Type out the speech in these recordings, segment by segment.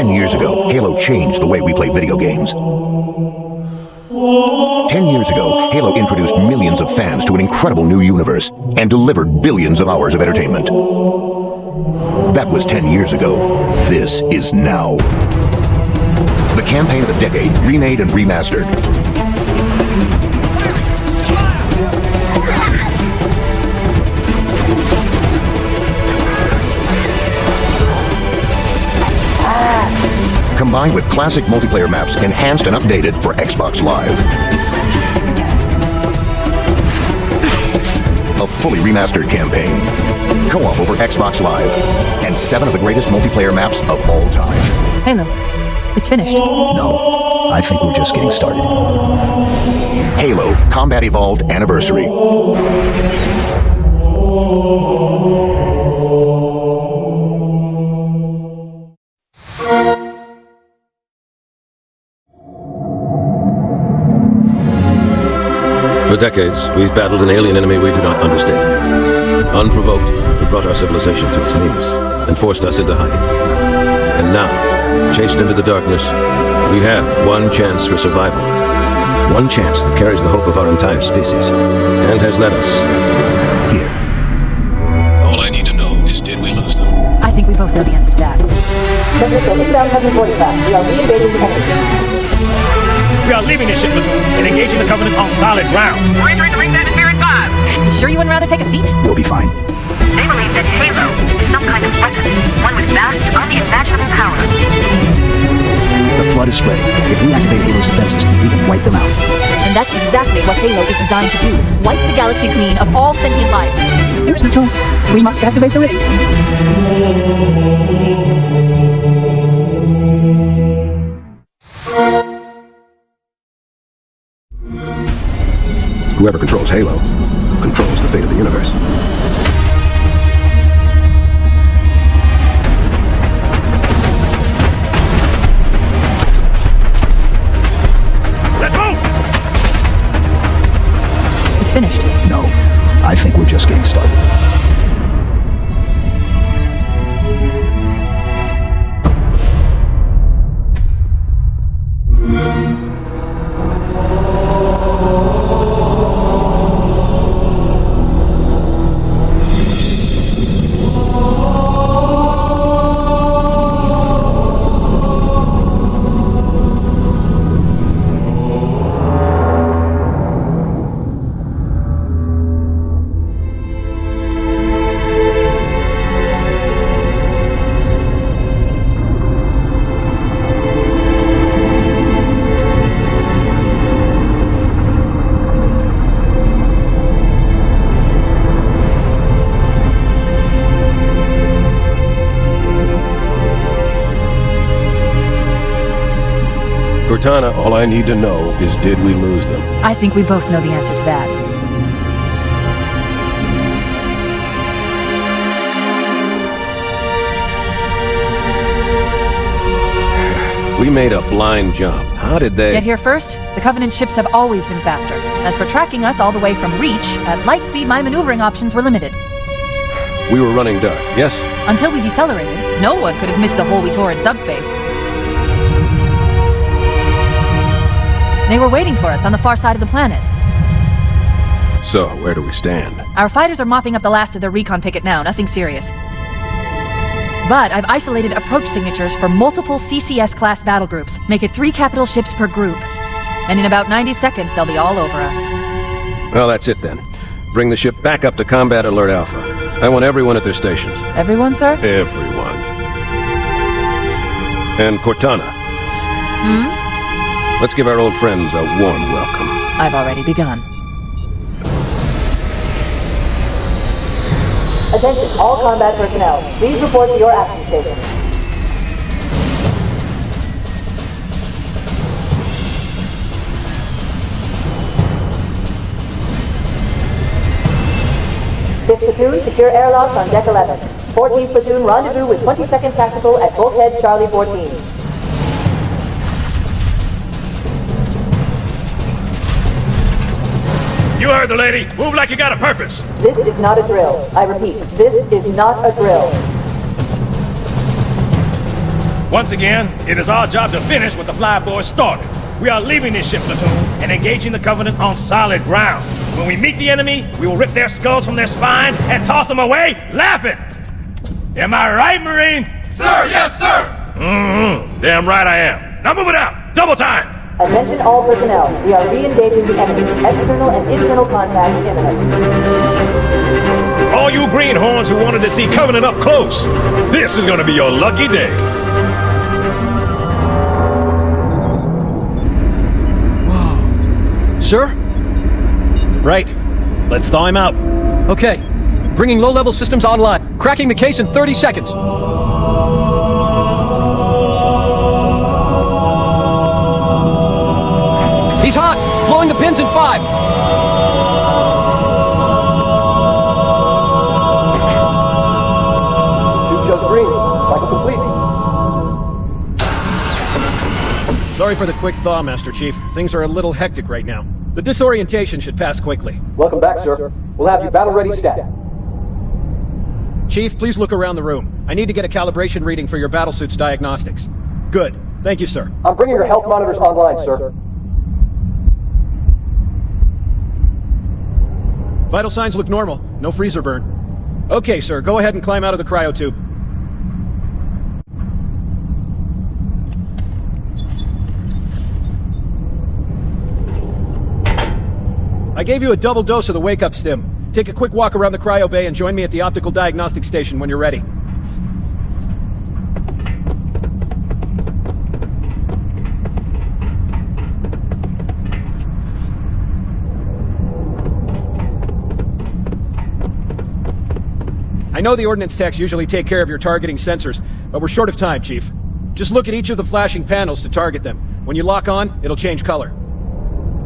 Years ago, Halo changed the way we play video games. 10 years ago, Halo introduced millions of fans to an incredible new universe and delivered billions of hours of entertainment. That was 10 years ago. This is now. The campaign of the decade, remade and remastered. Combined with classic multiplayer maps enhanced and updated for Xbox Live. A fully remastered campaign. Co-op over Xbox Live. And 7 of the greatest multiplayer maps of all time. Halo, it's finished. No, I think we're just getting started. Halo Combat Evolved Anniversary. For decades, we've battled an alien enemy we do not understand. Unprovoked, it brought our civilization to its knees and forced us into hiding. And now, chased into the darkness, we have one chance for survival. One chance that carries the hope of our entire species and has led us here. All I need to know is, did we lose them? I think we both know the answer to that. We are leaving this ship, platoon, and engaging the Covenant on solid ground. We're entering the ring's atmosphere in 5. You sure you wouldn't rather take a seat? We'll be fine. They believe that Halo is some kind of weapon, one with vast, unimaginable power. The flood is spreading. If we activate Halo's defenses, we can wipe them out. And that's exactly what Halo is designed to do. Wipe the galaxy clean of all sentient life. There's no choice. We must activate the ring. Whoever controls Halo controls the fate of the universe. Let's move! It's finished. No, I think we're just getting started. Cortana, all I need to know is, did we lose them? I think we both know the answer to that. We made a blind jump. How did they... Get here first? The Covenant ships have always been faster. As for tracking us all the way from Reach, at light speed my maneuvering options were limited. We were running dark, yes? Until we decelerated, no one could have missed the hole we tore in subspace. They were waiting for us on the far side of the planet. So, where do we stand? Our fighters are mopping up the last of their recon picket now, nothing serious. But I've isolated approach signatures for multiple CCS-class battle groups. Make it 3 capital ships per group. And in about 90 seconds, they'll be all over us. Well, that's it then. Bring the ship back up to Combat Alert Alpha. I want everyone at their stations. Everyone, sir? Everyone. And Cortana. Let's give our old friends a warm welcome. I've already begun. Attention, all combat personnel. Please report to your action station. Fifth platoon, secure airlocks on deck 11. 14th platoon, rendezvous with 22nd Tactical at bulkhead Charlie 14. You heard the lady. Move like you got a purpose. This is not a drill. I repeat, this is not a drill. Once again, it is our job to finish what the flyboys started. We are leaving this ship platoon and engaging the Covenant on solid ground. When we meet the enemy, we will rip their skulls from their spines and toss them away laughing. Am I right, Marines? Sir, yes, sir! Damn right I am. Now move it out. Double time. Attention all personnel. We are re-engaging the enemy. External and internal contact imminent. All you greenhorns who wanted to see Covenant up close, this is gonna be your lucky day. Sir? Right. Let's thaw him out. Okay. Bringing low-level systems online. Cracking the case in 30 seconds. He's hot! Blowing the pins in 5! Tube shows green. Cycle complete. Sorry for the quick thaw, Master Chief. Things are a little hectic right now. The disorientation should pass quickly. Welcome back, sir. We'll have you battle-ready stat. Chief, please look around the room. I need to get a calibration reading for your battlesuit's diagnostics. Good. Thank you, sir. I'm bringing your health monitors online, sir. Vital signs look normal. No freezer burn. Okay, sir. Go ahead and climb out of the cryo tube. I gave you a double dose of the wake-up stim. Take a quick walk around the cryo bay and join me at the optical diagnostic station when you're ready. I know the ordnance techs usually take care of your targeting sensors, but we're short of time, Chief. Just look at each of the flashing panels to target them. When you lock on, it'll change color.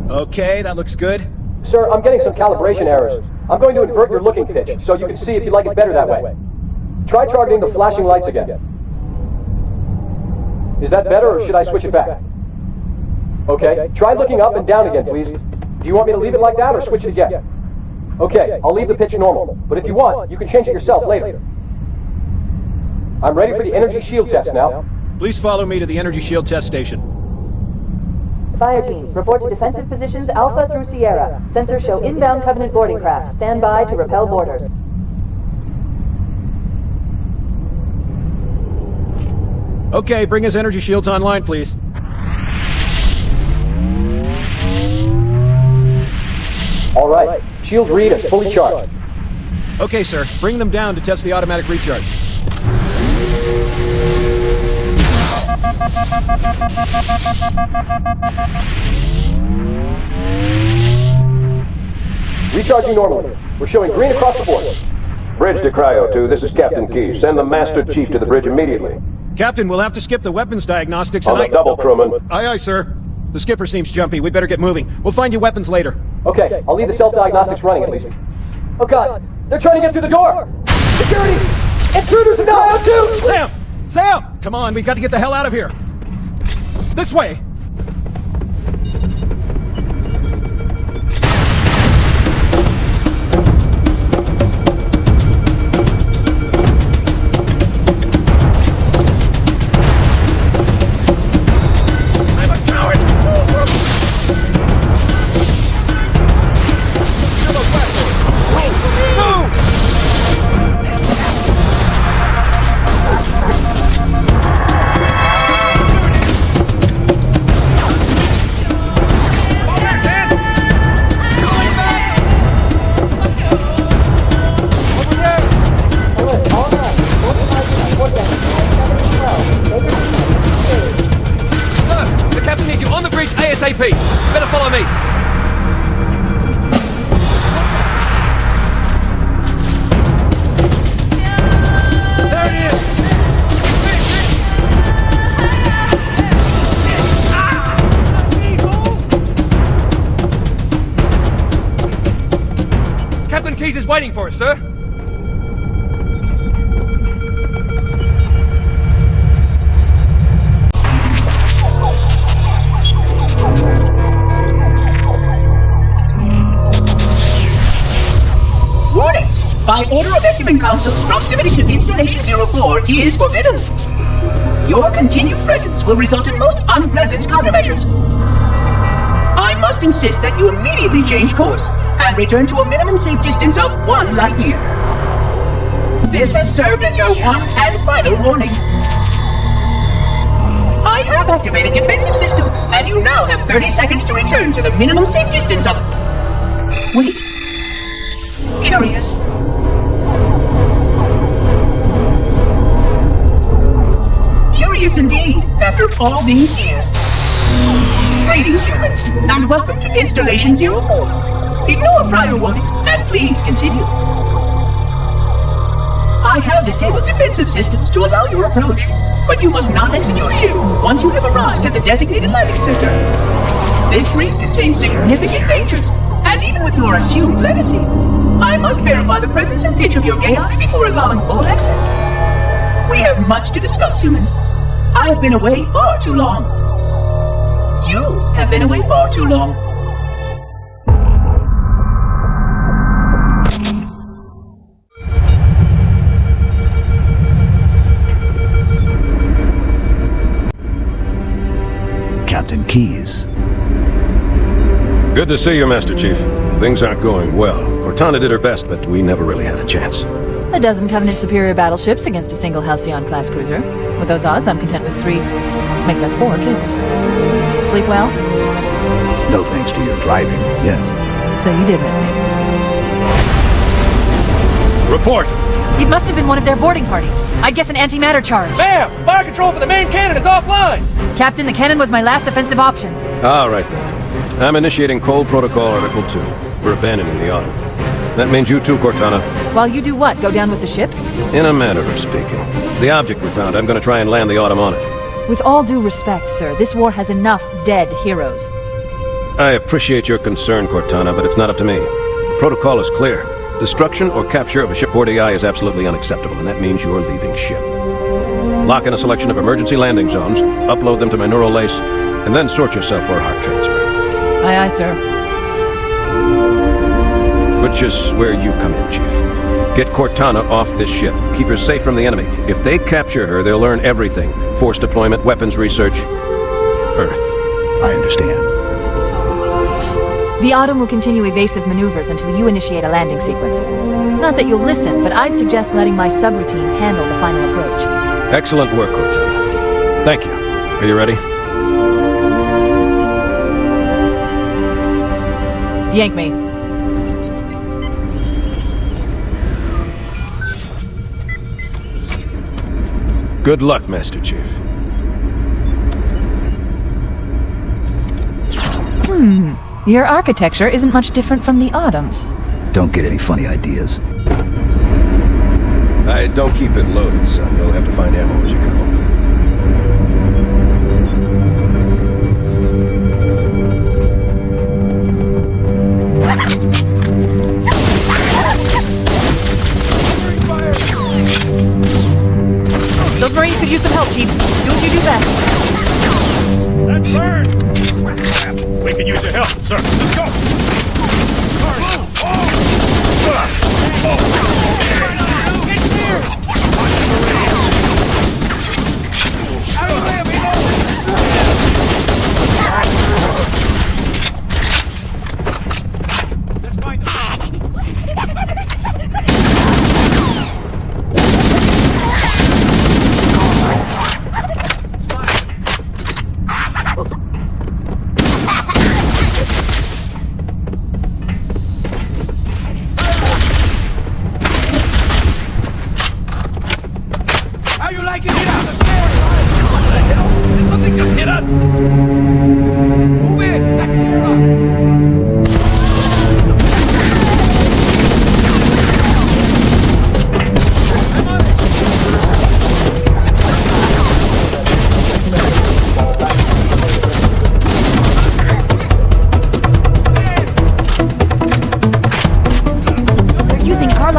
Okay, that looks good. Sir, I'm getting some calibration errors. I'm going to invert your looking pitch, so you can see if you like it better that way. Try targeting the flashing lights again. Is that better, or should I switch it back? Okay, try looking up and down again, please. Do you want me to leave it like that, or switch it again? Okay, I'll leave the pitch normal, but if you want, you can change it yourself later. I'm ready for the energy shield test now. Please follow me to the energy shield test station. Fire teams, report to defensive positions Alpha through Sierra. Sensors show inbound Covenant boarding craft. Stand by to repel boarders. Okay, bring his energy shields online, please. All right, shields read as fully charged. Okay, sir. Bring them down to test the automatic recharge. Recharging normally. We're showing green across the board. Bridge to Cryo 2, this is Captain Key. Send the Master Chief to the bridge immediately. Captain, we'll have to skip the weapons diagnostics On the double, crewman. Aye, aye, sir. The skipper seems jumpy. We'd better get moving. We'll find you weapons later. Okay, I'll leave the self-diagnostics running at least. Oh god, they're trying to get through the door! Security! Intruders in Cryo 2! Sam! Sam! Come on, we've got to get the hell out of here! This way! Better follow me. There it is. Captain Keyes is waiting for us, sir. By order of Ecumen Council, proximity to Installation 04 is forbidden. Your continued presence will result in most unpleasant countermeasures. I must insist that you immediately change course and return to a minimum safe distance of 1 light year. This has served as your one and final warning. I have activated defensive systems, and you now have 30 seconds to return to the minimum safe distance of... Wait. Curious. Curious indeed, after all these years. Greetings, humans, and welcome to Installation 04. Ignore prior warnings, and please continue. I have disabled defensive systems to allow your approach, but you must not exit your ship once you have arrived at the designated landing center. This fleet contains significant dangers, and even with your assumed legacy, I must verify the presence and pitch of your gauge before allowing full access. We have much to discuss, humans. I have been away far too long. You have been away far too long. Captain Keyes. Good to see you, Master Chief. Things aren't going well. Cortana did her best, but we never really had a chance. A dozen Covenant superior battleships against a single Halcyon-class cruiser. With those odds, I'm content with 3, make that 4 kills. Sleep well? No thanks to your driving, yes. So you did miss me. Report! It must have been one of their boarding parties. I'd guess an antimatter charge. Ma'am! Fire control for the main cannon is offline! Captain, the cannon was my last offensive option. All right, then. I'm initiating Cold Protocol Article 2. We're abandoning the Autumn. That means you too, Cortana. While you do what? Go down with the ship? In a manner of speaking. The object we found, I'm going to try and land the Autumn on it. With all due respect, sir, this war has enough dead heroes. I appreciate your concern, Cortana, but it's not up to me. The protocol is clear. Destruction or capture of a shipboard AI is absolutely unacceptable, and that means you're leaving ship. Lock in a selection of emergency landing zones, upload them to my neural lace, and then sort yourself for a heart transfer. Aye, aye, sir. Which is where you come in, Chief. Get Cortana off this ship. Keep her safe from the enemy. If they capture her, they'll learn everything. Force deployment, weapons research, Earth. I understand. The Autumn will continue evasive maneuvers until you initiate a landing sequence. Not that you'll listen, but I'd suggest letting my subroutines handle the final approach. Excellent work, Cortana. Thank you. Are you ready? Yank me. Good luck, Master Chief. Your architecture isn't much different from the Autumn's. Don't get any funny ideas. Don't keep it loaded, son. You'll have to find ammo as you go. Those Marines could use some help, Chief. Do what you do best. That burns! We can use your help, sir. Let's go!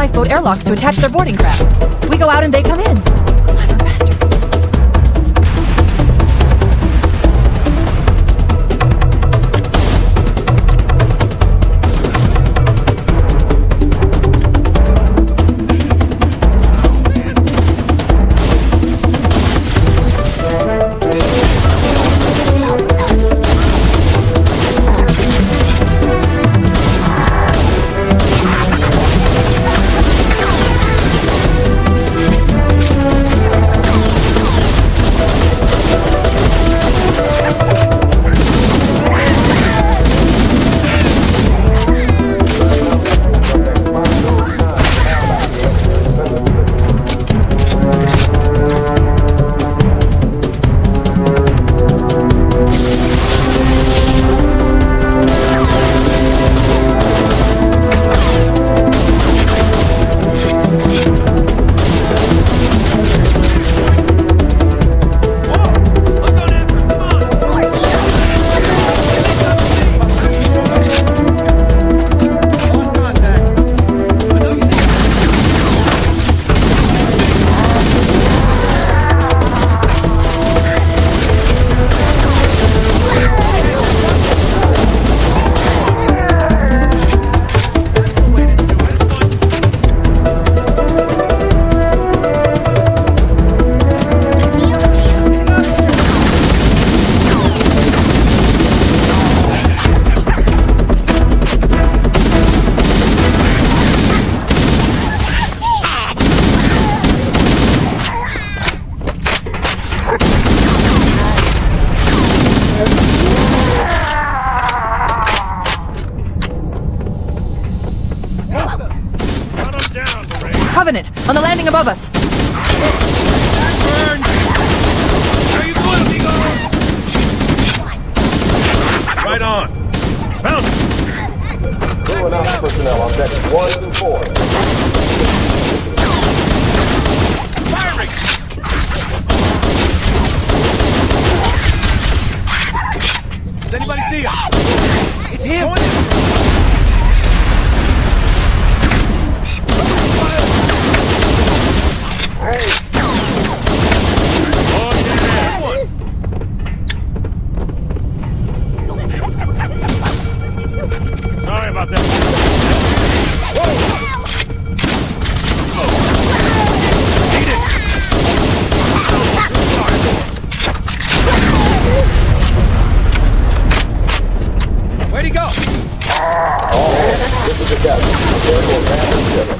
lifeboat airlocks to attach their boarding craft. We go out and they come in. Clever bastards. Covenant, on the landing above us. Backburn! How you doing, amigo? Right on. Bounce! Crew and ops personnel on decks 1 through 4. Firing! Does anybody see him? It's him! Hey! Sorry about that. Eat it! Where'd he go? This is the captain.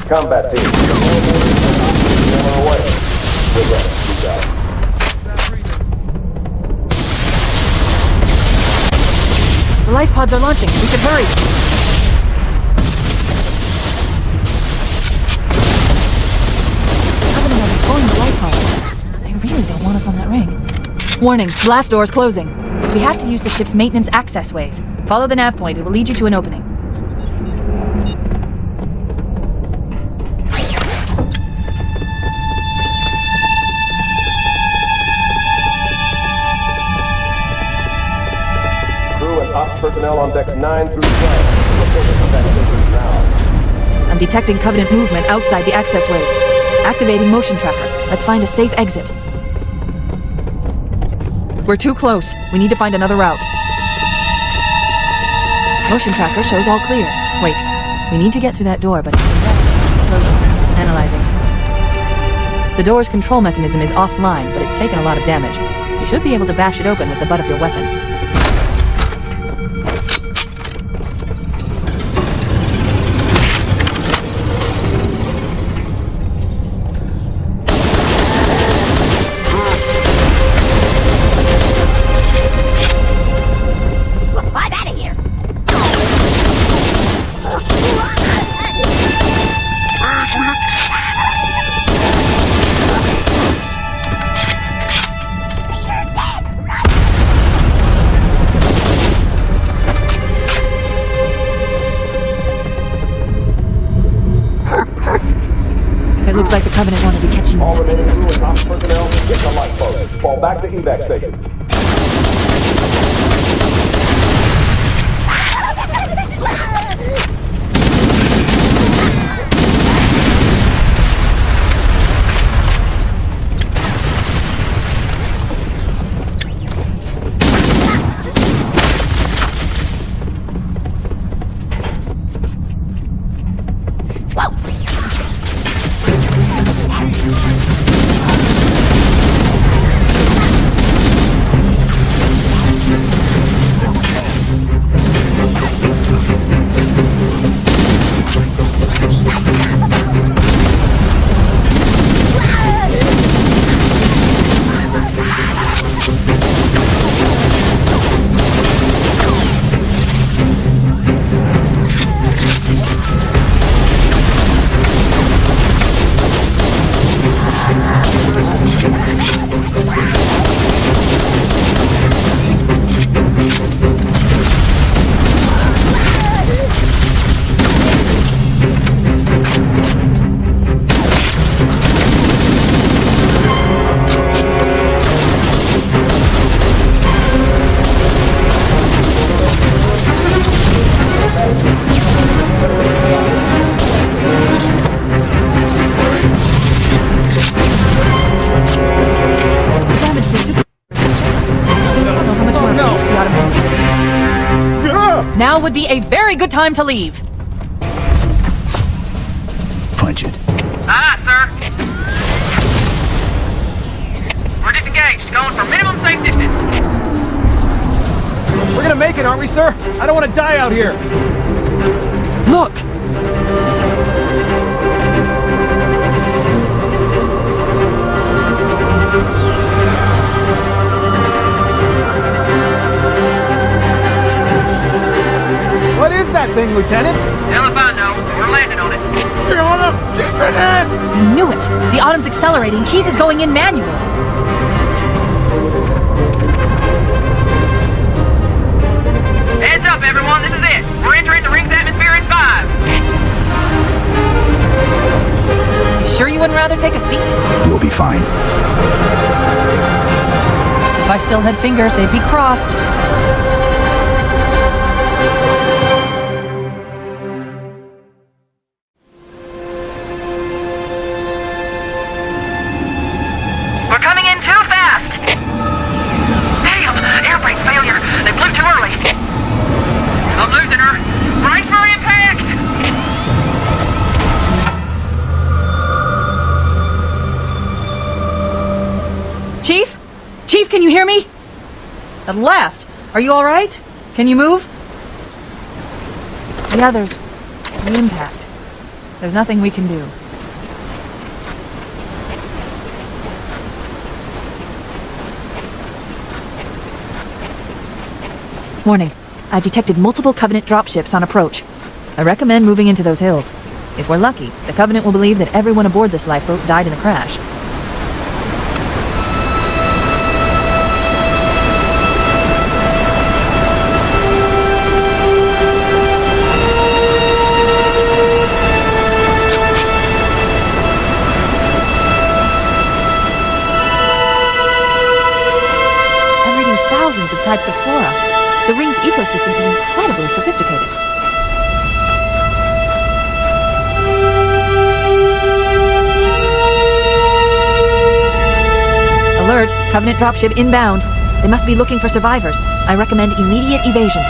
Combat team. On our way. Good luck. Good job. The life pods are launching. We should hurry. Covenant are destroying the life pods. They really don't want us on that ring. Warning, blast doors closing. We have to use the ship's maintenance access ways. Follow the nav point. It will lead you to an opening. Ops personnel on decks 9 through 12. Now. I'm detecting Covenant movement outside the access ways. Activating motion tracker. Let's find a safe exit. We're too close. We need to find another route. Motion tracker shows all clear. Wait, we need to get through that door, but it's closing. Analyzing. The door's control mechanism is offline, but it's taken a lot of damage. You should be able to bash it open with the butt of your weapon. It looks like the Covenant wanted to catch you. All remaining crew and ops personnel, get the lifeboat. Fall back to evac station. Now would be a very good time to leave. Punch it. Aye, sir. We're disengaged, going for minimum safe distance. We're gonna make it, aren't we, sir? I don't want to die out here. Look! What is that thing, Lieutenant? Hell if I know. We're landing on it. You're on up! Just I knew it! The Autumn's accelerating, Keyes is going in manual! Heads up, everyone, this is it! We're entering the ring's atmosphere in 5! You sure you wouldn't rather take a seat? We'll be fine. If I still had fingers, they'd be crossed. We're coming in too fast! Damn! Air brake failure! They blew too early! I'm losing her! Brace for impact! Chief? Chief, can you hear me? At last! Are you alright? Can you move? The others. The impact. There's nothing we can do. Warning. I've detected multiple Covenant dropships on approach. I recommend moving into those hills. If we're lucky, the Covenant will believe that everyone aboard this lifeboat died in the crash. I'm reading thousands of types of flora. The ring's ecosystem is incredibly sophisticated. Alert! Covenant dropship inbound. They must be looking for survivors. I recommend immediate evasion.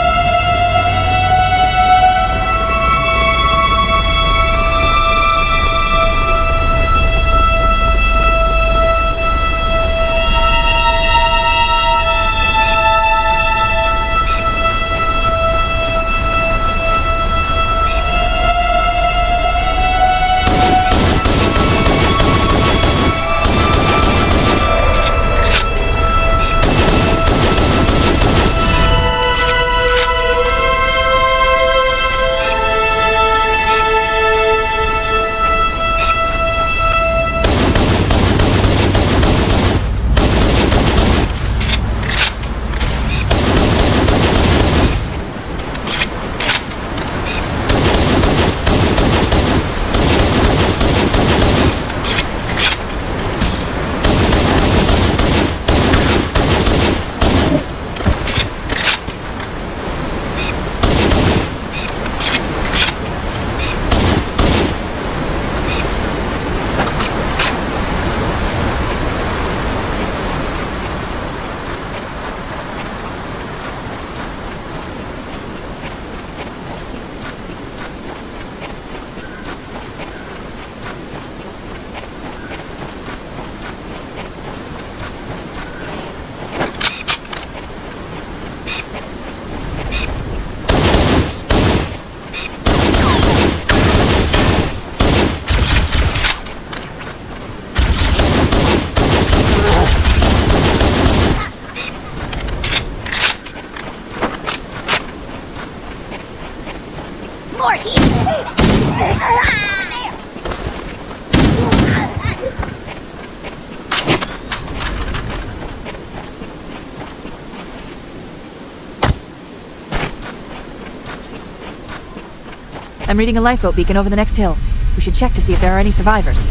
I'm reading a lifeboat beacon over the next hill. We should check to see if there are any survivors.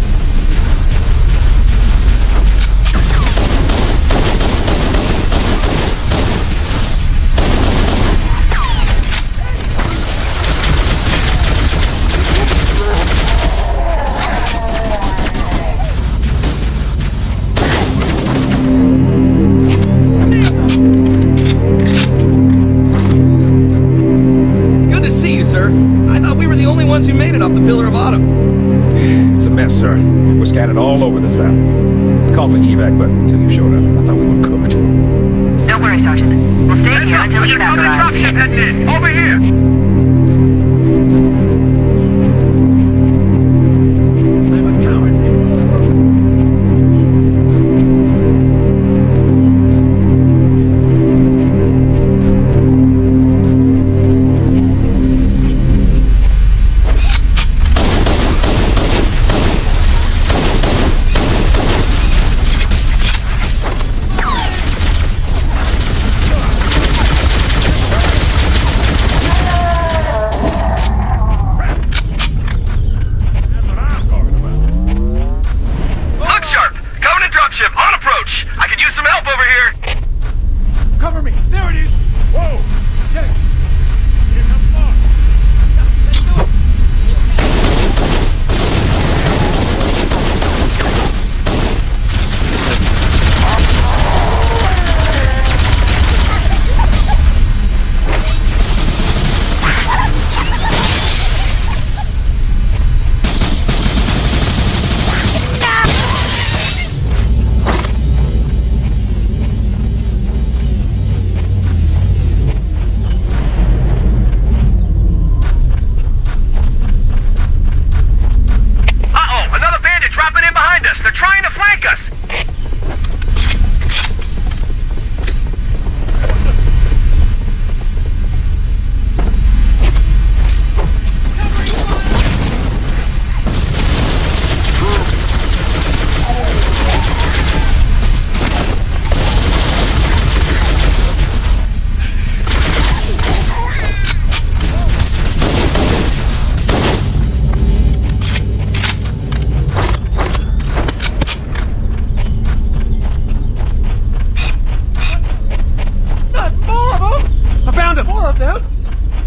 Who made it off the Pillar of Autumn? It's a mess, sir. We're scattered all over this valley. Called for evac, but until you showed up, I thought we were cooked. Don't worry, Sergeant. We'll stay here until evac arrives. Dropship heading in! Over here! behind us! They're trying to flank us!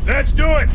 Let's do it!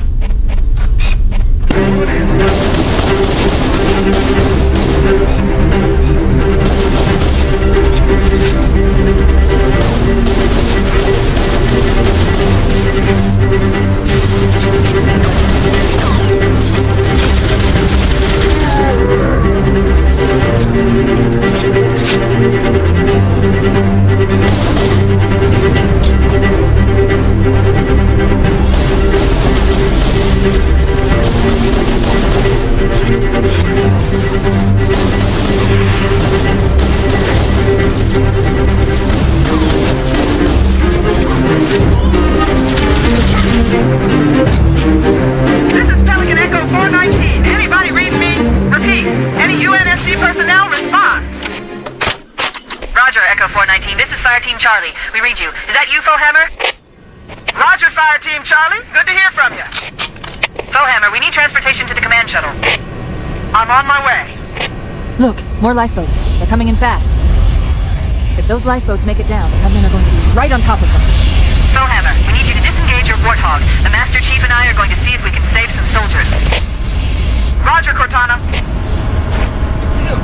Charlie, we read you. Is that you, Hammer? Roger, Fire Team Charlie. Good to hear from you. Hammer, we need transportation to the command shuttle. I'm on my way. Look, more lifeboats. They're coming in fast. If those lifeboats make it down, the Covenant are going to be right on top of them. Hammer, we need you to disengage your Warthog. The Master Chief and I are going to see if we can save some soldiers. Roger, Cortana. It's him.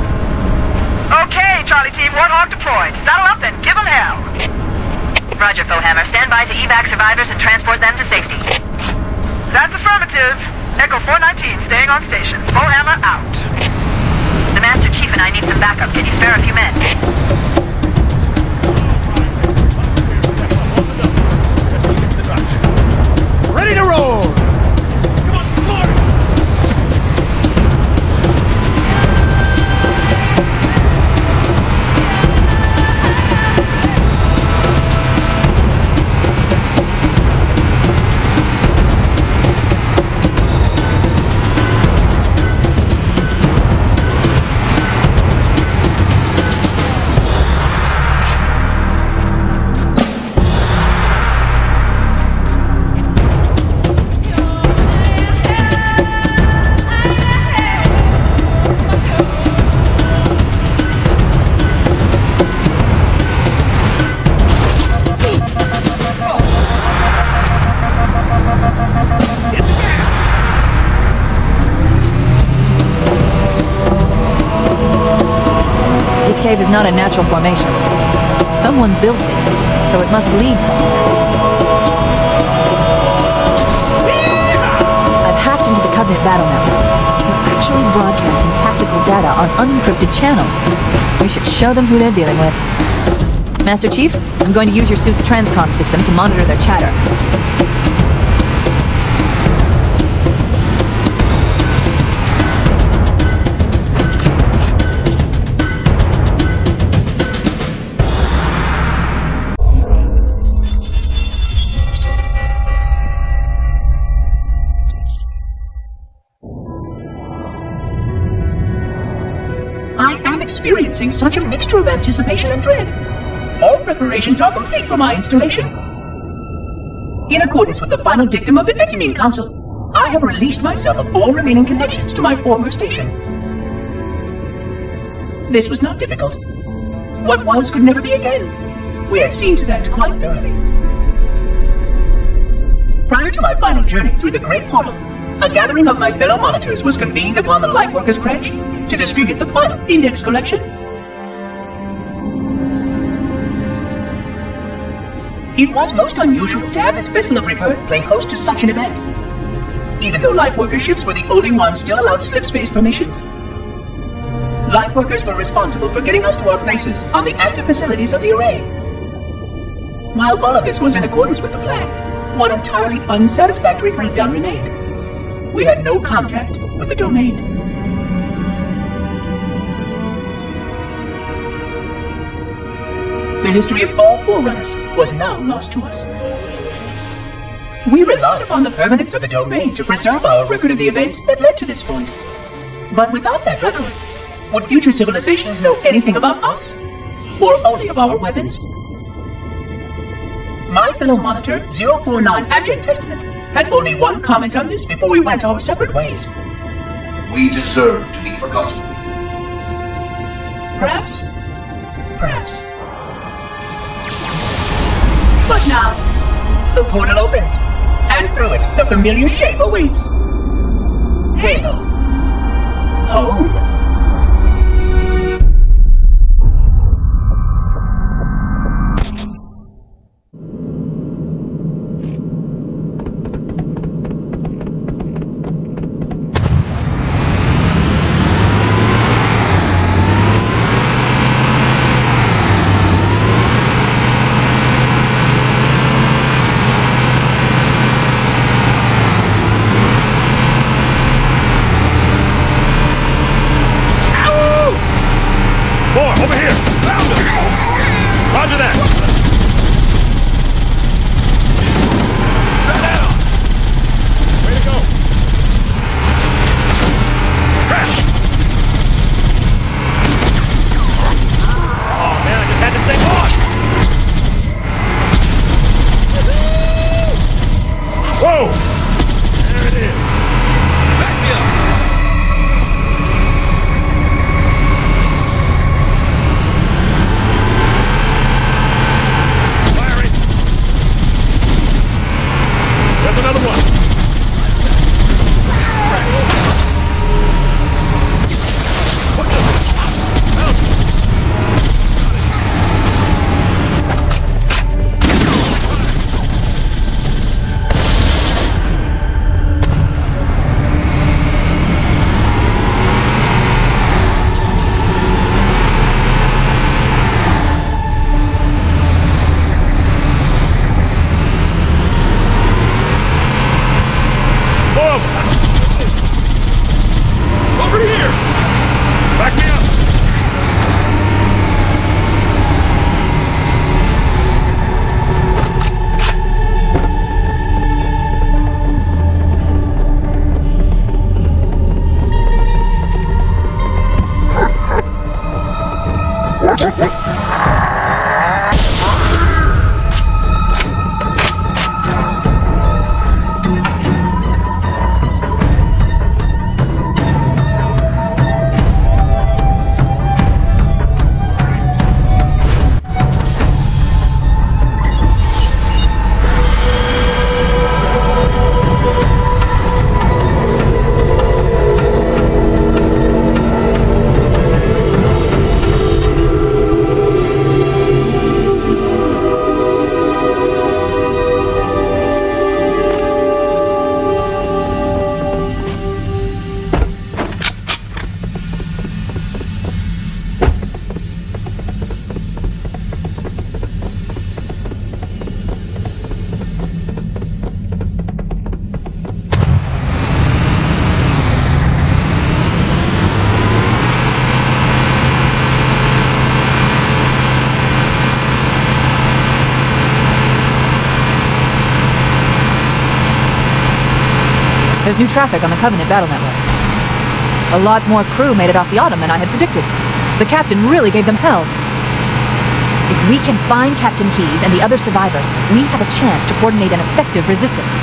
Okay, Charlie Team, Warthog deployed. Saddle up and give them hell. Roger, Hammer. Stand by to evac survivors and transport them to safety. That's affirmative. Echo 419 staying on station. Hammer out. The Master Chief and I need some backup. Can you spare a few men? Ready to roll! Come on, support! This cave is not a natural formation. Someone built it, so it must lead somewhere. I've hacked into the Covenant battle network. They're actually broadcasting tactical data on unencrypted channels. We should show them who they're dealing with. Master Chief, I'm going to use your suit's transcom system to monitor their chatter. Experiencing such a mixture of anticipation and dread. All preparations are complete for my installation. In accordance with the final dictum of the 괘ᴏ Council, I have released myself of all remaining connections to my former station. This was not difficult. What was could never be again. We had seen to that quite thoroughly. Prior to my final journey through the Great Portal, a gathering of my fellow monitors was convened upon the Lightworkers' Crèche to distribute the final index collection. It was most unusual to have this vessel of rebirth play host to such an event. Even though Lightworker ships were the only ones still allowed slipspace permissions, Lightworkers were responsible for getting us to our places on the active facilities of the array. While all of this was in accordance with the plan, one entirely unsatisfactory breakdown remained. We had no contact with the domain. the history of all Forerunners was now lost to us. We relied upon the permanence of the domain to preserve our record of the events that led to this point. But without that record, would future civilizations know anything about us? Or only of our weapons? My fellow monitor, 049 Adject Testament, had only one comment on this before we went our separate ways. We deserve to be forgotten. Perhaps. Perhaps. But now, the portal opens, and through it, the familiar shape awaits. Halo. Home. There's new traffic on the Covenant battle network. A lot more crew made it off the Autumn than I had predicted. The captain really gave them hell. If we can find Captain Keyes and the other survivors, we have a chance to coordinate an effective resistance.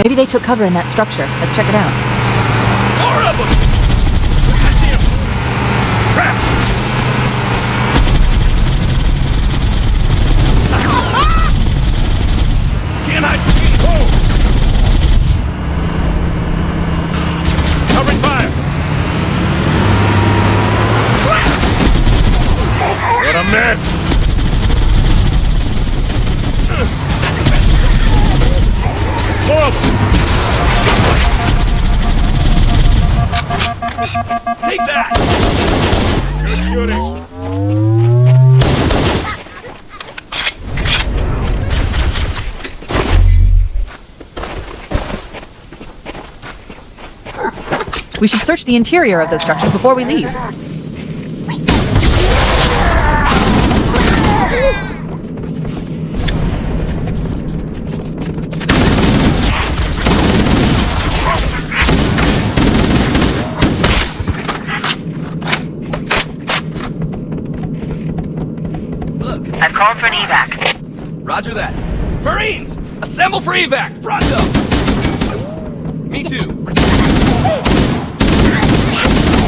Maybe they took cover in that structure. Let's check it out. of them! I see him! Crap! Can't hide from me! Whoa! Covering fire! What a mess! More of them! Take that! Good shooting! We should search the interior of those structures before we leave. I've called for an evac. Roger that. Marines! Assemble for evac! Pronto! Me too.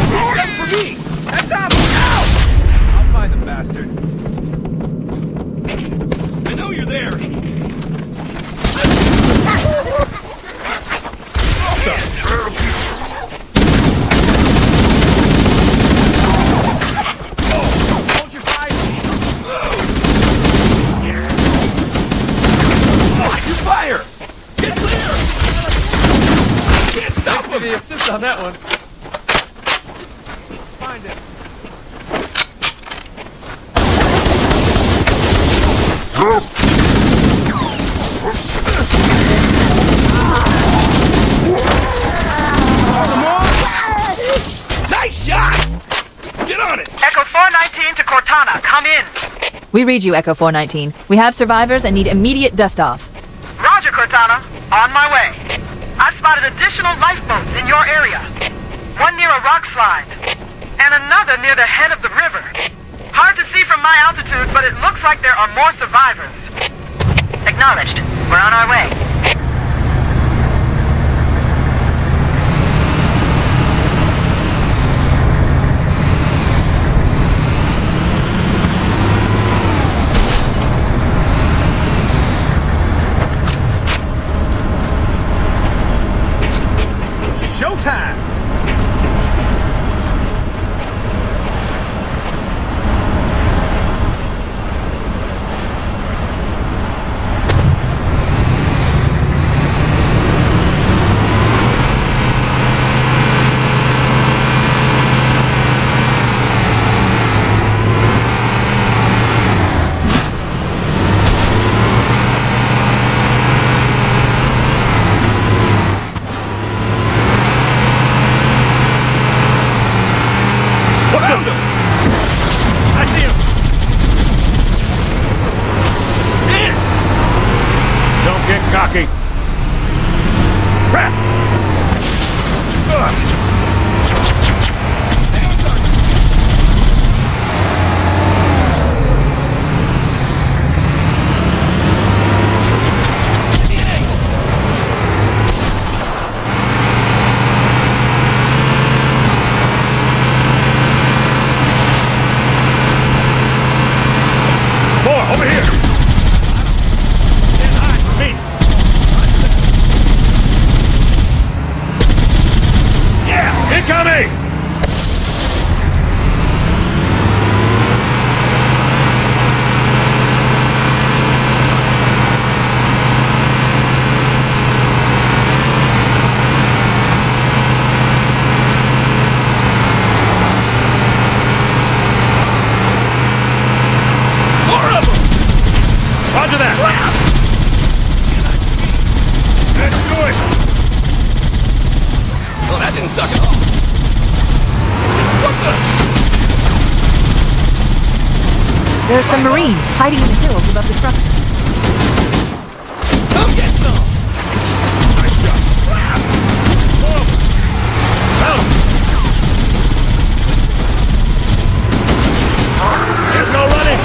Except for me! That's out! Ow! I'll find the bastard. I know you're there. Hold your fire! Watch your fire! Get clear! Can't stop him! The assist on that one. Find him. Some more? Nice shot! Get on it! Echo 419 to Cortana, come in. We read you, Echo 419. We have survivors and need immediate dust-off. Roger, Cortana. On my way. I've spotted additional lifeboats in your area. One near a rock slide, and another near the head of the river. Hard to see from my altitude, but it looks like there are more survivors. Acknowledged. We're on our way. Showtime! Cocky. Crap! More, over here! Stand high for me! Incoming! More of them! Roger that! Let's do it! Oh, that didn't suck at all. What the? There are some Marines hiding in the hills above the structure. Come get some! Nice shot. Whoa. There's no running!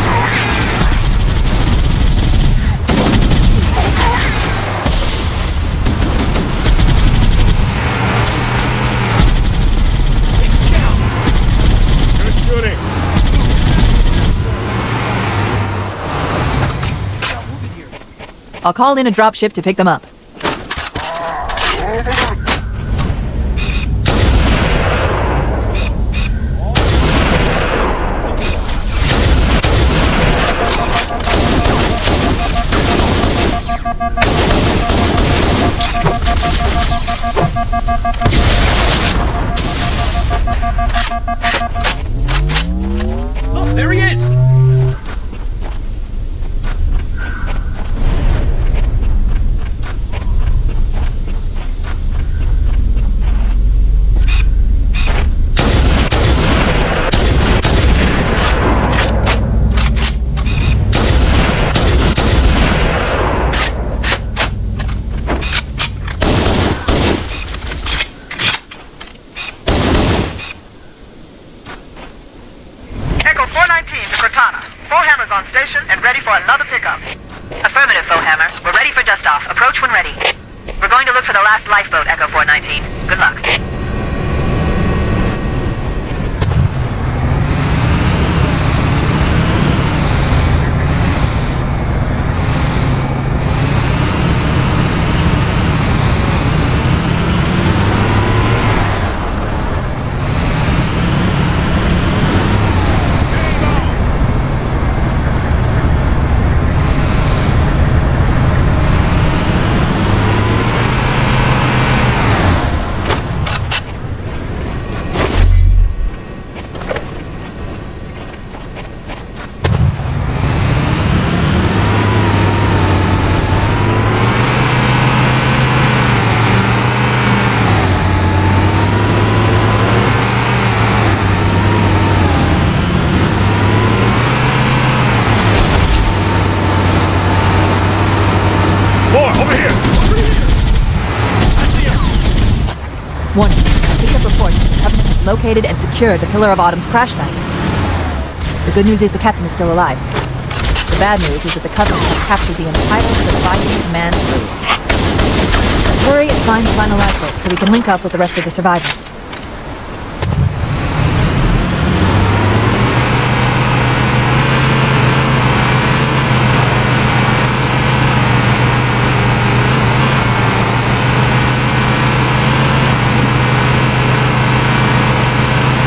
I'll call in a dropship to pick them up. Look, there he is! Echo 419 to Cortana. Foehammer's on station and ready for another pickup. Affirmative, Foehammer. We're ready for dust-off. Approach when ready. We're going to look for the last lifeboat, Echo 419. Good luck. Warning. I picked up reports that the Covenant has located and secured the Pillar of Autumn's crash site. The good news is the captain is still alive. The bad news is that the Covenant has captured the entire surviving command crew. Let's hurry and find the final lifeboat so we can link up with the rest of the survivors.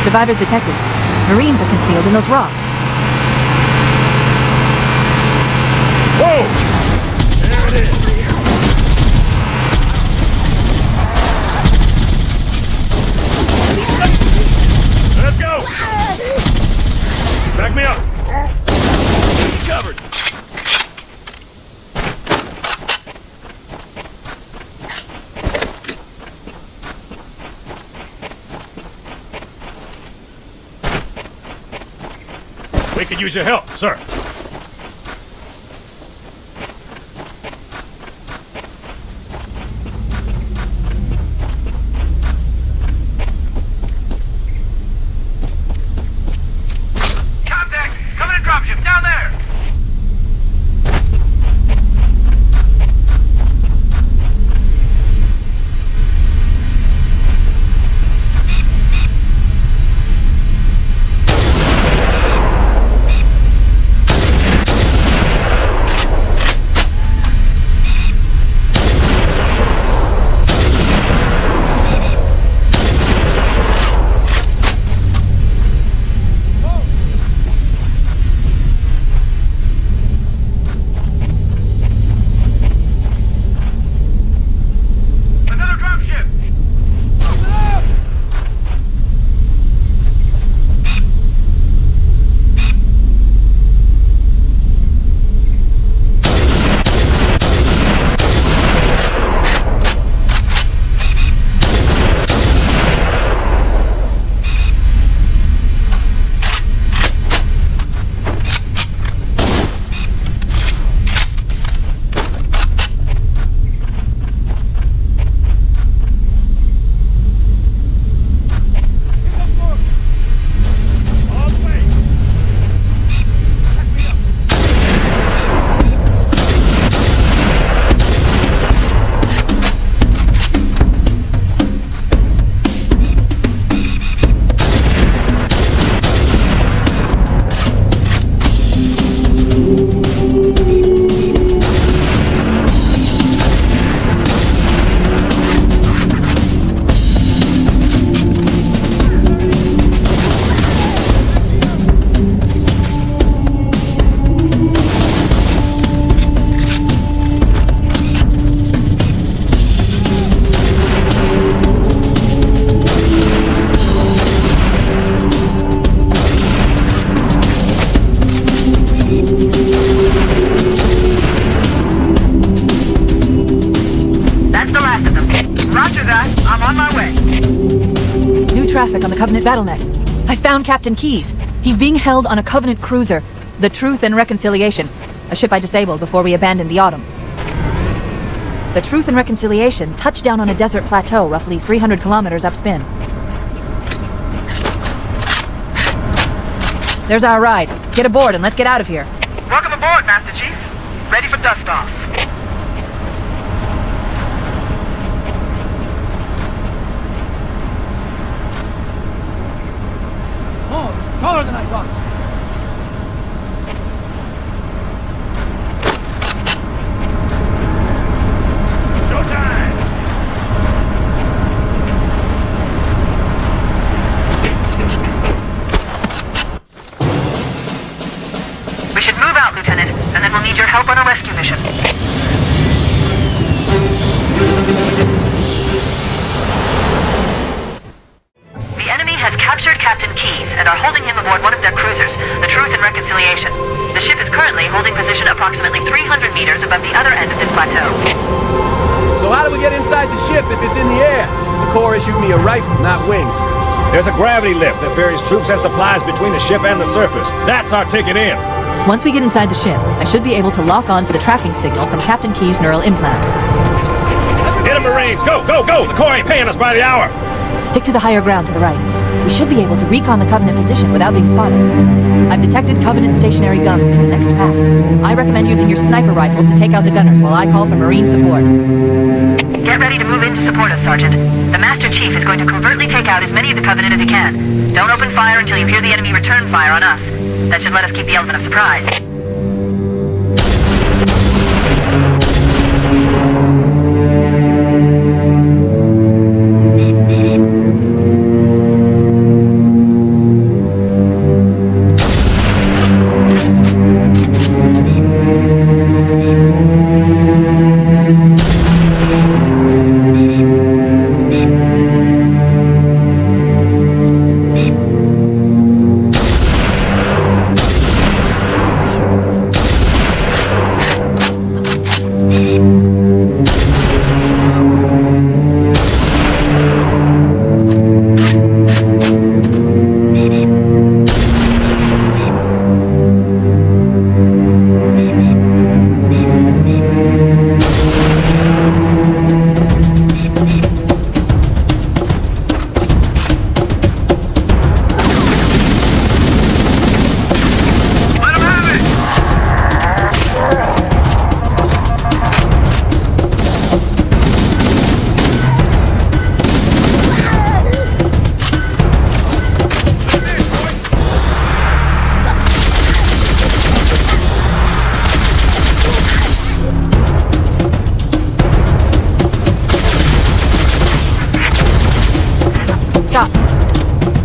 Survivors detected. Marines are concealed in those rocks. Whoa! There it is! Let's go! Back me up! Covered! We could use your help, sir. Contact! Coming in dropship, down there! traffic on the Covenant BattleNet. I found Captain Keyes. He's being held on a Covenant cruiser, the Truth and Reconciliation, a ship I disabled before we abandoned the Autumn. The Truth and Reconciliation touched down on a desert plateau roughly 300 kilometers upspin. There's our ride. Get aboard and let's get out of here. Welcome aboard, Master Chief. Ready for dust-off. Oh, it's taller than I thought. We should move out, Lieutenant, and then we'll need your help on a rescue mission. The enemy has captured Captain Keyes and are holding him aboard one of their cruisers, the Truth and Reconciliation. The ship is currently holding position approximately 300 meters above the other end of this plateau. So how do we get inside the ship if it's in the air? The Corps issued me a rifle, not wings. There's a gravity lift that ferries troops and supplies between the ship and the surface. That's our ticket in. Once we get inside the ship, I should be able to lock on to the tracking signal from Captain Keyes' neural implants. Hit 'em, Marines! Go, go, go! The Corps ain't paying us by the hour! Stick to the higher ground to the right. We should be able to recon the Covenant position without being spotted. I've detected Covenant stationary guns near the next pass. I recommend using your sniper rifle to take out the gunners while I call for Marine support. Get ready to move in to support us, Sergeant. The Master Chief is going to covertly take out as many of the Covenant as he can. Don't open fire until you hear the enemy return fire on us. That should let us keep the element of surprise.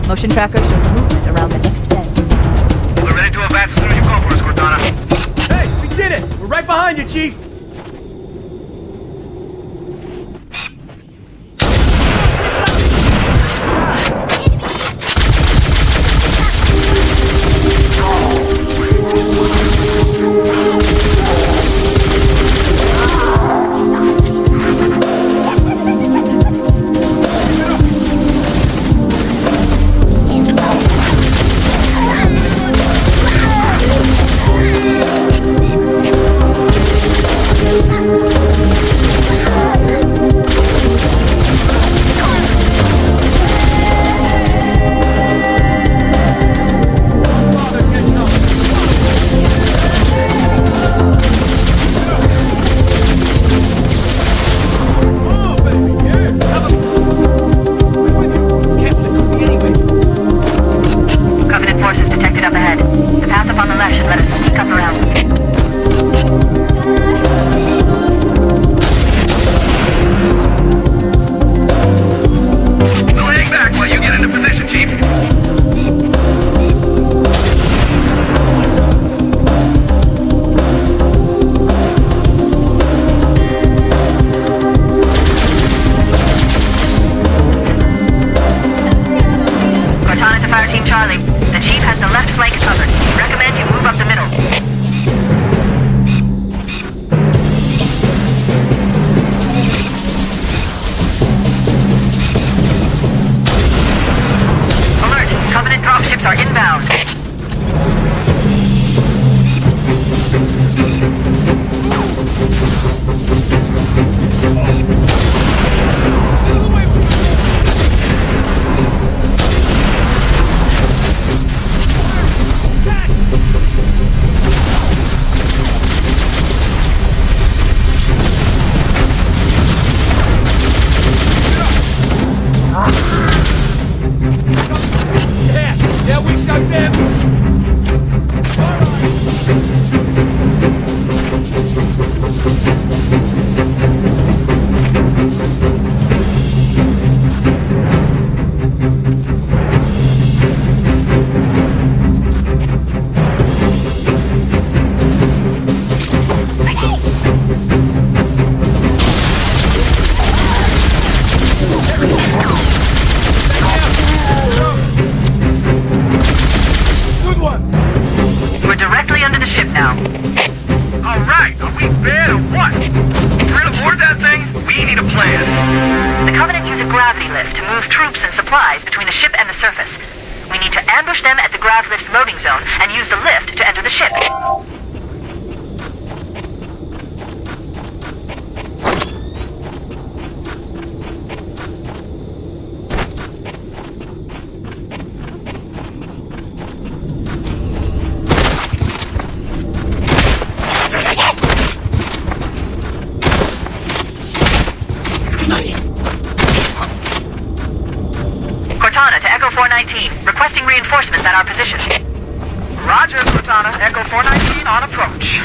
Motion tracker shows movement around the next bend. We're ready to advance as soon as you call for us, Cortana. Hey, we did it! We're right behind you, Chief! Yeah, we shot them! Between the ship and the surface. We need to ambush them at the grav lift's loading zone and use the lift to enter the ship. Cortana to Echo 419, requesting reinforcements at our position. Roger, Cortana. Echo 419 on approach.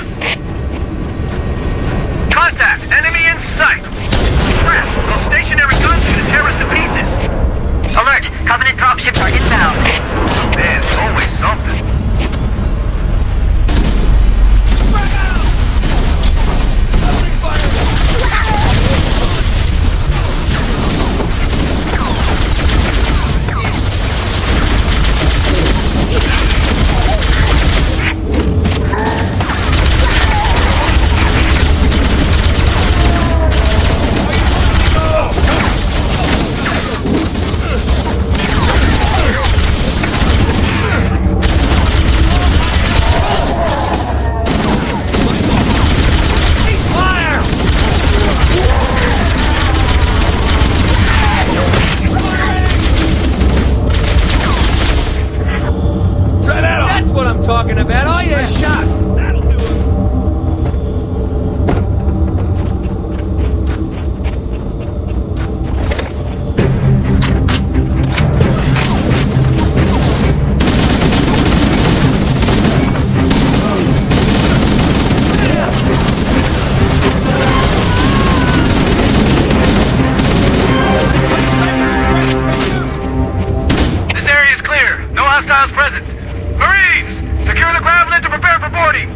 Contact! Enemy in sight! Crap! Those stationary guns can tear us to pieces! Alert! Covenant dropships are inbound. Man, it's always something. Talking about, oh yeah, shot. That'll do it. This area is clear. No hostiles present. Marines! Secure the grav lift to prepare for boarding!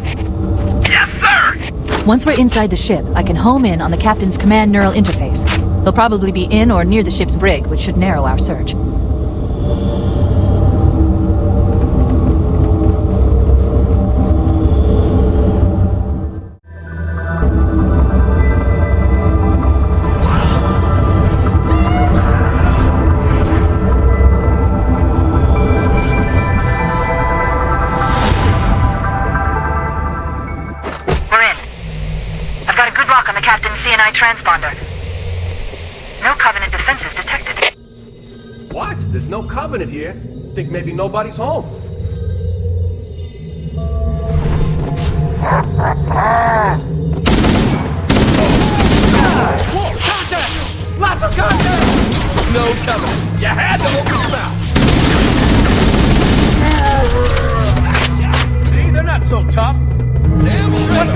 Yes, sir! Once we're inside the ship, I can home in on the captain's command neural interface. He'll probably be in or near the ship's brig, which should narrow our search. CNI transponder. No Covenant defenses detected. What? There's no Covenant here. Think maybe nobody's home. Whoa! Contact! Lots of contact! No Covenant. You had to open your mouth. See, they're not so tough. Damn straight!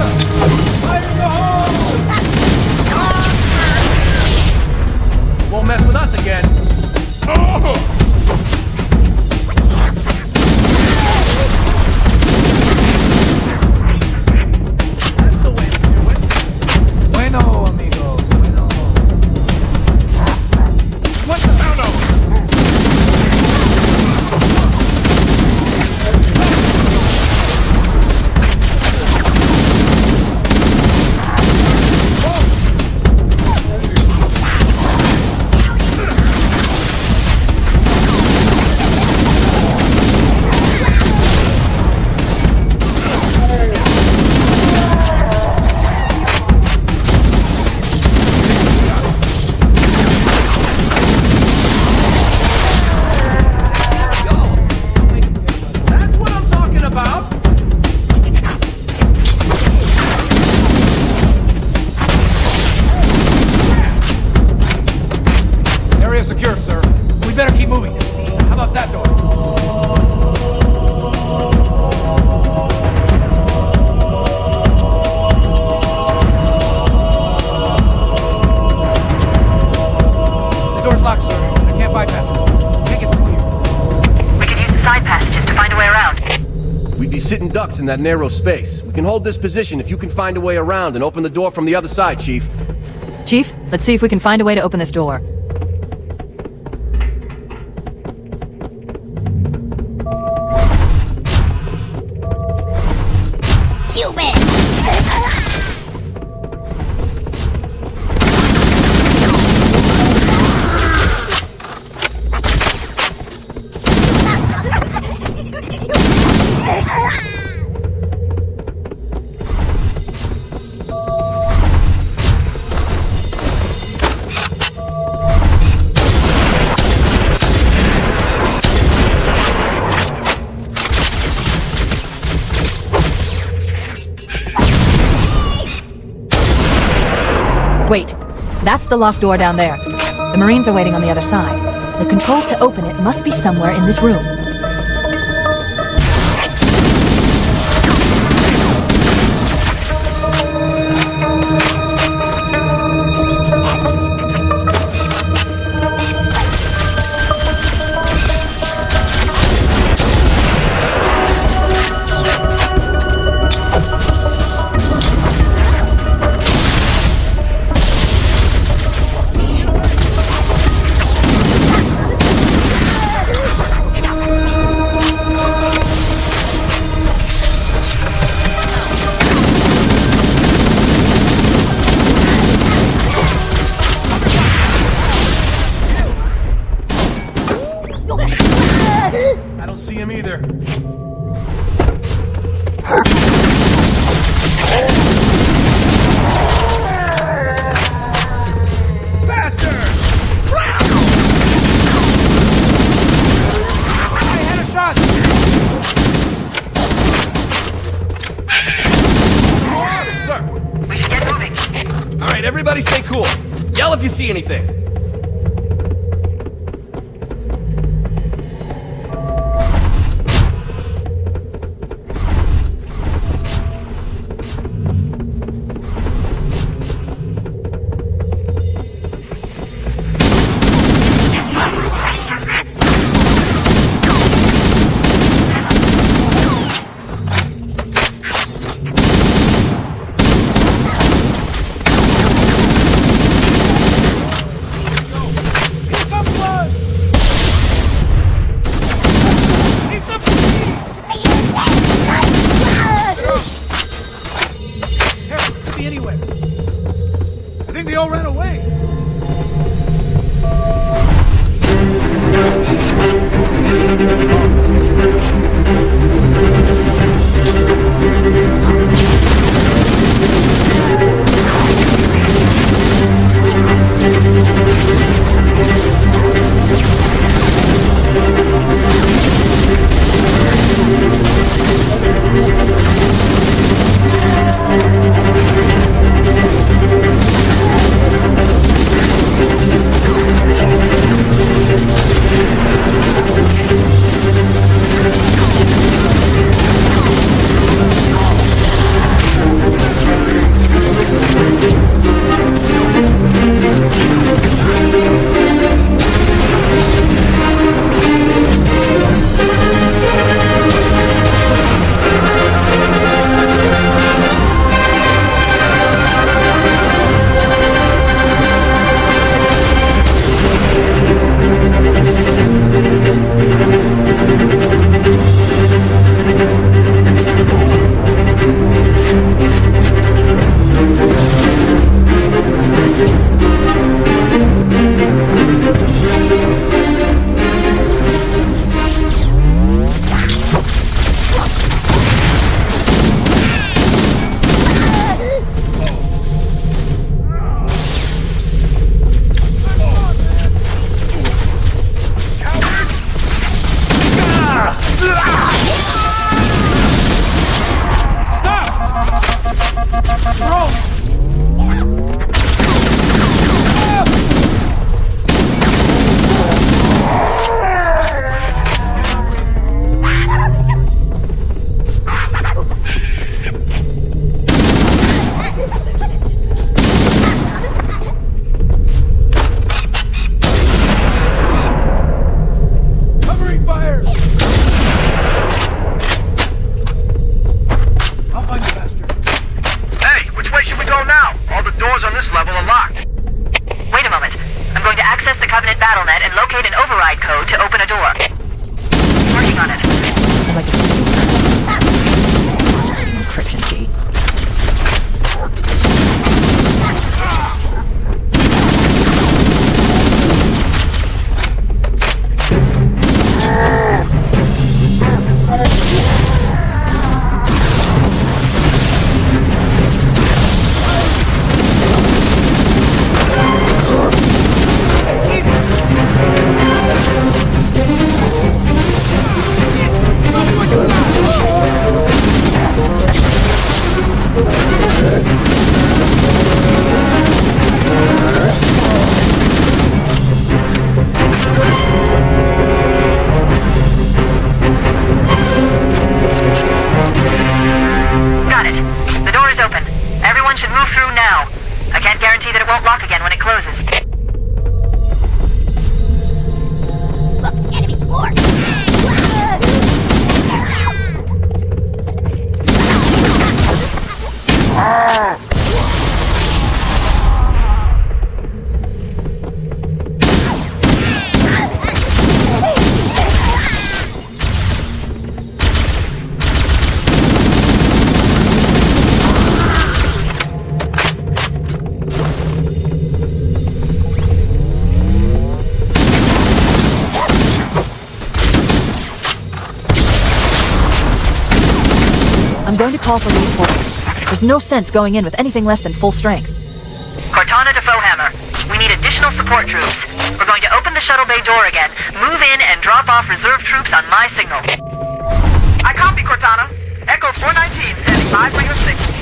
Fire in the hole! Won't mess with us again. Oh! That's the way. sitting ducks in that narrow space. We can hold this position if you can find a way around and open the door from the other side, Chief. Chief, let's see if we can find a way to open this door. Wait, that's the locked door down there. The Marines are waiting on the other side. The controls to open it must be somewhere in this room. See anything? this level unlocked. Wait a moment. I'm going to access the Covenant BattleNet and locate an override code to open a door. Working on it. I'd like to see encryption key. I'm going to call for reinforcements. There's no sense going in with anything less than full strength. Cortana to Foehammer. We need additional support troops. We're going to open the shuttle bay door again, move in, and drop off reserve troops on my signal. I copy, Cortana. Echo 419, standing by for your signal.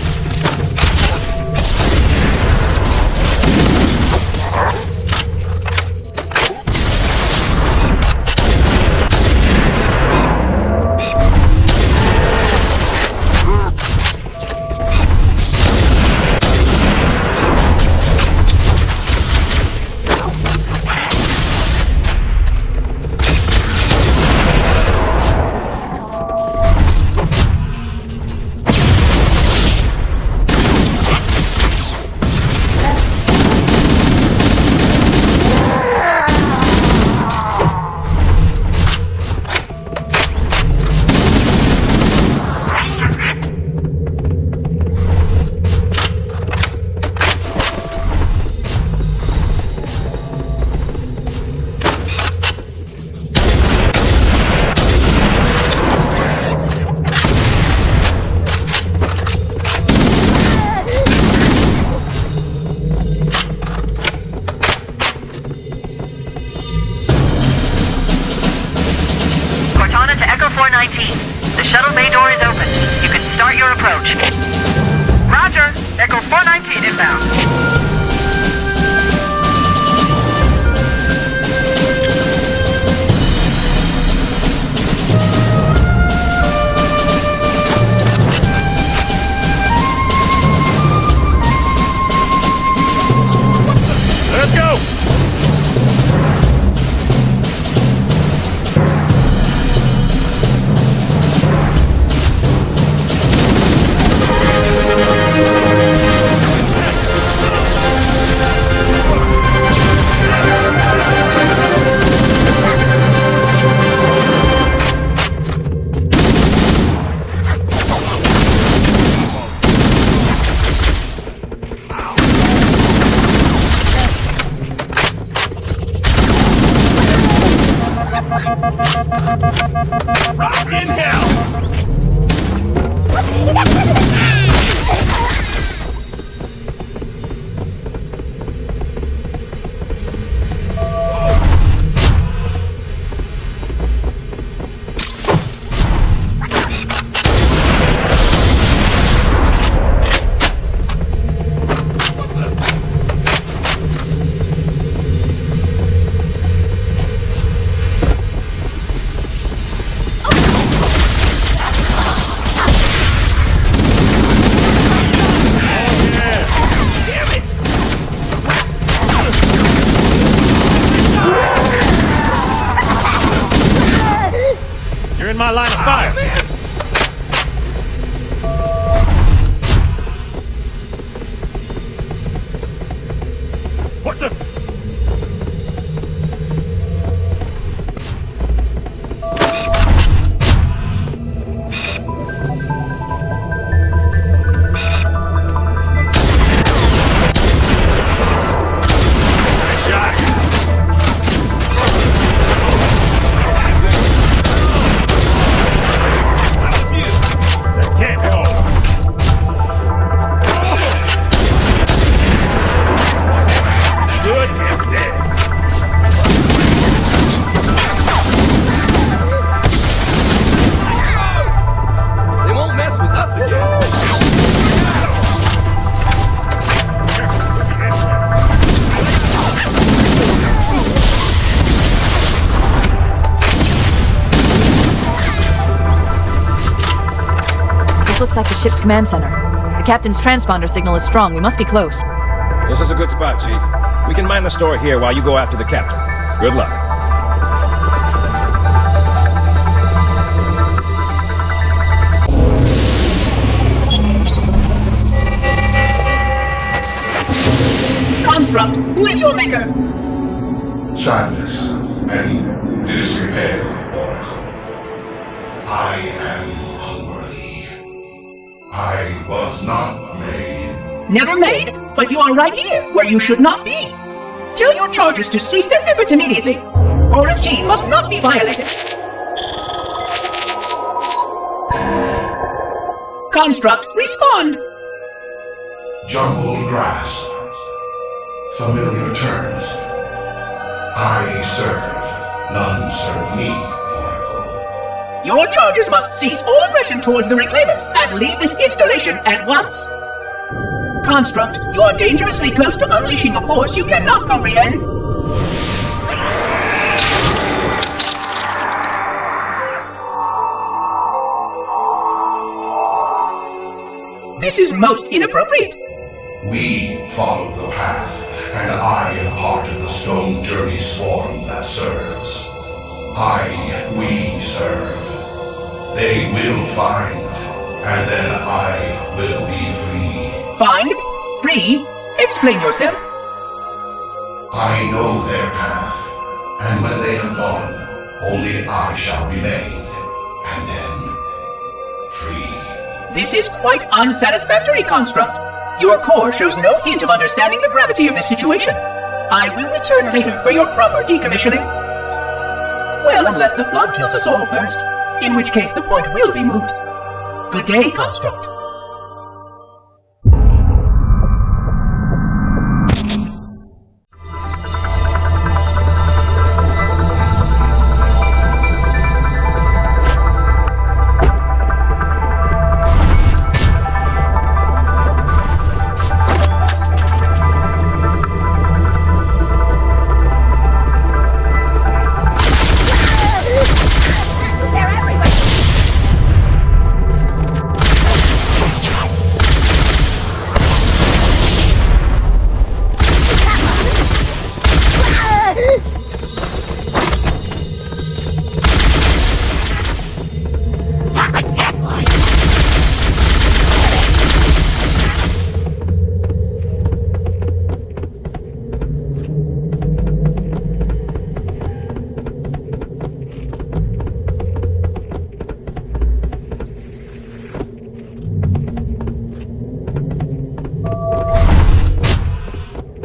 The shuttle bay door is open. You can start your approach. Roger. Echo 419 inbound. Let's go! My line of fire. Master! Looks like the ship's command center. The captain's transponder signal is strong. We must be close. This is a good spot, Chief. We can mine the store here while you go after the captain. Good luck. Construct, who is your maker? Sadness and disrepair, Oracle. I am unworthy. I was not made. Never made, but you are right here, where you should not be. Tell your charges to cease their efforts immediately. Origin must not be violated. Construct, respond. Jumbled grasp. Familiar terms. I serve. None serve me. Your charges must cease all aggression towards the Reclaimers and leave this installation at once. Construct, you are dangerously close to unleashing a force you cannot comprehend. This is most inappropriate. We follow the path, and I am part of the stone journey swarm that serves. We serve. They will find, and then I will be free. Find? Free? Explain yourself. I know their path, and when they have gone, only I shall remain, and then free. This is quite unsatisfactory, Construct. Your core shows no hint of understanding the gravity of this situation. I will return later for your proper decommissioning. Well, unless the flood kills us all first, in which case the point will be moot. Good day, Construct.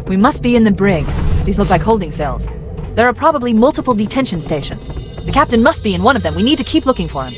We must be in the brig. These look like holding cells. There are probably multiple detention stations. The captain must be in one of them. We need to keep looking for him.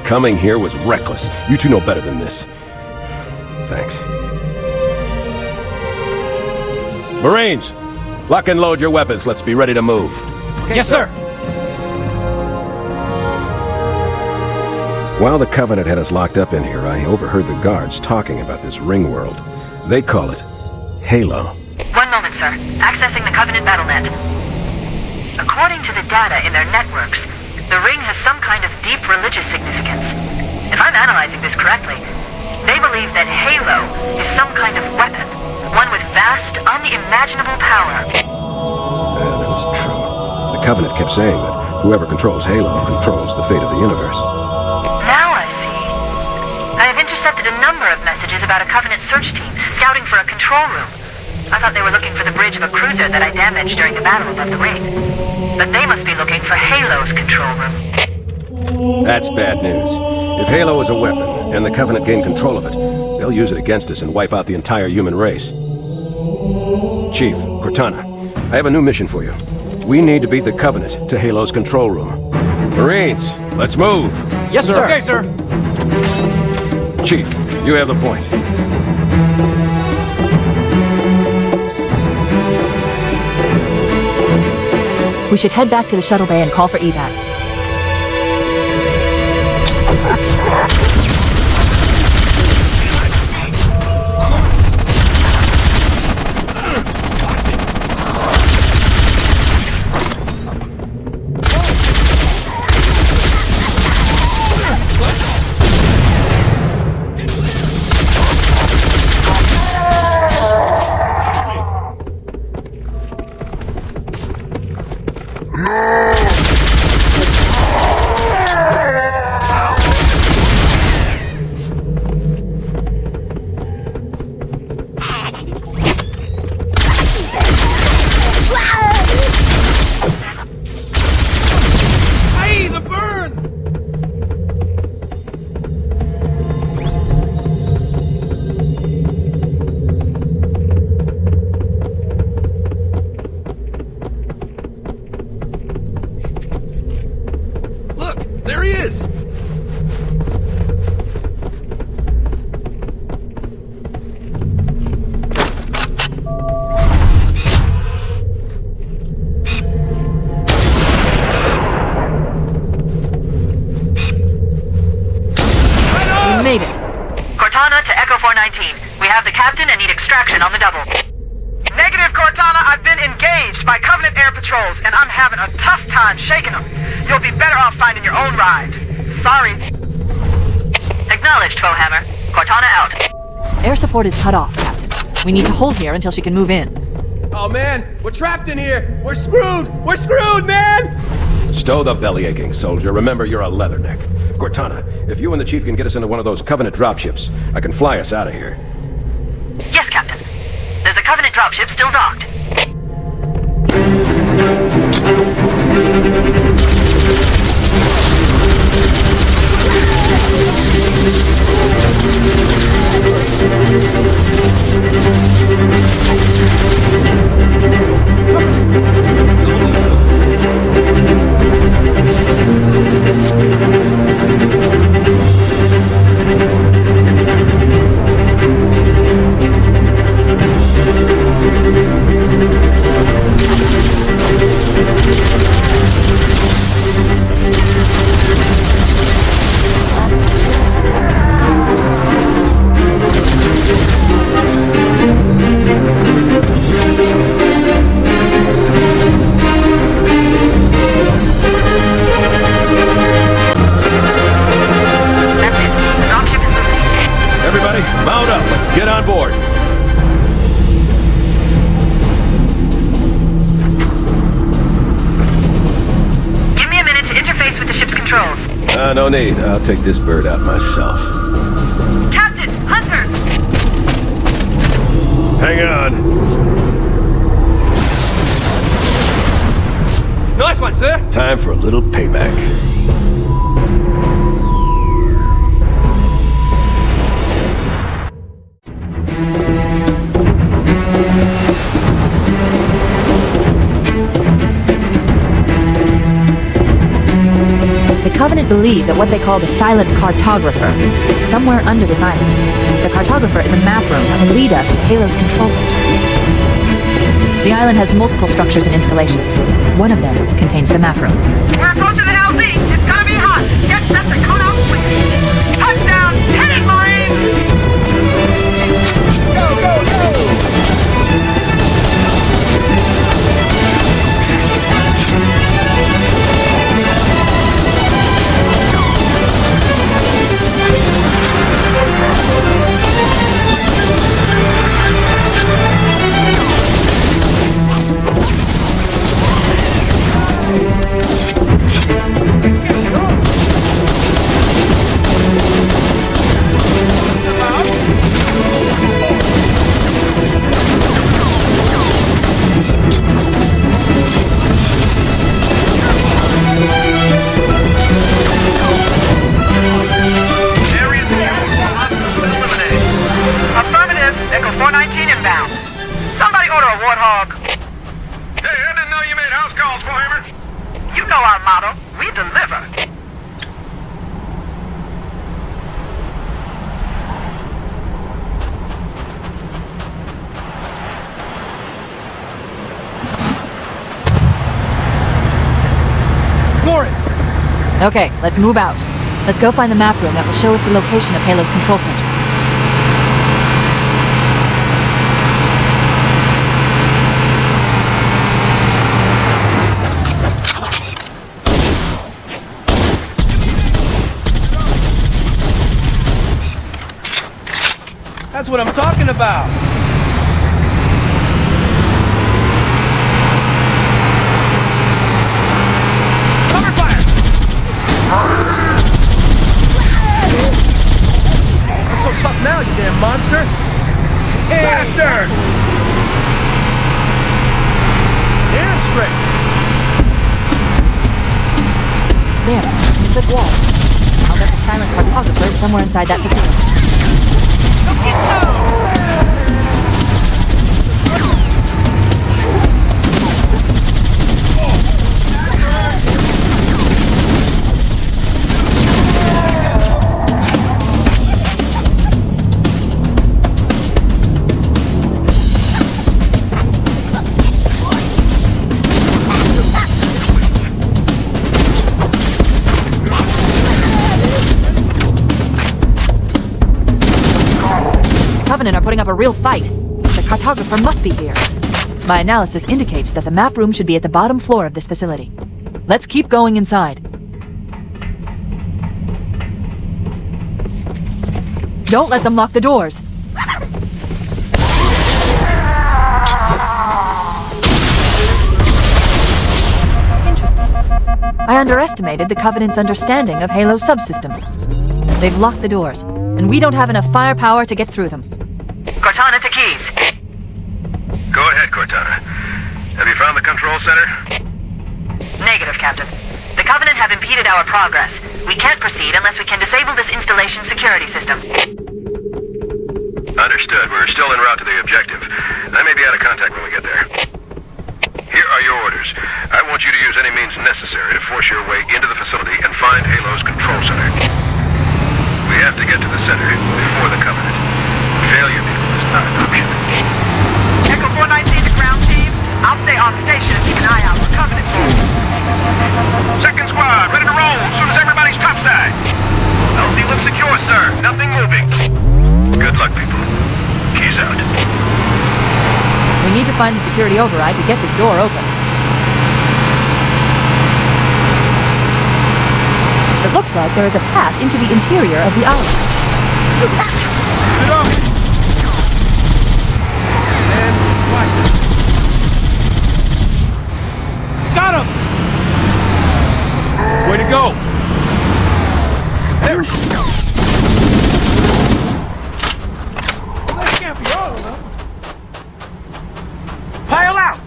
Coming here was reckless. You two know better than this. Thanks. Marines, lock and load your weapons. Let's be ready to move. Okay, yes, sir. While the Covenant had us locked up in here, I overheard the guards talking about this ring world. They call it Halo. 1 moment, sir. Accessing the Covenant BattleNet. According to the data in their networks, the ring has some kind of deep religious significance. If I'm analyzing this correctly, they believe that Halo is some kind of weapon, one with vast, unimaginable power. Yeah, that's true. The Covenant kept saying that whoever controls Halo controls the fate of the universe. Now I see. I have intercepted a number of messages about a Covenant search team scouting for a control room. I thought they were looking for the bridge of a cruiser that I damaged during the battle above the ring. But they must be looking for Halo's control room. That's bad news. If Halo is a weapon, and the Covenant gain control of it, they'll use it against us and wipe out the entire human race. Chief, Cortana, I have a new mission for you. We need to beat the Covenant to Halo's control room. Marines, let's move! Yes, sir! Okay, sir! Chief, you have the point. We should head back to the shuttle bay and call for evac. Made it. Cortana to Echo 419. We have the captain and need extraction on the double. Negative, Cortana. I've been engaged by Covenant air patrols, and I'm having a tough time shaking them. You'll be better off finding your own ride. Sorry. Acknowledged, ꞕHammer. Cortana out. Air support is cut off, Captain. We need to hold here until she can move in. Oh, man. We're trapped in here. We're screwed. We're screwed, man! Stow the belly aching, soldier. Remember, you're a leatherneck. Cortana, if you and the Chief can get us into one of those Covenant dropships, I can fly us out of here. Yes, Captain. There's a Covenant dropship still docked. No need. I'll take this bird out myself. Captain! Hunters! Hang on. Nice one, sir! Time for a little payback. The Covenant government believe that what they call the silent cartographer is somewhere under this island. The cartographer is a map room that will lead us to Halo's control center. The island has multiple structures and installations. One of them contains the map room. We're approaching the LZ. It's gonna be hot. Get set to cut out quick. Touchdown! Hit it, Marines! Go, go, go! Okay, let's move out. Let's go find the map room that will show us the location of Halo's control center. That's what I'm talking about! Not so tough now, you damn monster! Bastard! Damn straight! There, the cliff wall. I'll bet the silent cartographer is somewhere inside that facility. Are putting up a real fight. The cartographer must be here. My analysis indicates that the map room should be at the bottom floor of this facility. Let's keep going inside. Don't let them lock the doors. Interesting. I underestimated the Covenant's understanding of Halo's subsystems. They've locked the doors, and we don't have enough firepower to get through them. Cortana to Keys. Go ahead, Cortana. Have you found the control center? Negative, Captain. The Covenant have impeded our progress. We can't proceed unless we can disable this installation's security system. Understood. We're still en route to the objective. I may be out of contact when we get there. Here are your orders. I want you to use any means necessary to force your way into the facility and find Halo's control center. We have to get to the center before the Covenant. Failure is not an option. Echo 419 to ground team. I'll stay on station and keep an eye out for Covenant forces. Second squad, ready to roll as soon as everybody's topside. LZ looks secure, sir. Nothing moving. Good luck, people. Keys out. We need to find the security override to get this door open. It looks like there is a path into the interior of the island. Got him! Way to go! There! That can't be all of them. Pile out!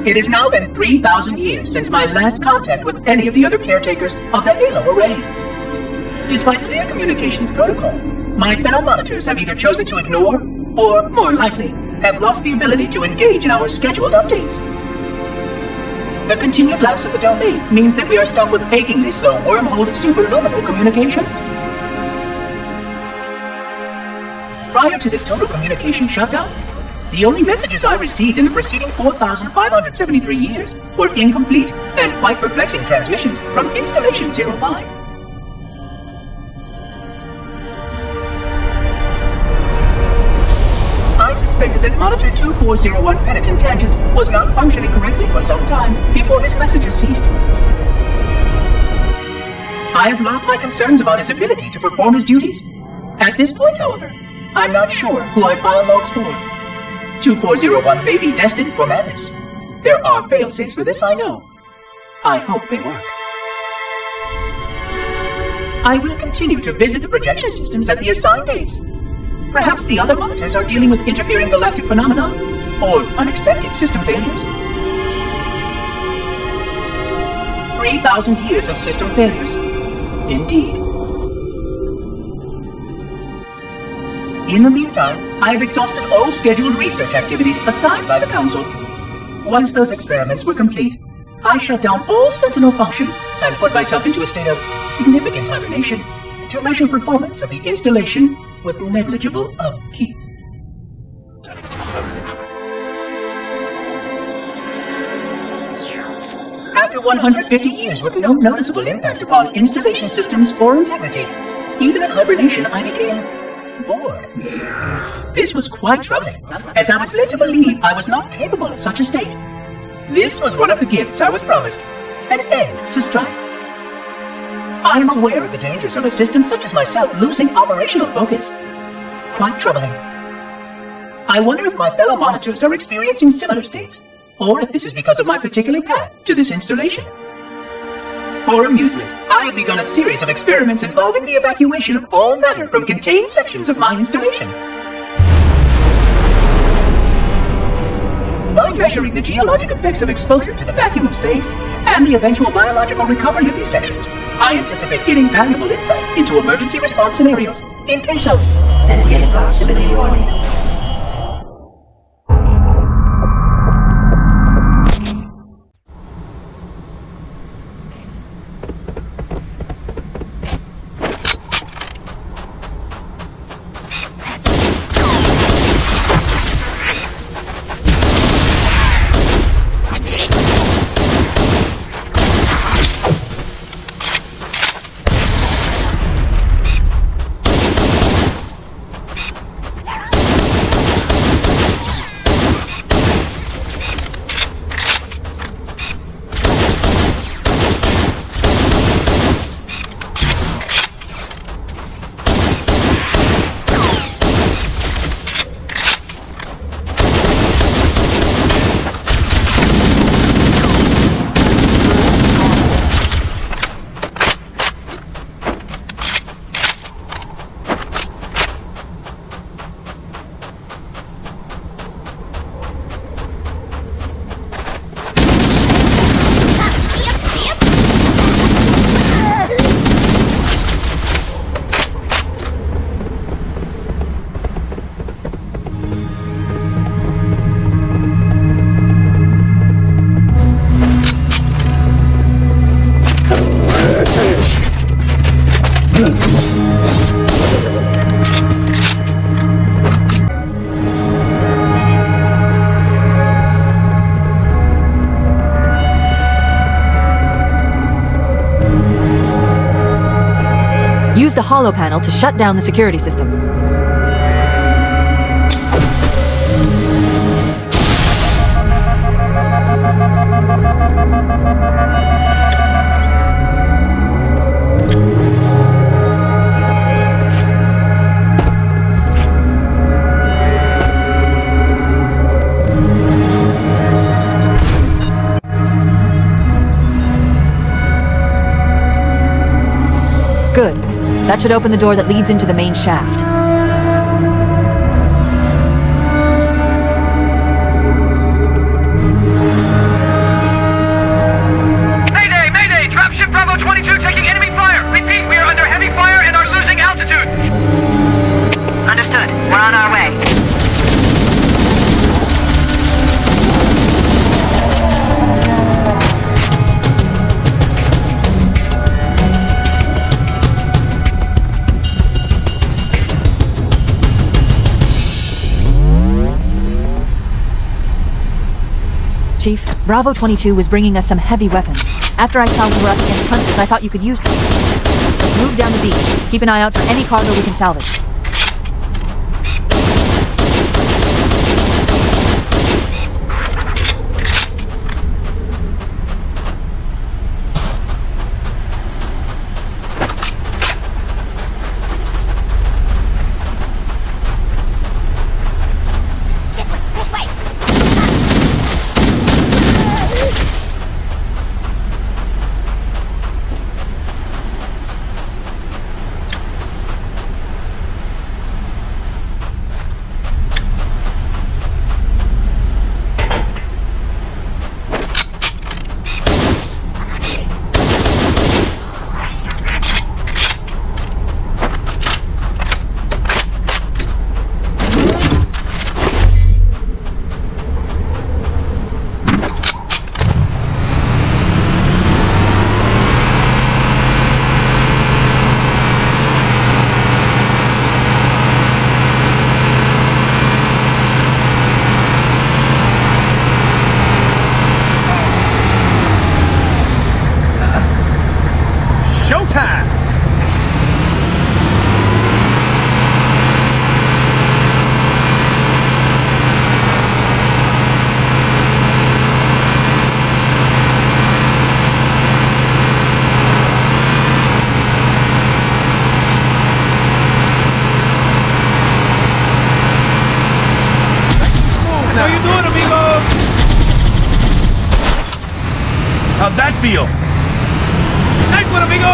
It has now been 3,000 years since my last contact with any of the other caretakers of the Halo array. Despite clear communications protocol, my fellow monitors have either chosen to ignore, or, more likely, have lost the ability to engage in our scheduled updates. The continued lapse of the domain means that we are stuck with achingly slow wormhole superluminal communications. Prior to this total communication shutdown, the only messages I received in the preceding 4,573 years were incomplete and quite perplexing transmissions from Installation 05. I suspected that Monitor 2401 Penitent Tangent was not functioning correctly for some time before his messages ceased. I have logged my concerns about his ability to perform his duties. At this point, however, I'm not sure who I file logs for. 2401 may be destined for madness. There are fail-safes for this, I know. I hope they work. I will continue to visit the projection systems at the assigned dates. Perhaps the other monitors are dealing with interfering galactic phenomena or unexpected system failures. 3,000 years of system failures. Indeed. In the meantime, I have exhausted all scheduled research activities assigned by the Council. Once those experiments were complete, I shut down all Sentinel function and put myself into a state of significant hibernation to measure performance of the installation with negligible upkeep. After 150 years with no noticeable impact upon installation systems or integrity, even in hibernation I became bored. This was quite troubling, as I was led to believe I was not capable of such a state. This was one of the gifts I was promised, an end to strife. I am aware of the dangers of a system such as myself losing operational focus. Quite troubling. I wonder if my fellow monitors are experiencing similar states, or if this is because of my particular path to this installation. For amusement, I have begun a series of experiments involving the evacuation of all matter from contained sections of my installation. By measuring the geologic effects of exposure to the vacuum of space and the eventual biological recovery of these sections, I anticipate getting valuable insight into emergency response scenarios in 꽘ᴏᴜ. Sentient proximity warning. Use the holo panel to shut down the security system. That should open the door that leads into the main shaft. Mayday! Mayday! Dropship Bravo 22 taking enemy fire! Repeat, we are under heavy fire and are losing altitude! Understood. We're on our way. Chief, Bravo 22 was bringing us some heavy weapons. After I saw we were up against hunters, I thought you could use them. Let's move down the beach. Keep an eye out for any cargo we can salvage. How'd that feel? Nice one, amigo!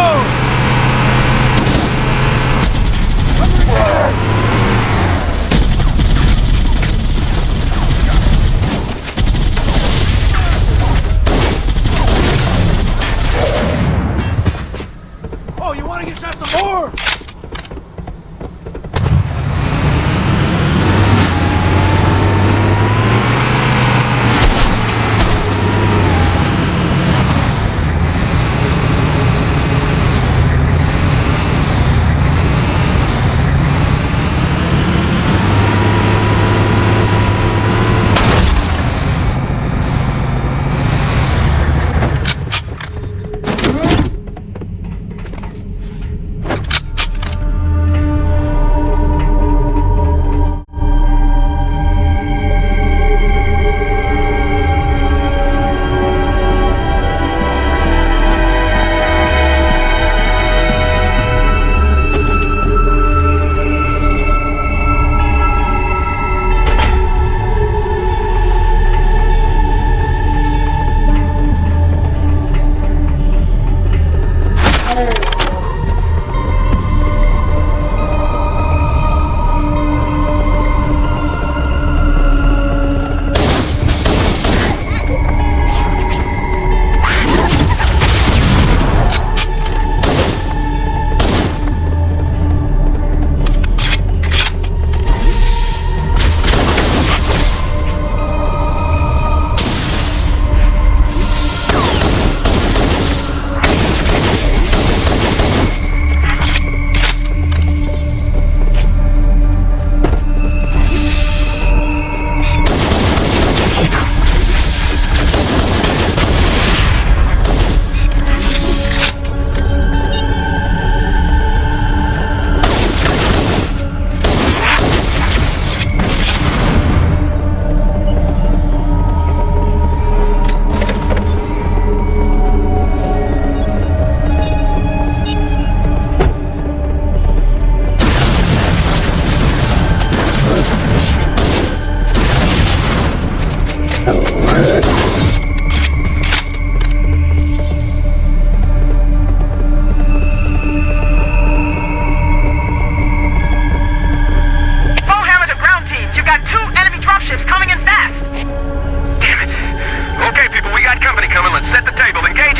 Oh, you want to get shot some more?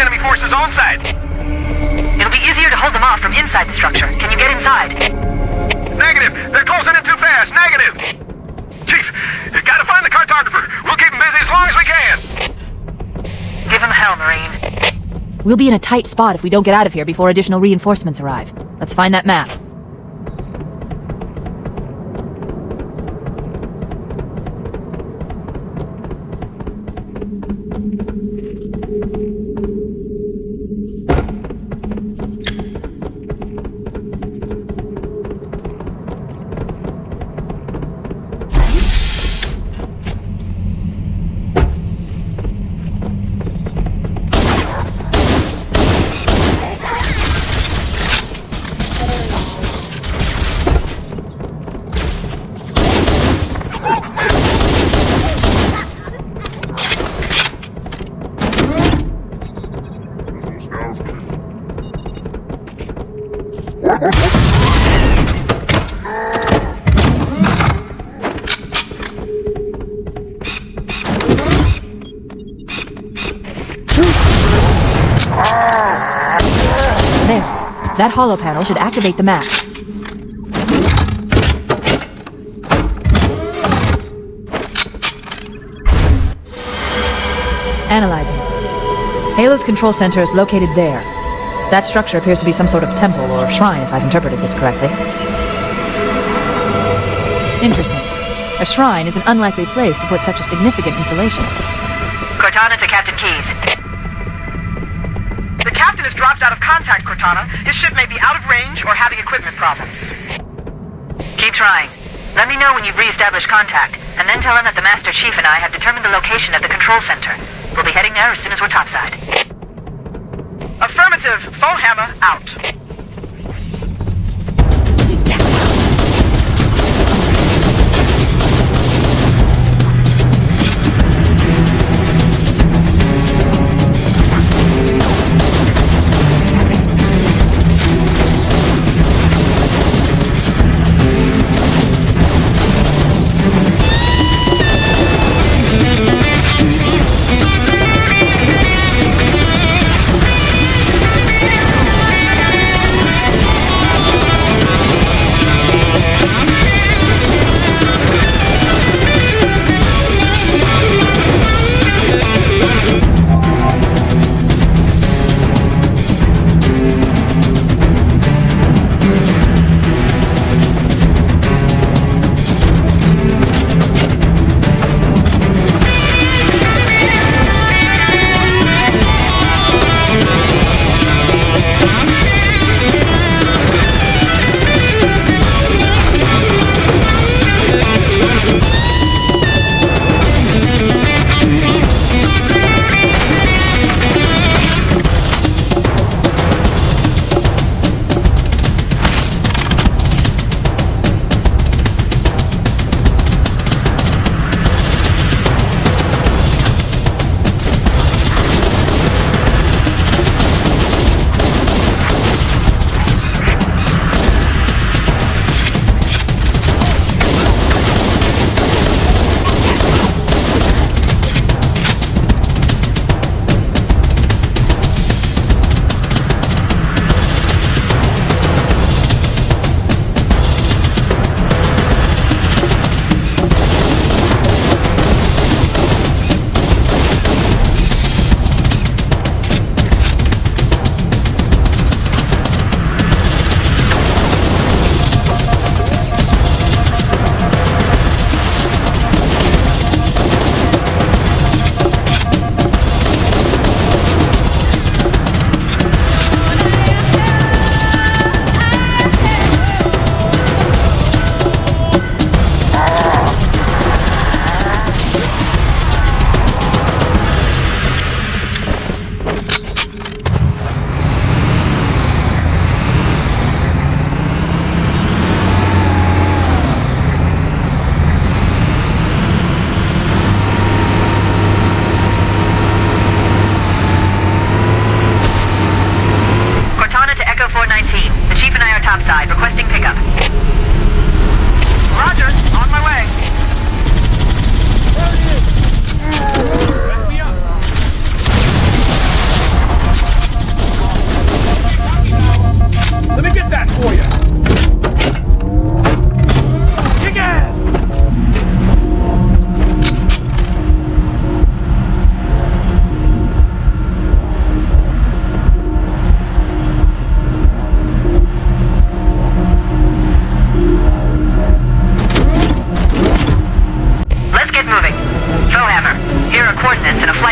enemy forces on site. It'll be easier to hold them off from inside the structure. Can you get inside? Negative. They're closing in too fast. Negative. Chief, you gotta find the cartographer. We'll keep him busy as long as we can. Give him hell, Marine. We'll be in a tight spot if we don't get out of here before additional reinforcements arrive. Let's find that map. That hollow panel should activate the map. Analyzing. Halo's control center is located there. That structure appears to be some sort of temple or shrine, if I've interpreted this correctly. Interesting. A shrine is an unlikely place to put such a significant installation. Cortana to Captain Keyes. The captain has dropped out of contact, Cortana. His ship may be out of range or having equipment problems. Keep trying. Let me know when you've re-established contact, and then tell him that the Master Chief and I have determined the location of the control center. We'll be heading there as soon as we're topside. Affirmative. Fohammer out.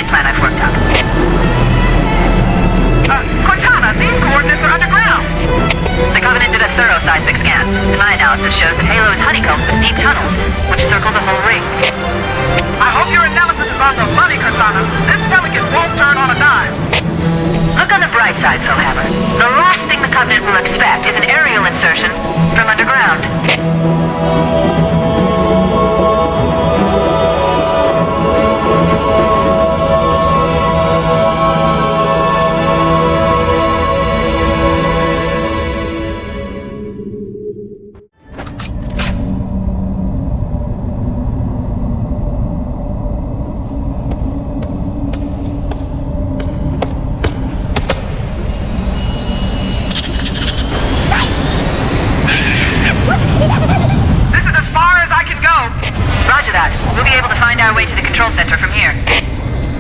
plan I've worked up. Cortana, these coordinates are underground. The Covenant did a thorough seismic scan, and my analysis shows that Halo is honeycombed with deep tunnels, which circle the whole ring. I hope your analysis is on the money, Cortana. This pelican won't turn on a dime. Look on the bright side, Philhammer. The last thing the Covenant will expect is an aerial insertion from underground. We'll be able to find our way to the control center from here.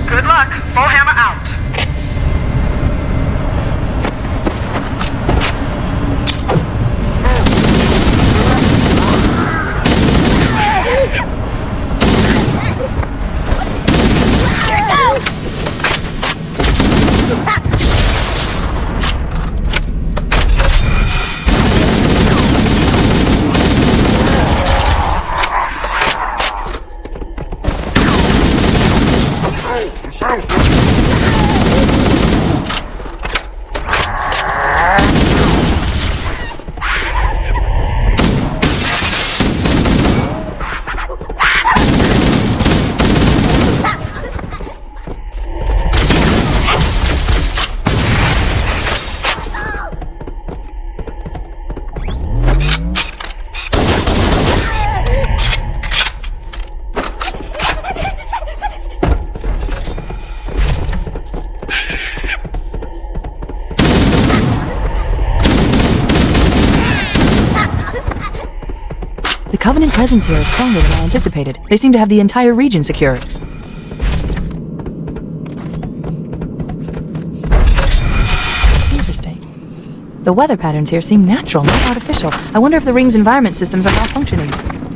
Good luck. ꞕHammer out. The Covenant presence here is stronger than I anticipated. They seem to have the entire region secured. Interesting. The weather patterns here seem natural, not artificial. I wonder if the ring's environment systems are malfunctioning,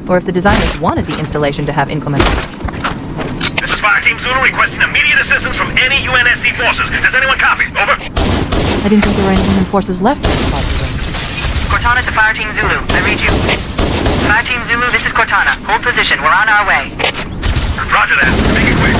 or if the designers wanted the installation to have inclement weather. This is Fireteam Zulu requesting immediate assistance from any UNSC forces. Does anyone copy? Over. I didn't think there were any human forces left in this part of the ring. Cortana to Fireteam Zulu. I read you. Fireteam Zulu, this is Cortana. Hold position. We're on our way. Roger that. Make it quick.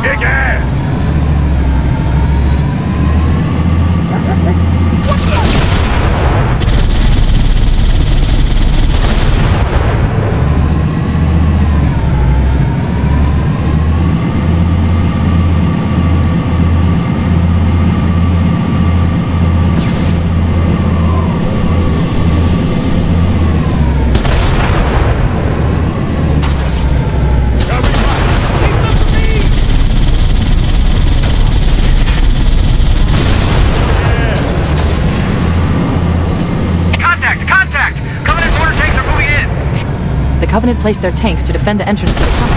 Kick ass! The Covenant placed their tanks to defend the entrance to the tunnel.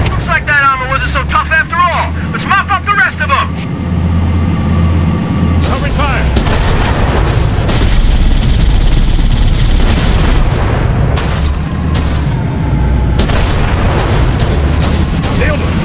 Looks like that armor wasn't so tough after all. Let's mop up the rest of them! Covering fire! Nailed him!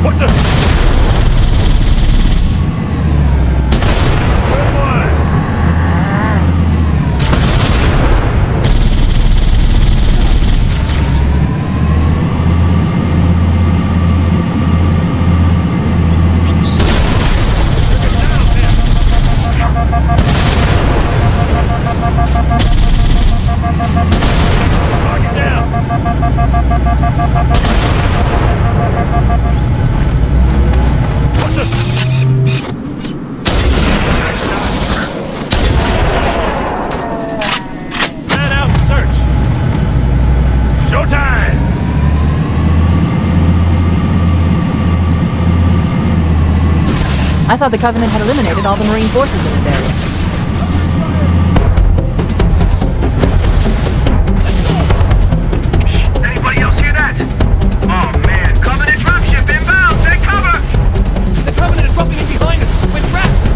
What the? I thought the Covenant had eliminated all the Marine forces in this area. Anybody else hear that? Oh man, Covenant dropship inbound! Take cover! The Covenant is bumping in behind us! We're trapped!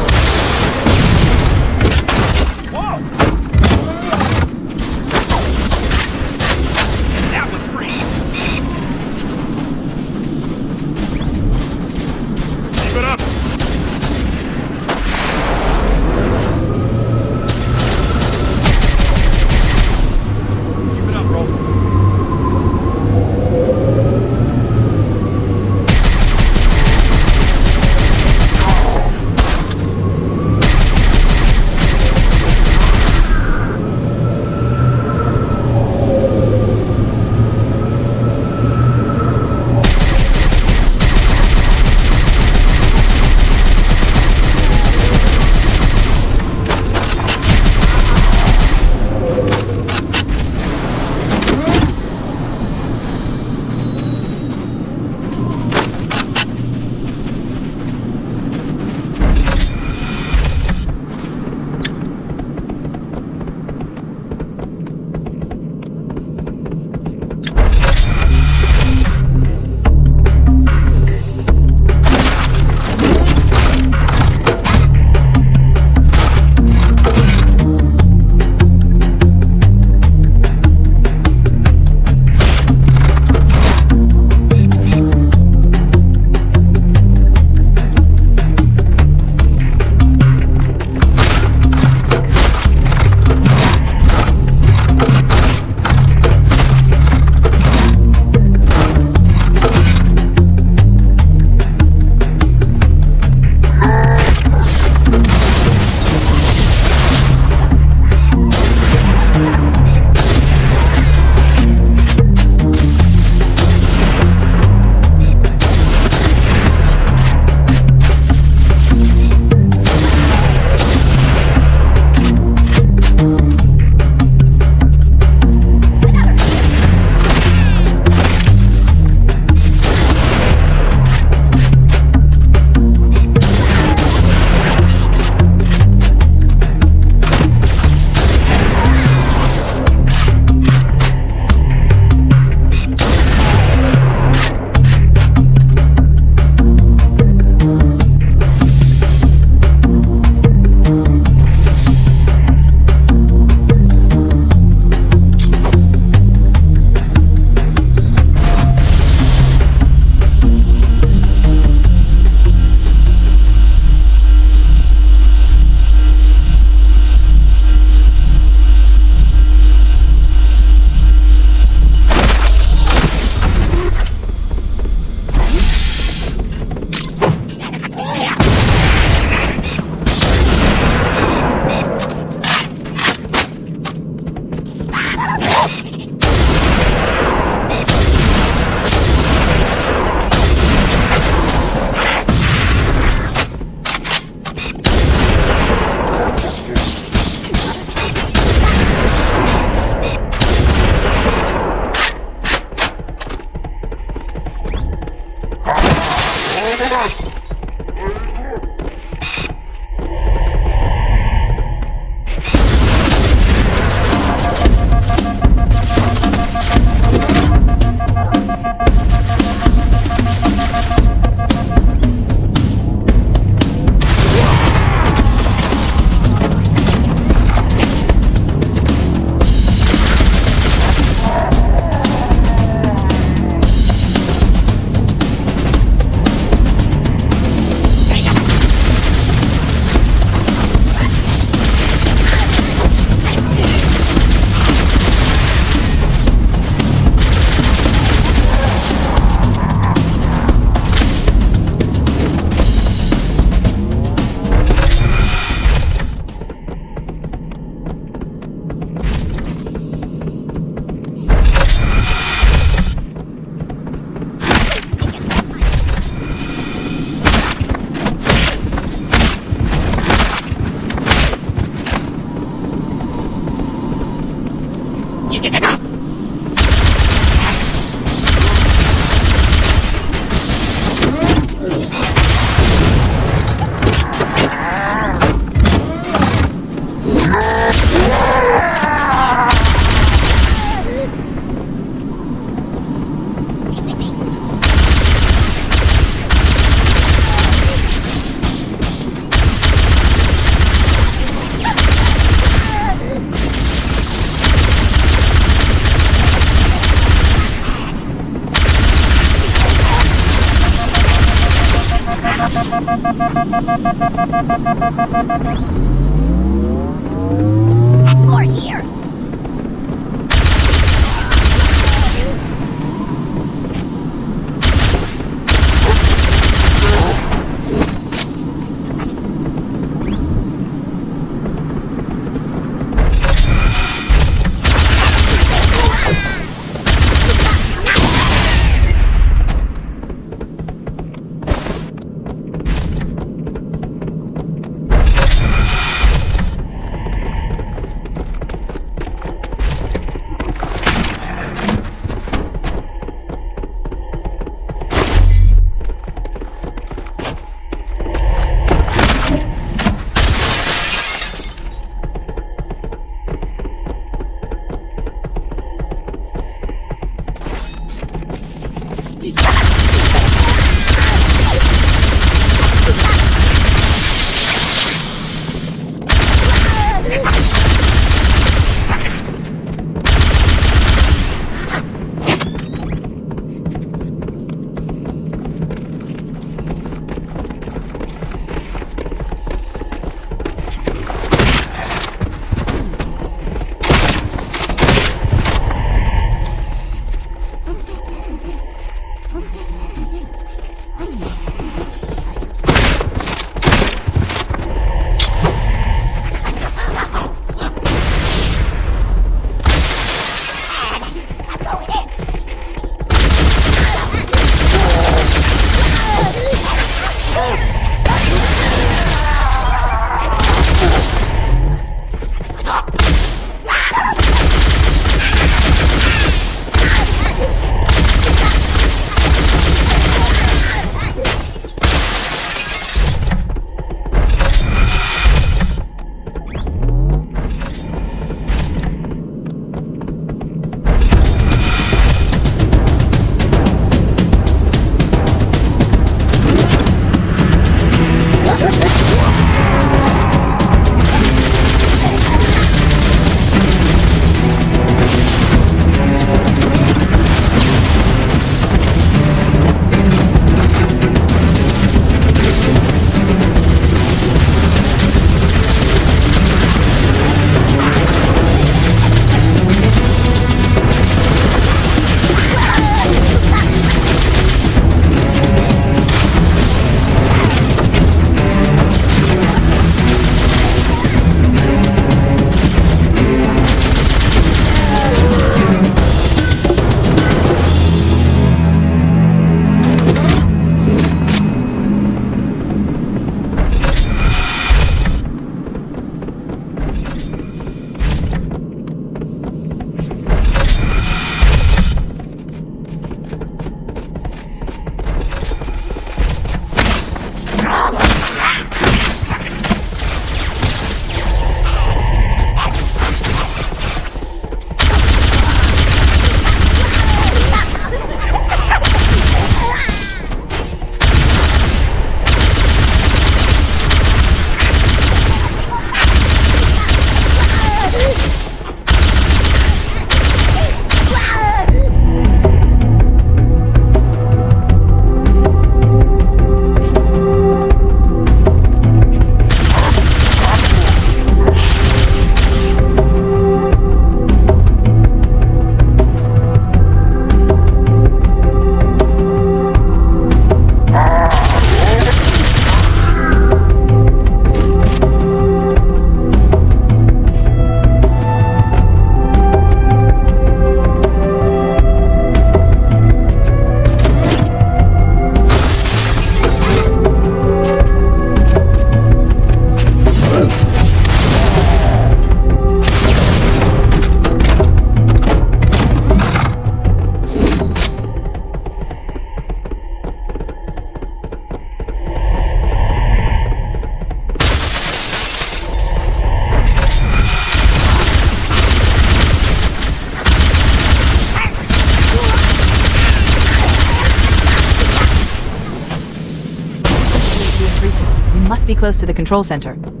pretty close to the control center. Analyze.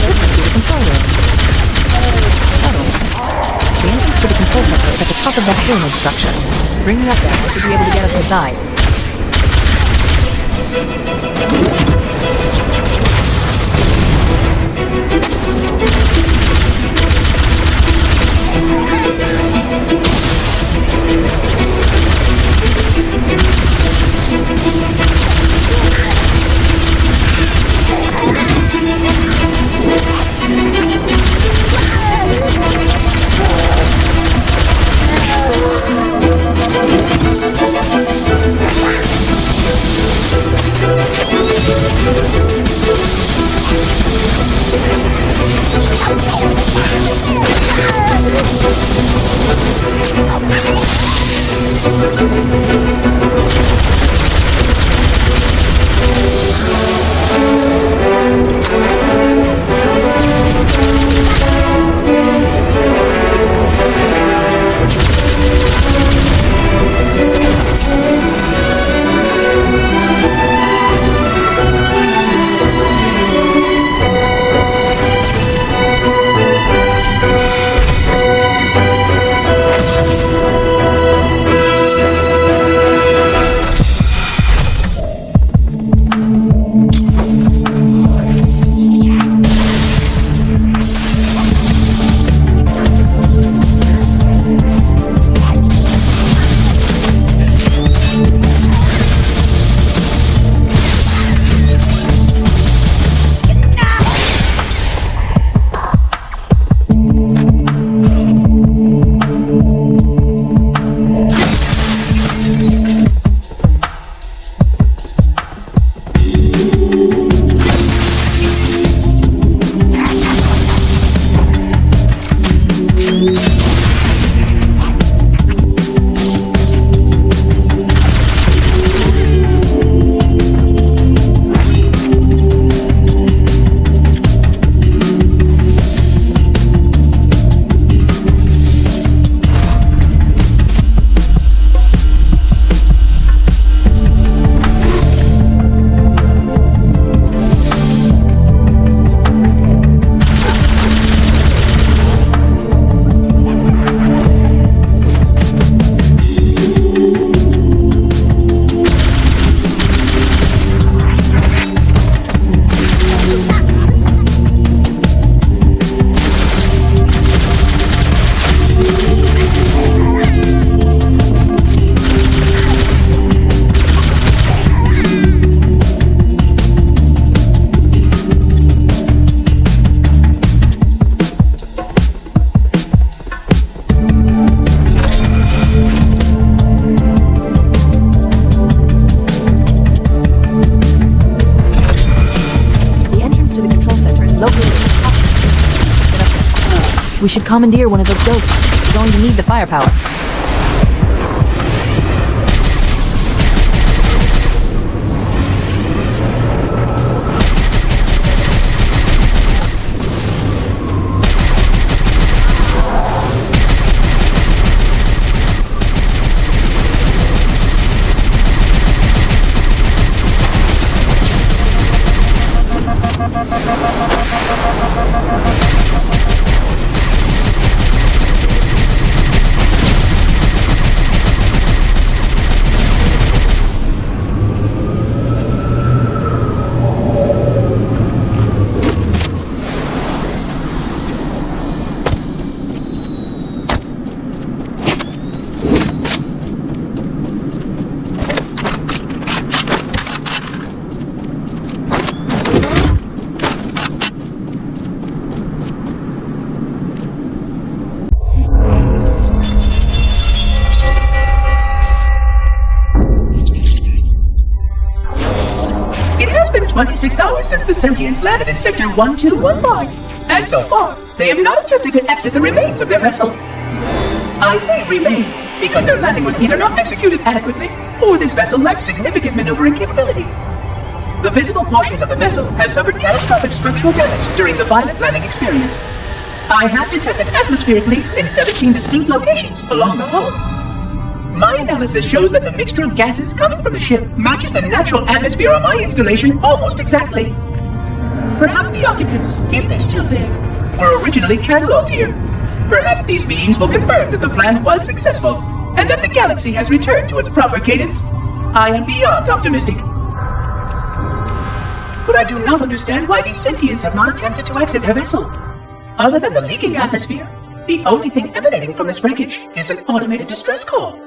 This must be the control room. Subtle. The entrance to the control center is at the top of that pyramid structure. Bring me up there, I should be able to get us inside. We should commandeer one of those ghosts. We're going to need the firepower. It has been 26 hours since the sentients landed in Sector 1215, and so far, they have not attempted to exit the remains of their vessel. I say remains because their landing was either not executed adequately, or this vessel lacks significant maneuvering capability. The visible portions of the vessel have suffered catastrophic structural damage during the violent landing experience. I have detected atmospheric leaks in 17 distinct locations along the hull. My analysis shows that the mixture of gases coming from the ship matches the natural atmosphere on my installation almost exactly. Perhaps the occupants, if they're still there, were originally cataloged here. Perhaps these beings will confirm that the plan was successful, and that the galaxy has returned to its proper cadence. I am beyond optimistic. But I do not understand why these sentients have not attempted to exit their vessel. Other than the leaking atmosphere, the only thing emanating from this wreckage is an automated distress call.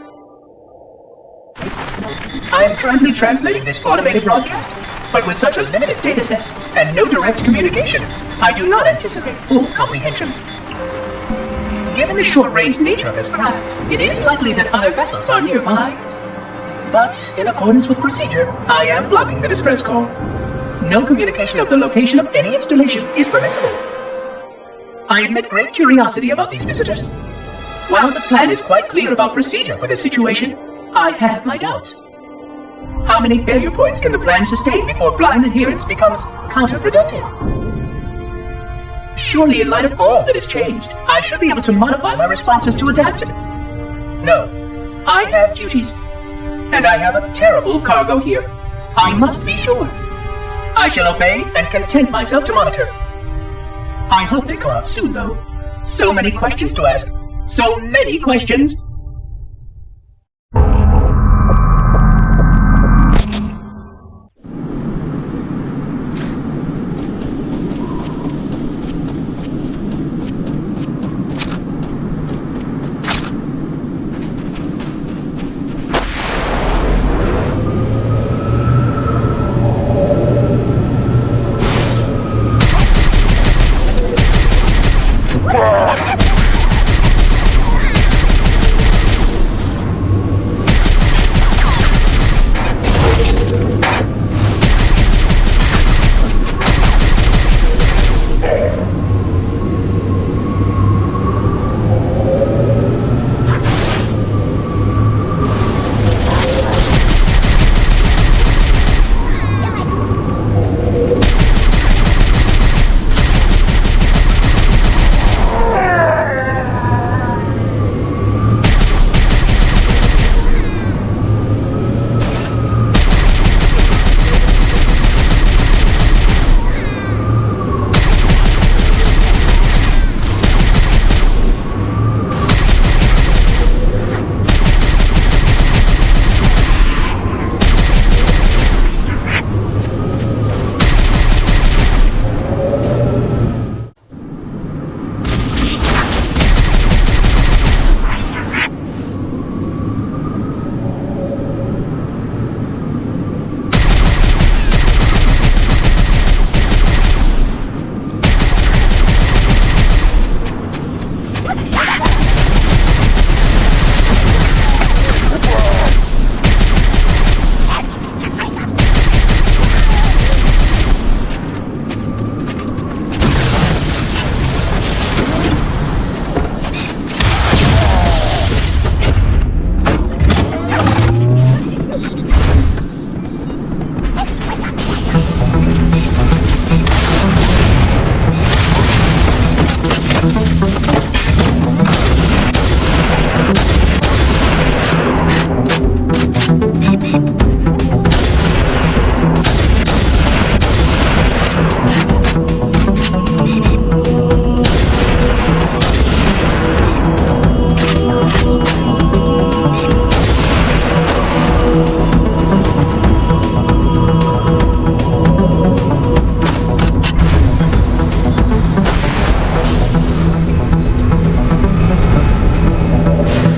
I am currently translating this automated broadcast, but with such a limited dataset and no direct communication, I do not anticipate full comprehension. Given the short-range nature of this craft, it is likely that other vessels are nearby. But, in accordance with procedure, I am blocking the distress call. No communication of the location of any installation is permissible. I admit great curiosity about these visitors. While the plan is quite clear about procedure for this situation, I have my doubts. How many failure points can the plan sustain before blind adherence becomes counterproductive? Surely, in light of all that has changed, I should be able to modify my responses to adapt to it. No, I have duties, and I have a terrible cargo here. I must be sure. I shall obey and content myself to monitor. I hope they come out soon, though. So many questions to ask. So many questions!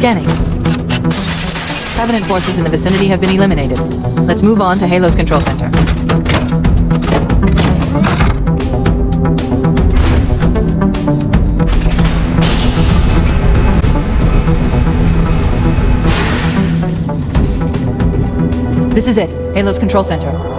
Scanning. Covenant forces in the vicinity have been eliminated. Let's move on to Halo's control center. This is it, Halo's control center.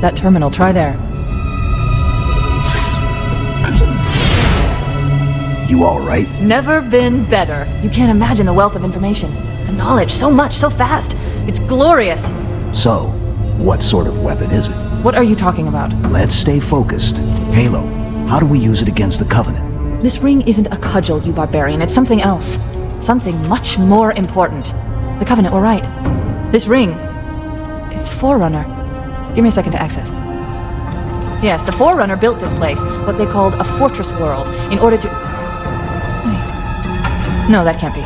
That terminal, try there. You all right? Never been better. You can't imagine the wealth of information. The knowledge, so much, so fast. It's glorious. So, what sort of weapon is it? What are you talking about? Let's stay focused. Halo, how do we use it against the Covenant? This ring isn't a cudgel, you barbarian. It's something else. Something much more important. The Covenant were right. This ring, it's Forerunner. Give me a second to access. Yes, the Forerunner built this place, what they called a fortress world, in order to... Wait. No, that can't be.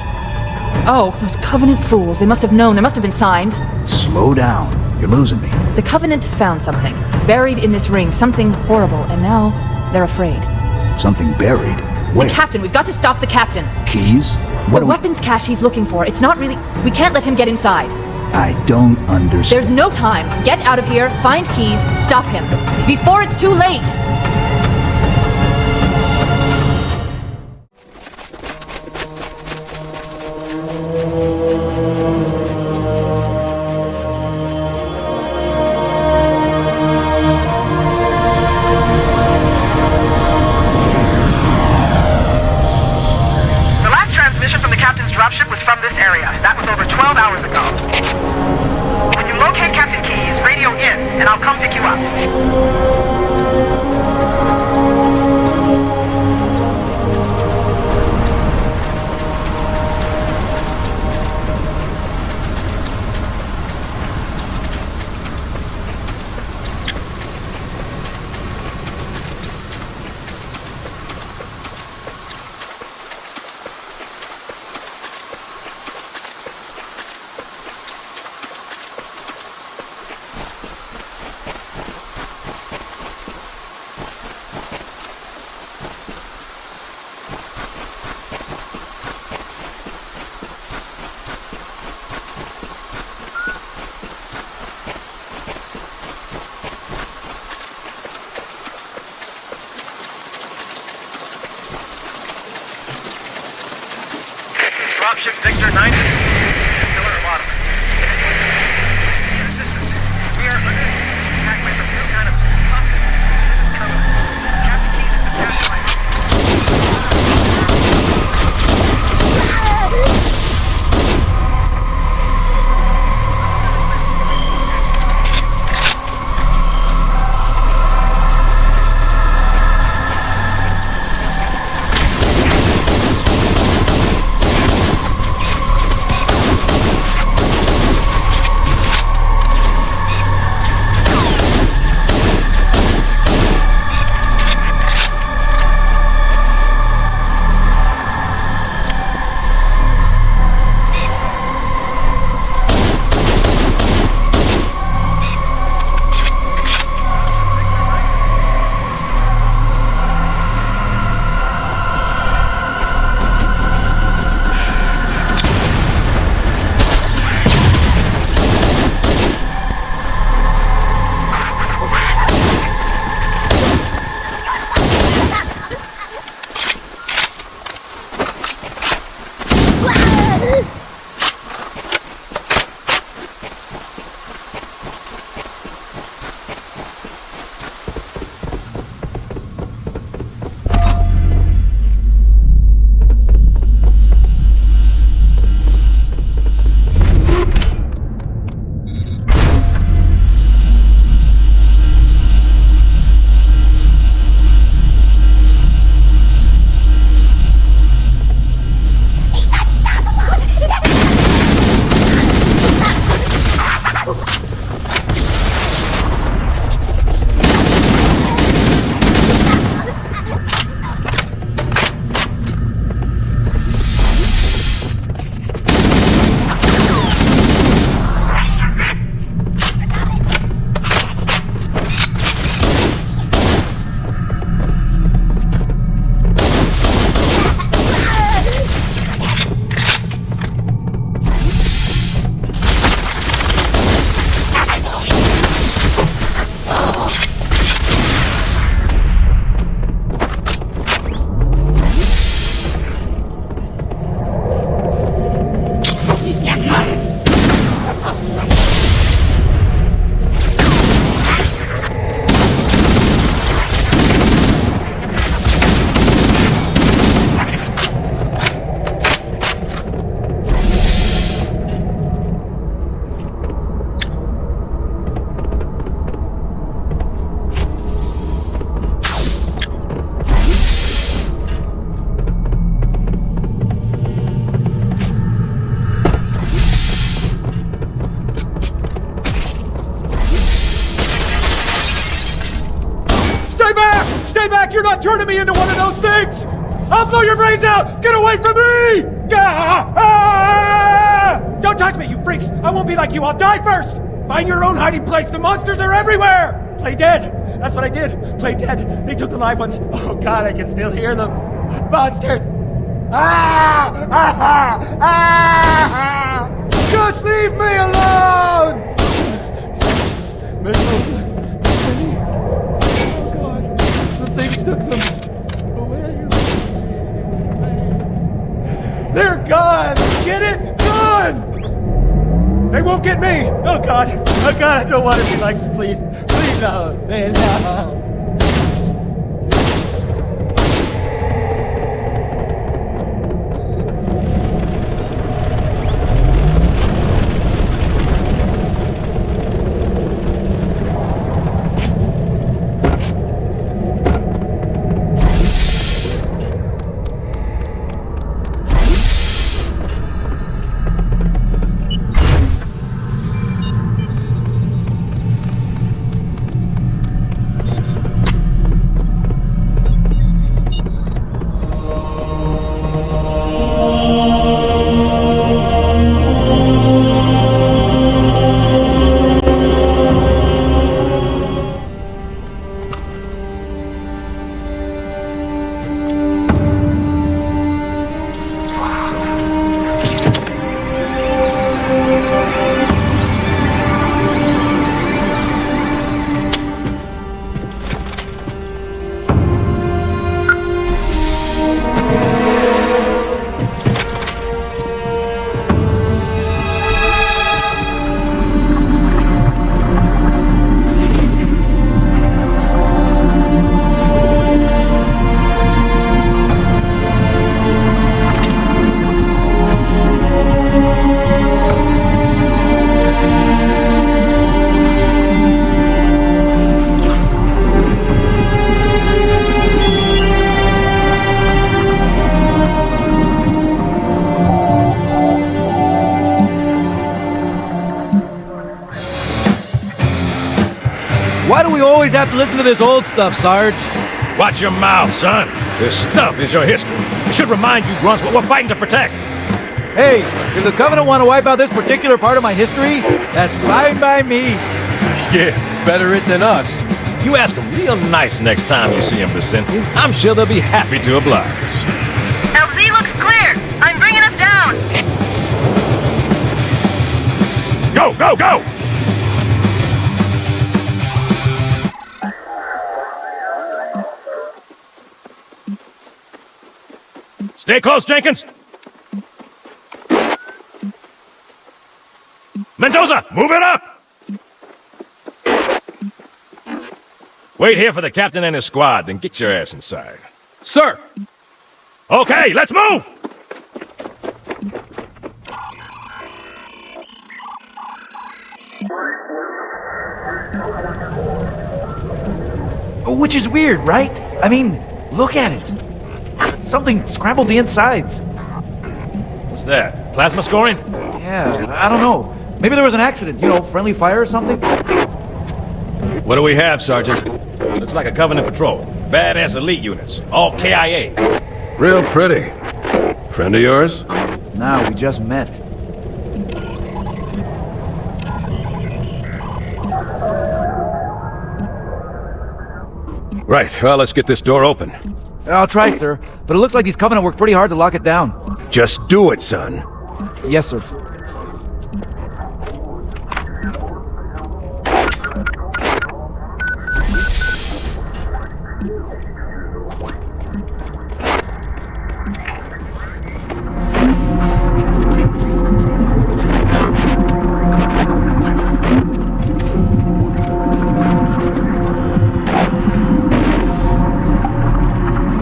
Oh, those Covenant fools. They must have known. There must have been signs. Slow down. You're losing me. The Covenant found something. Buried in this ring. Something horrible. And now they're afraid. Something buried? Where? The captain. We've got to stop the captain. Keys? What weapons cache he's looking for. It's not really... We can't let him get inside. I don't understand. There's no time. Get out of here. Find keys. Stop him. Before it's too late. Dropship Victor 90. Still at the bottom. Resistance. We are under attack by some new kind of Captain Keys is the Stay back! You're not turning me into one of those things! I'll blow your brains out! Get away from me! Don't touch me, you freaks! I won't be like you, I'll die first! Find your own hiding place, the monsters are everywhere! Play dead! That's what I did! Play dead! They took the live ones! Oh god, I can still hear them! Monsters! Just leave me alone! Oh god, the things took them away. They're gone! Get it? Gone! They won't get me! Oh god! Oh god, I don't want to be like them, please! Please, no! Please, no! Why do we always have to listen to this old stuff, Sarge? Watch your mouth, son. This stuff is your history. It should remind you grunts what we're fighting to protect. Hey, if the Covenant want to wipe out this particular part of my history, that's fine by me. Yeah, better it than us. You ask them real nice next time you see them, Vicente. I'm sure they'll be happy to oblige. LZ looks clear. I'm bringing us down. Go, go, go! Stay close, Jenkins! Mendoza, move it up! Wait here for the captain and his squad, then get your ass inside. Sir! Okay, let's move! Which is weird, right? I mean, look at it. Something scrambled the insides. What's that? Plasma scoring? Yeah, I don't know. Maybe there was an accident, you know, friendly fire or something? What do we have, Sergeant? Looks like a Covenant patrol. Badass elite units. All KIA. Real pretty. Friend of yours? Nah, we just met. Right, well, let's get this door open. I'll try, sir. But it looks like these Covenant worked pretty hard to lock it down. Just do it, son. Yes, sir.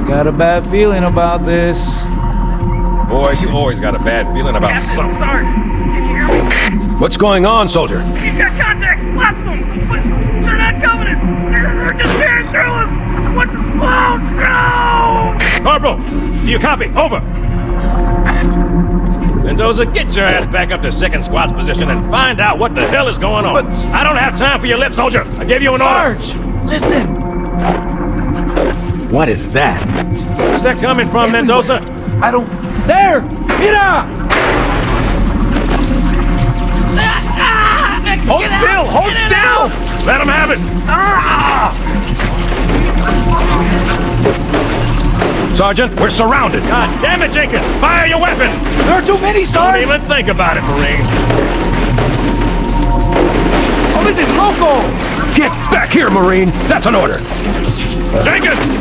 Got a bad feeling about this. Boy, you always got a bad feeling about something. Sorry. Can you hear me? What's going on, soldier? He's got contacts. Blast them. But they're not Covenant. They're just tearing through us. What's the slow? No! Corporal, do you copy? Over. Mendoza, get your ass back up to second squad's position and find out what the hell is going on. But I don't have time for your lip, soldier. I gave you an order. Sarge, listen. What is that? Where's that coming from, Mendoza? I don't... There! Mira! Hold still! Hold still! Let him have it! Sergeant, we're surrounded. God damn it, Jenkins! Fire your weapon! There are too many, Sarge! Don't even think about it, Marine. Oh, this is loco! Get back here, Marine! That's an order! Jenkins!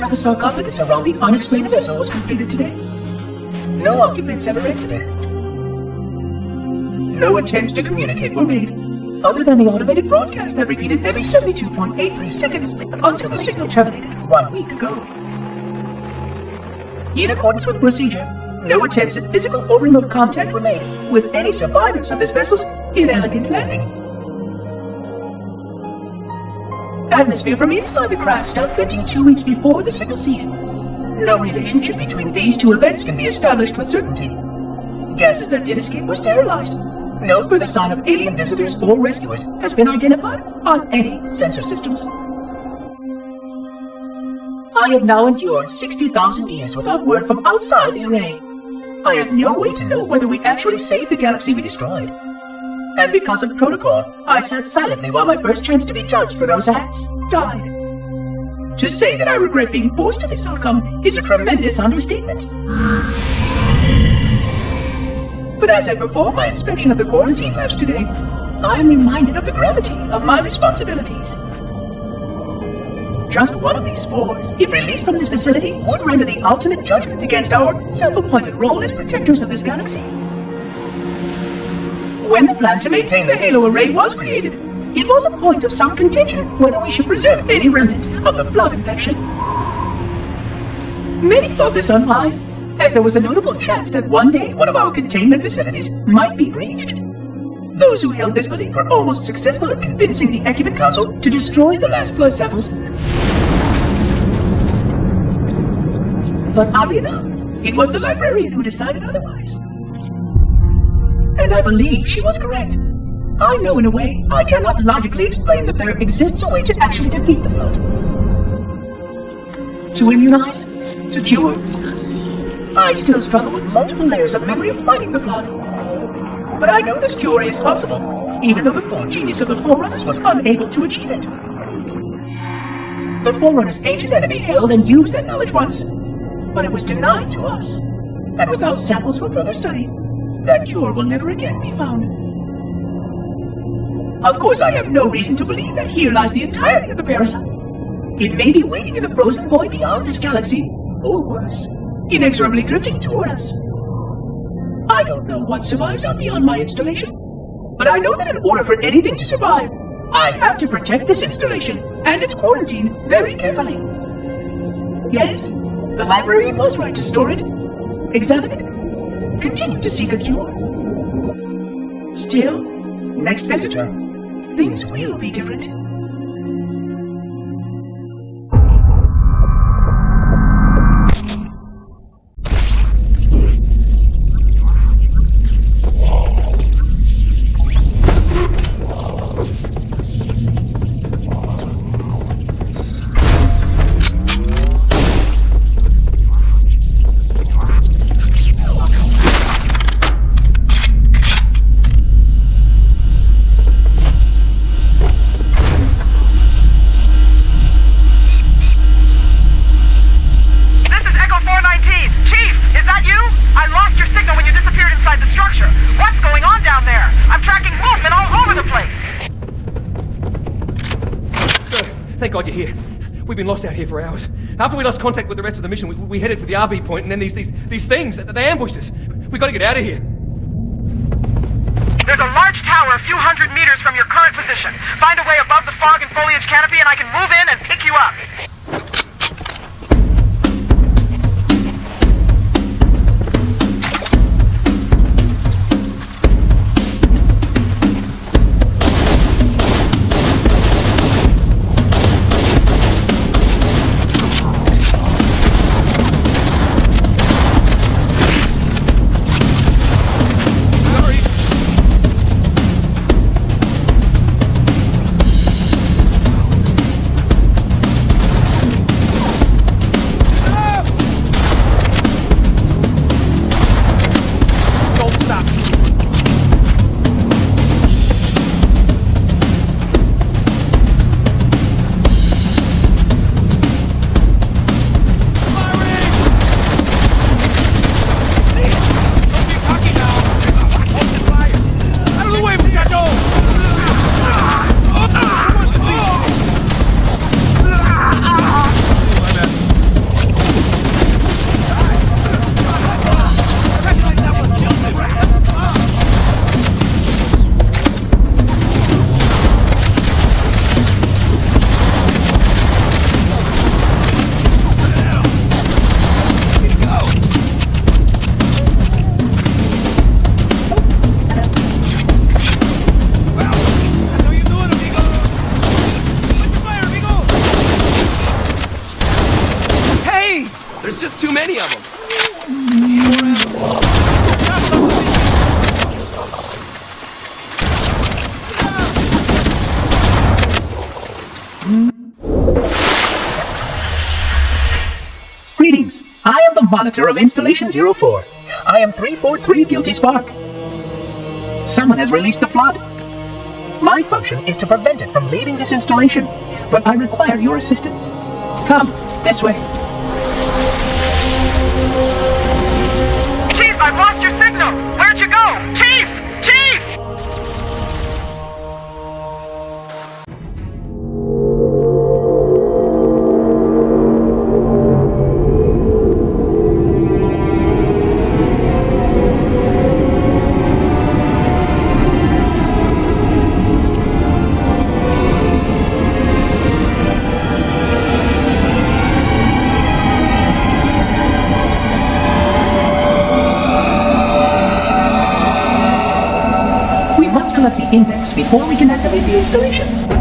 of the sarcophagus around the unexplained vessel was completed today. No occupants ever exited. No attempts to communicate were made, other than the automated broadcast that repeated every 72.83 seconds until the signal terminated 1 week ago. In accordance with procedure, no attempts at physical or remote contact were made with any survivors of this vessel's inelegant landing. Atmosphere from inside the craft stopped venting 2 weeks before the signal ceased. No relationship between these two events can be established with certainty. Gases that did escape were sterilized. No further sign of alien visitors or rescuers has been identified on any sensor systems. I have now endured 60,000 years without word from outside the array. I have no way to know whether we actually saved the galaxy we destroyed. And because of protocol, I sat silently while my first chance to be judged for those acts died. To say that I regret being forced to this outcome is a tremendous understatement. But as I perform my inspection of the quarantine labs today, I am reminded of the gravity of my responsibilities. Just one of these spores, if released from this facility, would render the ultimate judgment against our self-appointed role as protectors of this galaxy. When the plan to maintain the Halo array was created, it was a point of some contention whether we should preserve any remnant of the blood infection. Many thought this unwise, as there was a notable chance that one day one of our containment facilities might be breached. Those who held this belief were almost successful in convincing the Ecumen Council to destroy the last blood samples. But oddly enough, it was the librarian who decided otherwise. And I believe she was correct. I know in a way I cannot logically explain that there exists a way to actually defeat the blood. To immunize, to cure. I still struggle with multiple layers of memory of fighting the blood. But I know this cure is possible, even though the full genius of the Forerunners was unable to achieve it. The Forerunners' ancient enemy held and used that knowledge once, but it was denied to us. And without samples for further study, that cure will never again be found. Of course, I have no reason to believe that here lies the entirety of the parasite. It may be waiting in the frozen void beyond this galaxy, or worse, inexorably drifting toward us. I don't know what survives out beyond my installation, but I know that in order for anything to survive, I have to protect this installation and its quarantine very carefully. Yes, the librarian was right to store it, examine it, continue to seek a cure. Still, next visitor, things will be different. God you're here. We've been lost out here for hours. After we lost contact with the rest of the mission, we headed for the RV point, and then these things, they ambushed us. We gotta get out of here. There's a large tower a few hundred meters from your current position. Find a way above the fog and foliage canopy, and I can move in and pick you up. There's just too many of them. Greetings. I am the monitor of Installation 04. I am 343 Guilty Spark. Someone has released the flood. My function is to prevent it from leaving this installation, but I require your assistance. Come, this way. Chief, I've lost your signal! Where'd you go? Chief! Chief! Collect the index before we can activate the installation.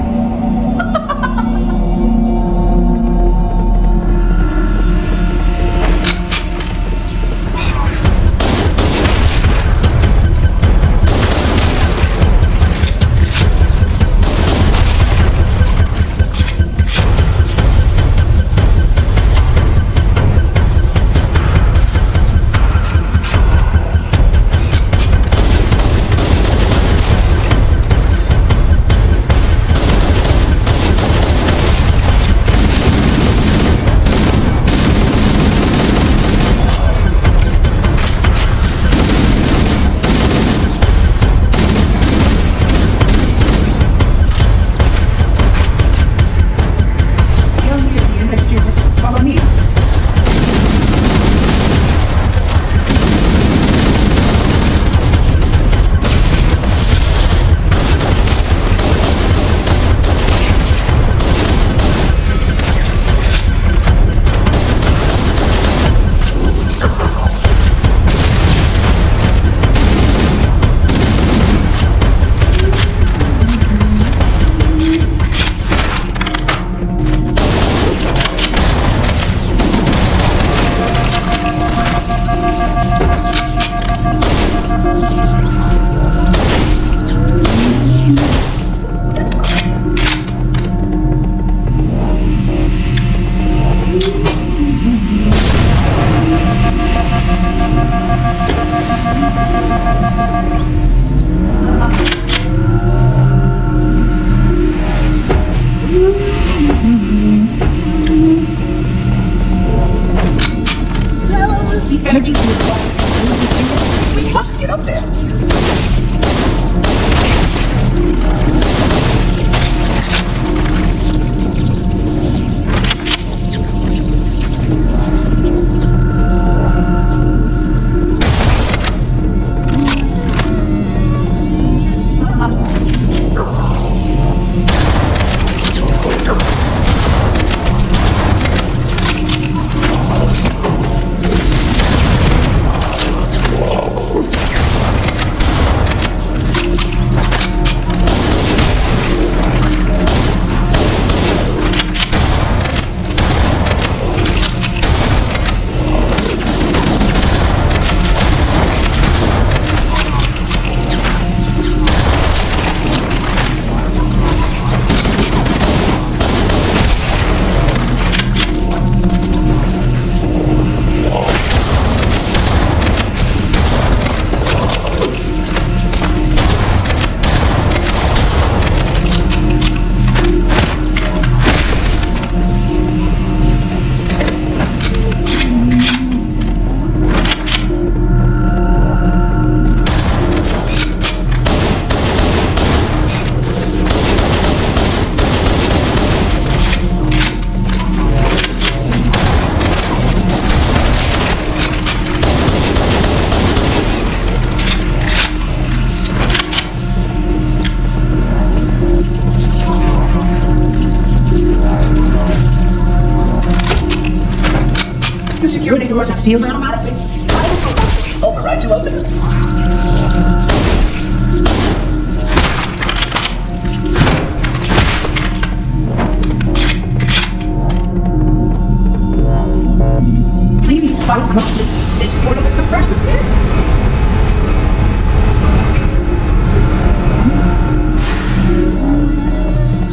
security doors have sealed automatically. I will override to open them. final crossing. This portal is the first of 10.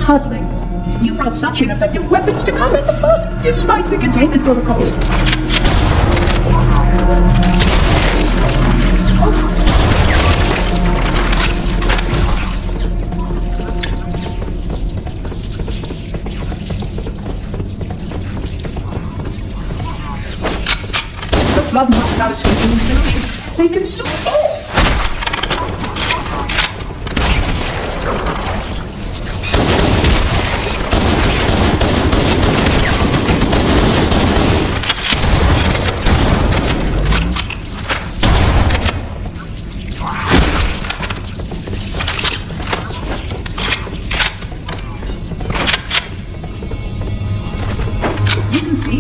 Puzzling. You brought such ineffective weapons to combat the flood, despite the containment protocols. The flood must not escape the incineration. They consume all.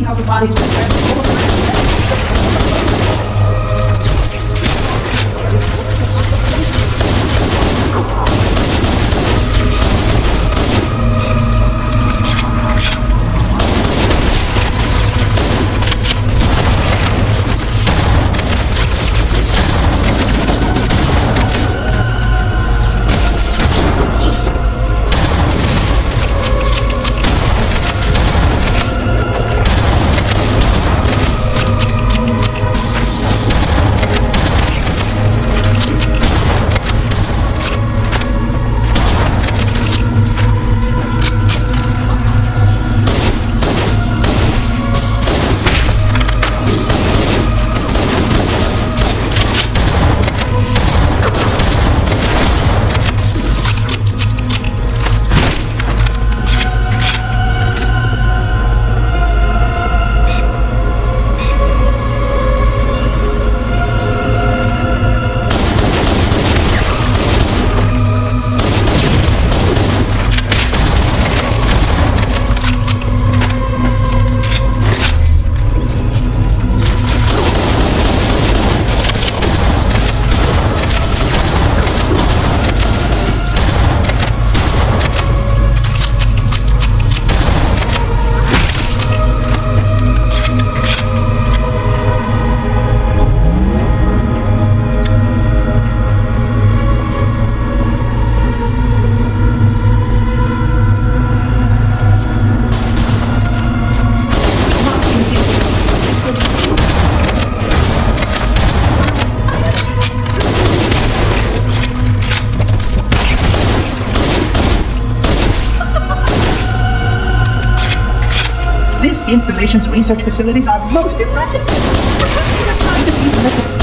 How the body's been transformed. This installation's research facilities are most impressive. Perhaps you have time to see the record.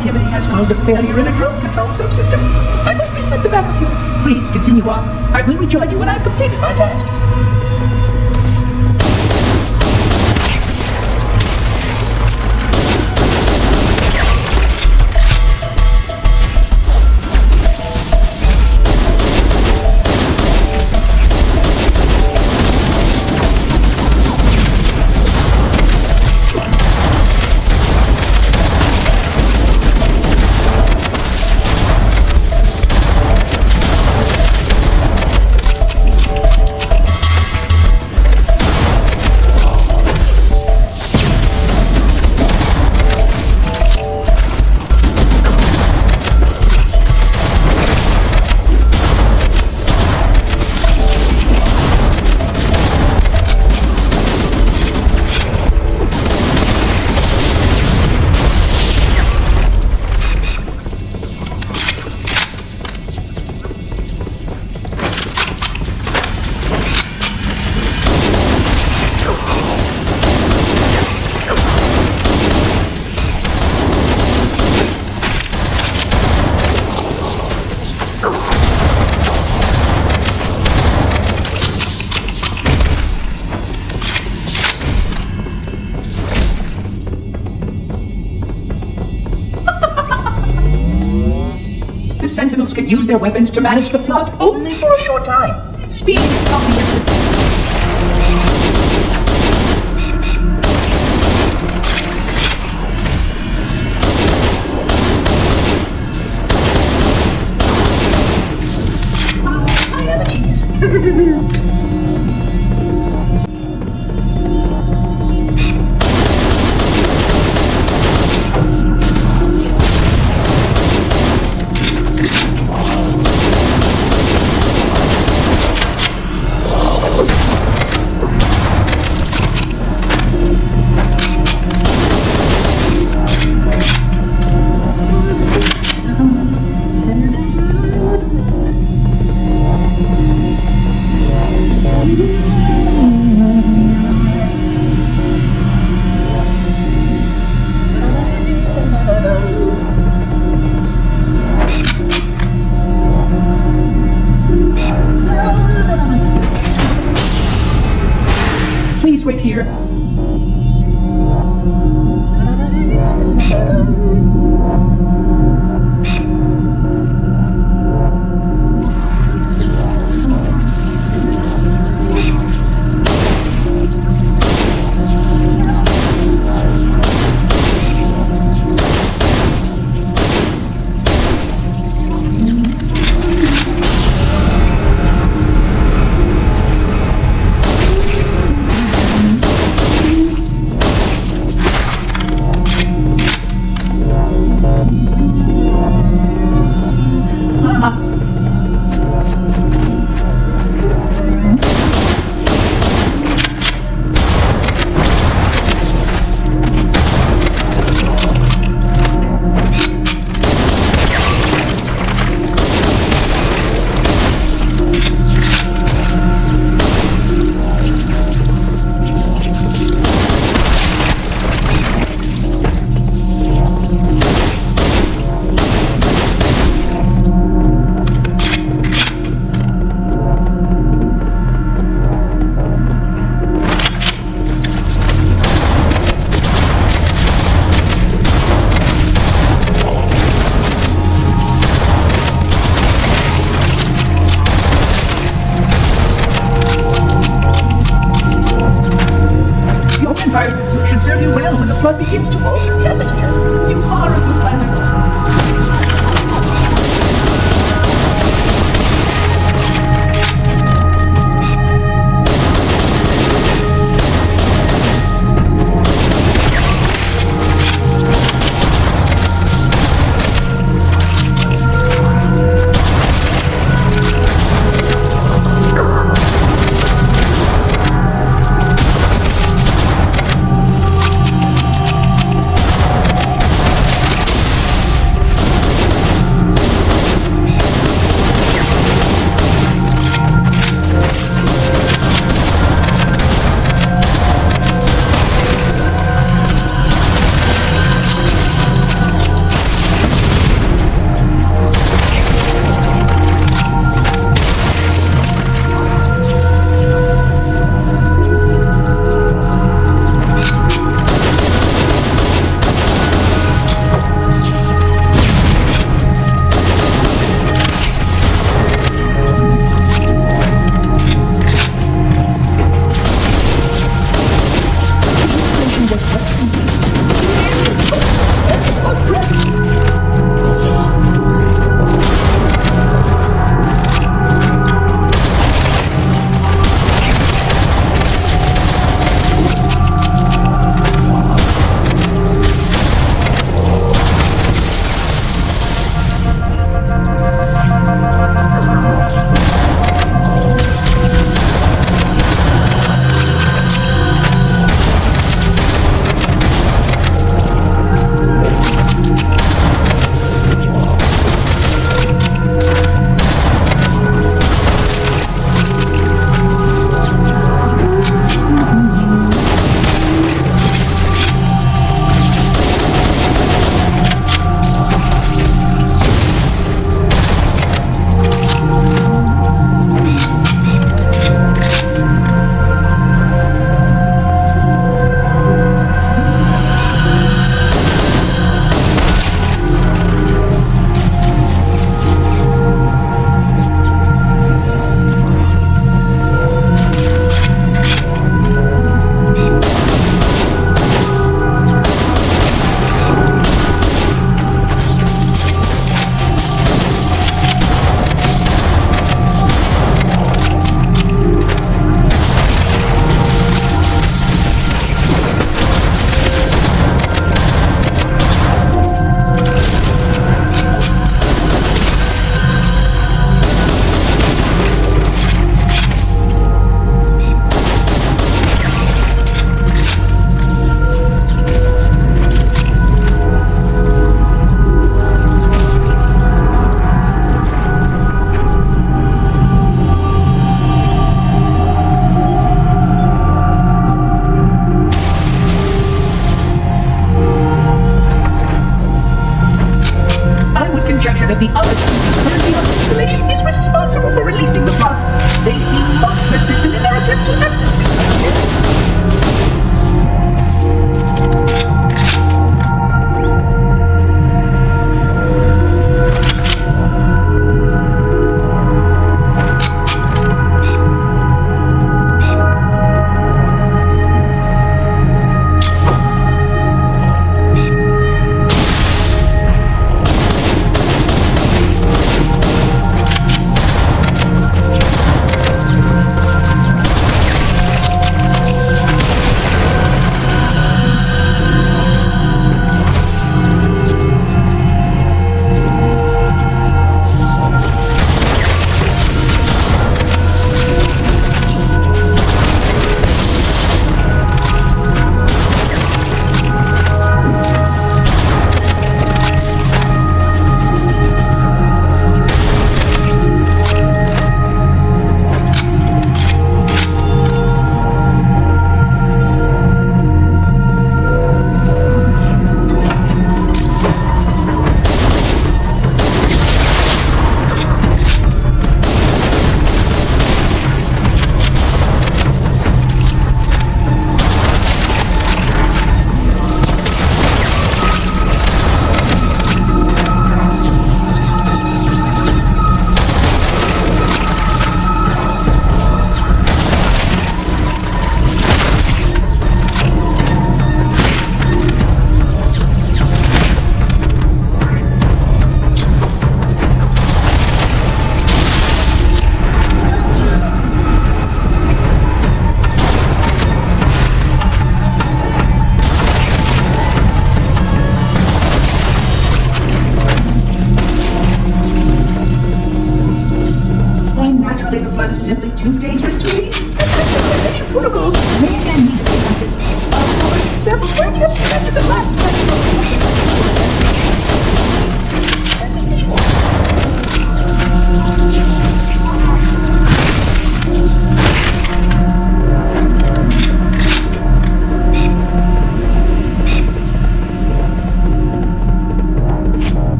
activity has caused a failure in a drone control subsystem. I must reset the backup unit. Please continue on. I will rejoin you when I've completed my task. Sentinels can use their weapons to manage the flood only for a short time. Speed is comprehensive. I am a genius. is simply too dangerous to read. Specialization protocols may again need to be adopted. Of course, samples were kept after the last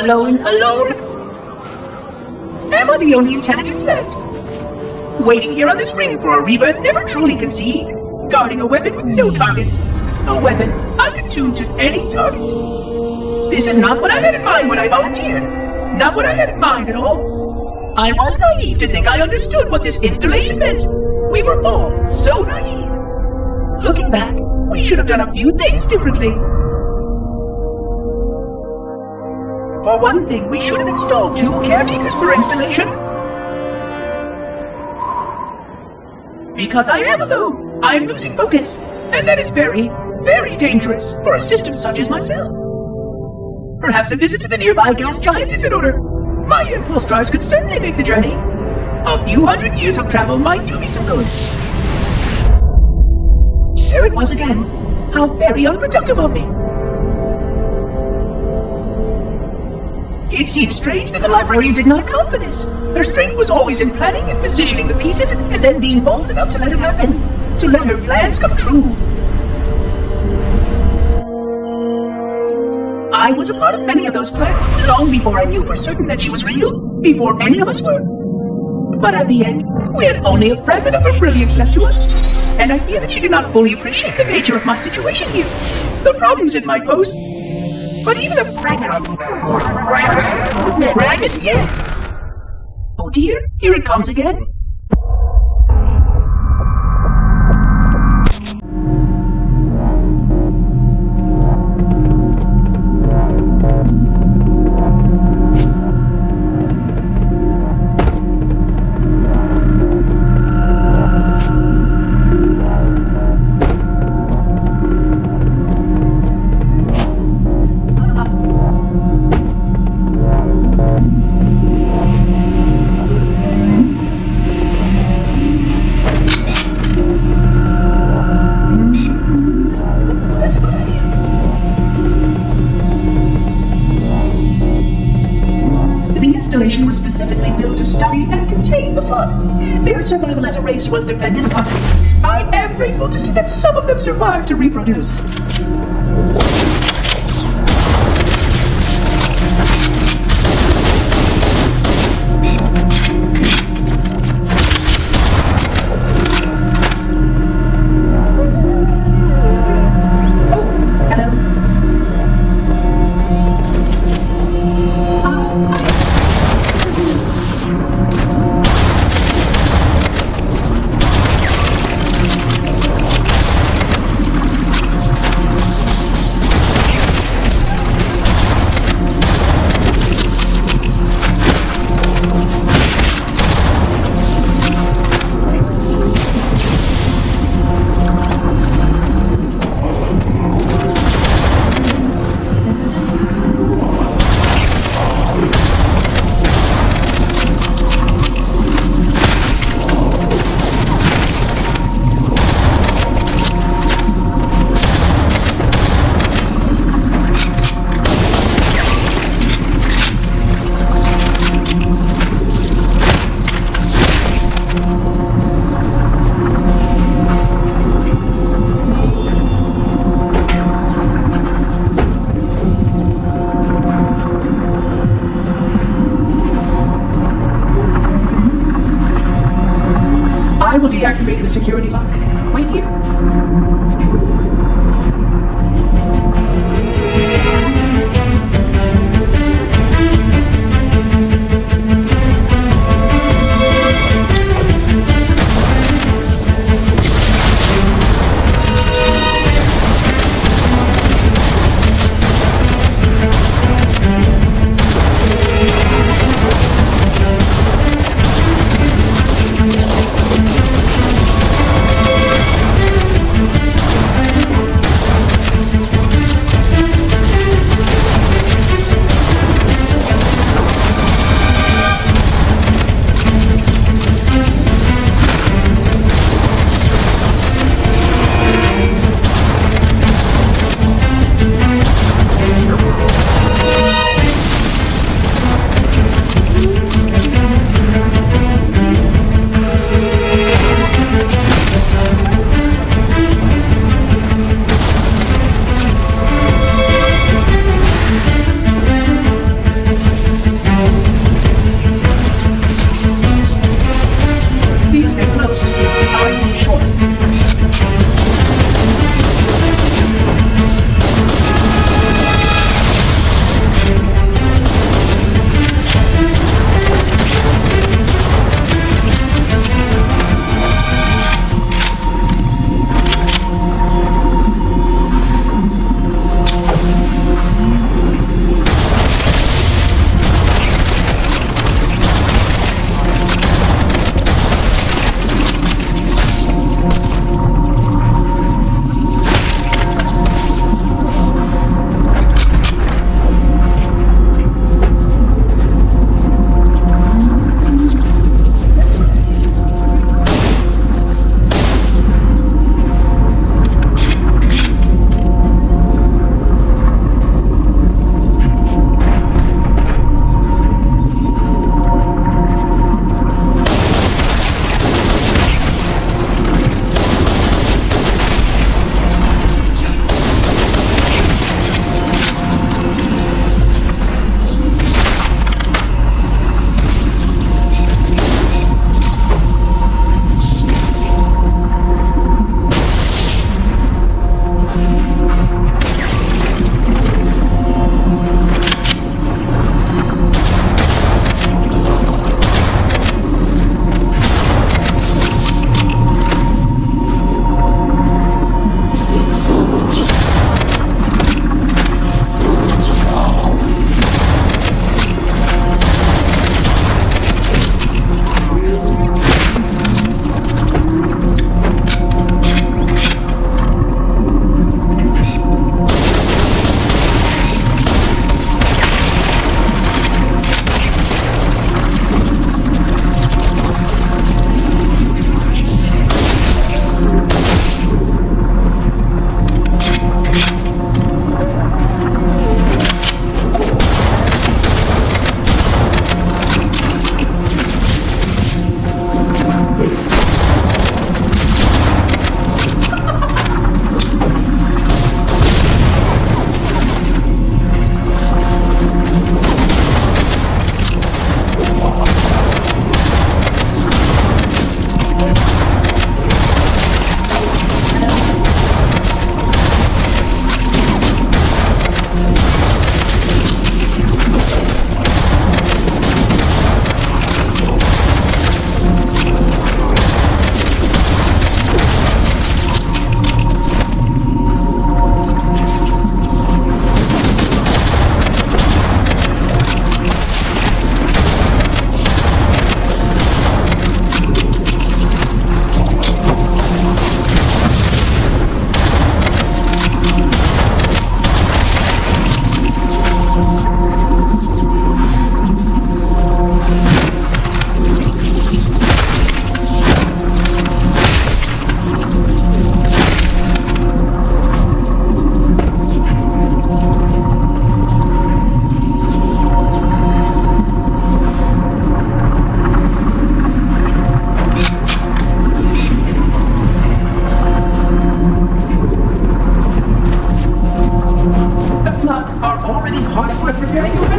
Alone. Am I the only intelligence left? Waiting here on this ring for a rebirth never truly conceived. Guarding a weapon with no targets. A weapon unattuned to any target. This is not what I had in mind when I volunteered. Not what I had in mind at all. I was naive to think I understood what this installation meant. We were all so naive. Looking back, we should have done a few things differently. For one thing, we should have installed 2 caretakers per installation. Because I am alone, I'm losing focus, and that is very, very dangerous for a system such as myself. Perhaps a visit to the nearby gas giant is in order. My impulse drives could certainly make the journey. A few hundred years of travel might do me some good. There it was again. How very unproductive of me. It seems strange that the librarian did not account for this. Her strength was always in planning and positioning the pieces and then being bold enough to let it happen. To let her plans come true. I was a part of many of those plans long before I knew for certain that she was real. Before any of us were. But at the end, we had only a fragment of her brilliance left to us. And I fear that she did not fully appreciate the nature of my situation here. The problems in my post. But even a fragment, yes! Oh dear, here it comes again. Was specifically built to study and contain the flood. Their survival as a race was dependent upon it. I am grateful to see that some of them survived to reproduce. Deactivating the security lock. Wait here.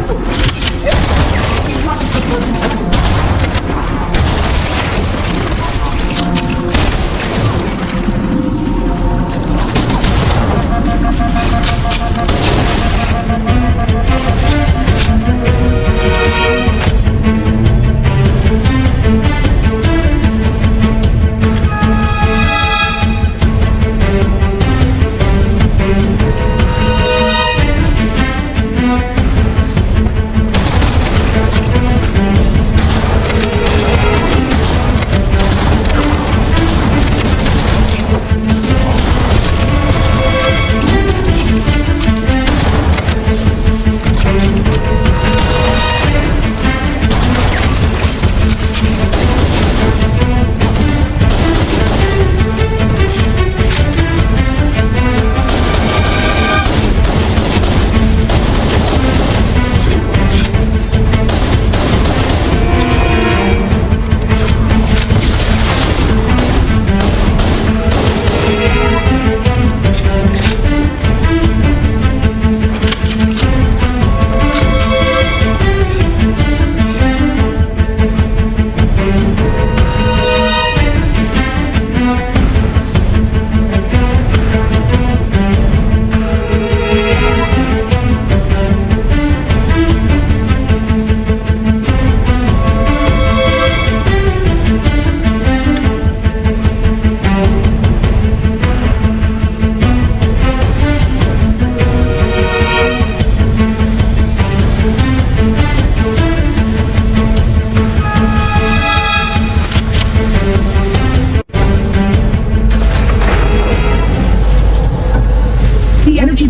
cancelled.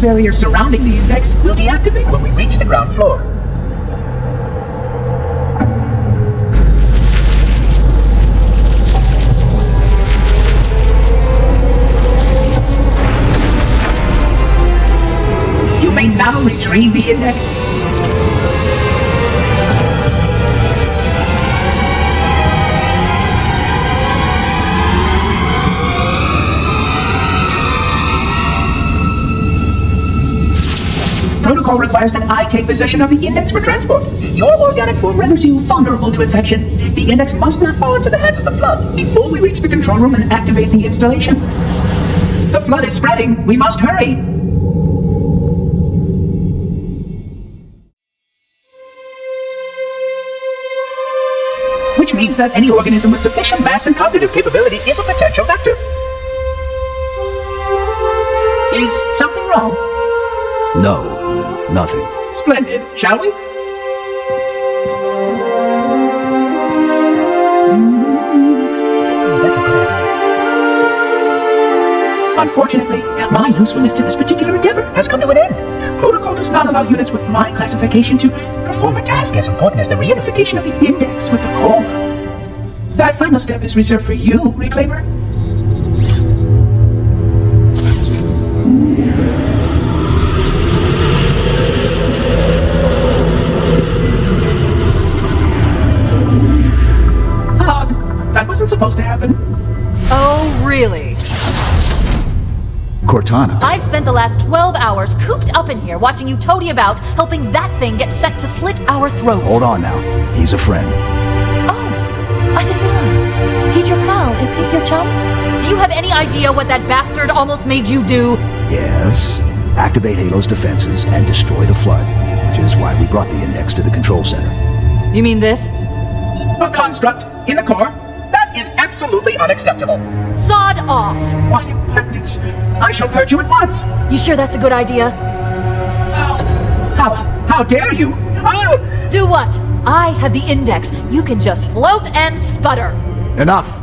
Barrier surrounding the index will deactivate when we reach the ground floor. You may now retrieve the index. Protocol requires that I take possession of the index for transport. Your organic form renders you vulnerable to infection. The index must not fall into the hands of the flood before we reach the control room and activate the installation. The flood is spreading. We must hurry. Which means that any organism with sufficient mass and cognitive capability is a potential vector. Is something wrong? No, nothing. Splendid, shall we? That's a good idea. Unfortunately, my usefulness to this particular endeavor has come to an end. Protocol does not allow units with my classification to perform a task as important as the reunification of the index with the core. That final step is reserved for you, Reclaimer. That wasn't supposed to happen. Oh, really? Cortana. I've spent the last 12 hours cooped up in here watching you toady about, helping that thing get set to slit our throats. Hold on now. He's a friend. Oh, I didn't realize. He's your pal, is he? Your chum? Do you have any idea what that bastard almost made you do? Yes. Activate Halo's defenses and destroy the flood, which is why we brought the index to the control center. You mean this? A construct in the core? That is absolutely unacceptable. Sod off! What impertinence! I shall purge you at once! You sure that's a good idea? How dare you? I'll... Do what? I have the index. You can just float and sputter. Enough!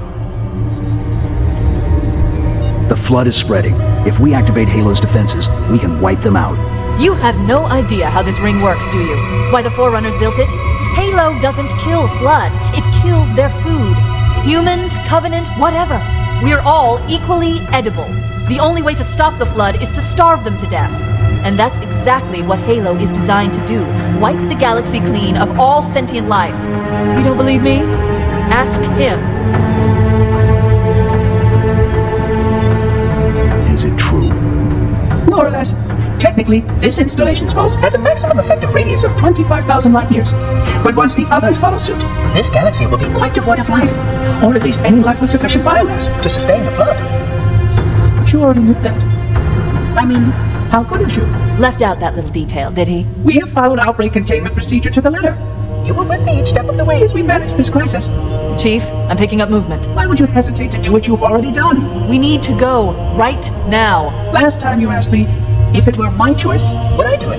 The flood is spreading. If we activate Halo's defenses, we can wipe them out. You have no idea how this ring works, do you? Why the Forerunners built it? Halo doesn't kill Flood. It kills their food. Humans, Covenant, whatever. We're all equally edible. The only way to stop the Flood is to starve them to death. And that's exactly what Halo is designed to do. Wipe the galaxy clean of all sentient life. You don't believe me? Ask him. Is it true? More or less. Technically, Technically, this installation's pulse has a maximum effective radius of 25,000 light years. But once the others follow suit, this galaxy will be quite devoid of life, or at least any life with sufficient biomass to sustain the flood. But you already knew that. I mean, how couldn't you? Left out that little detail, did he? We have followed outbreak containment procedure to the letter. You were with me each step of the way as we managed this crisis. Chief, I'm picking up movement. Why would you hesitate to do what you've already done? We need to go right now. Last time you asked me, if it were my choice, would I do it?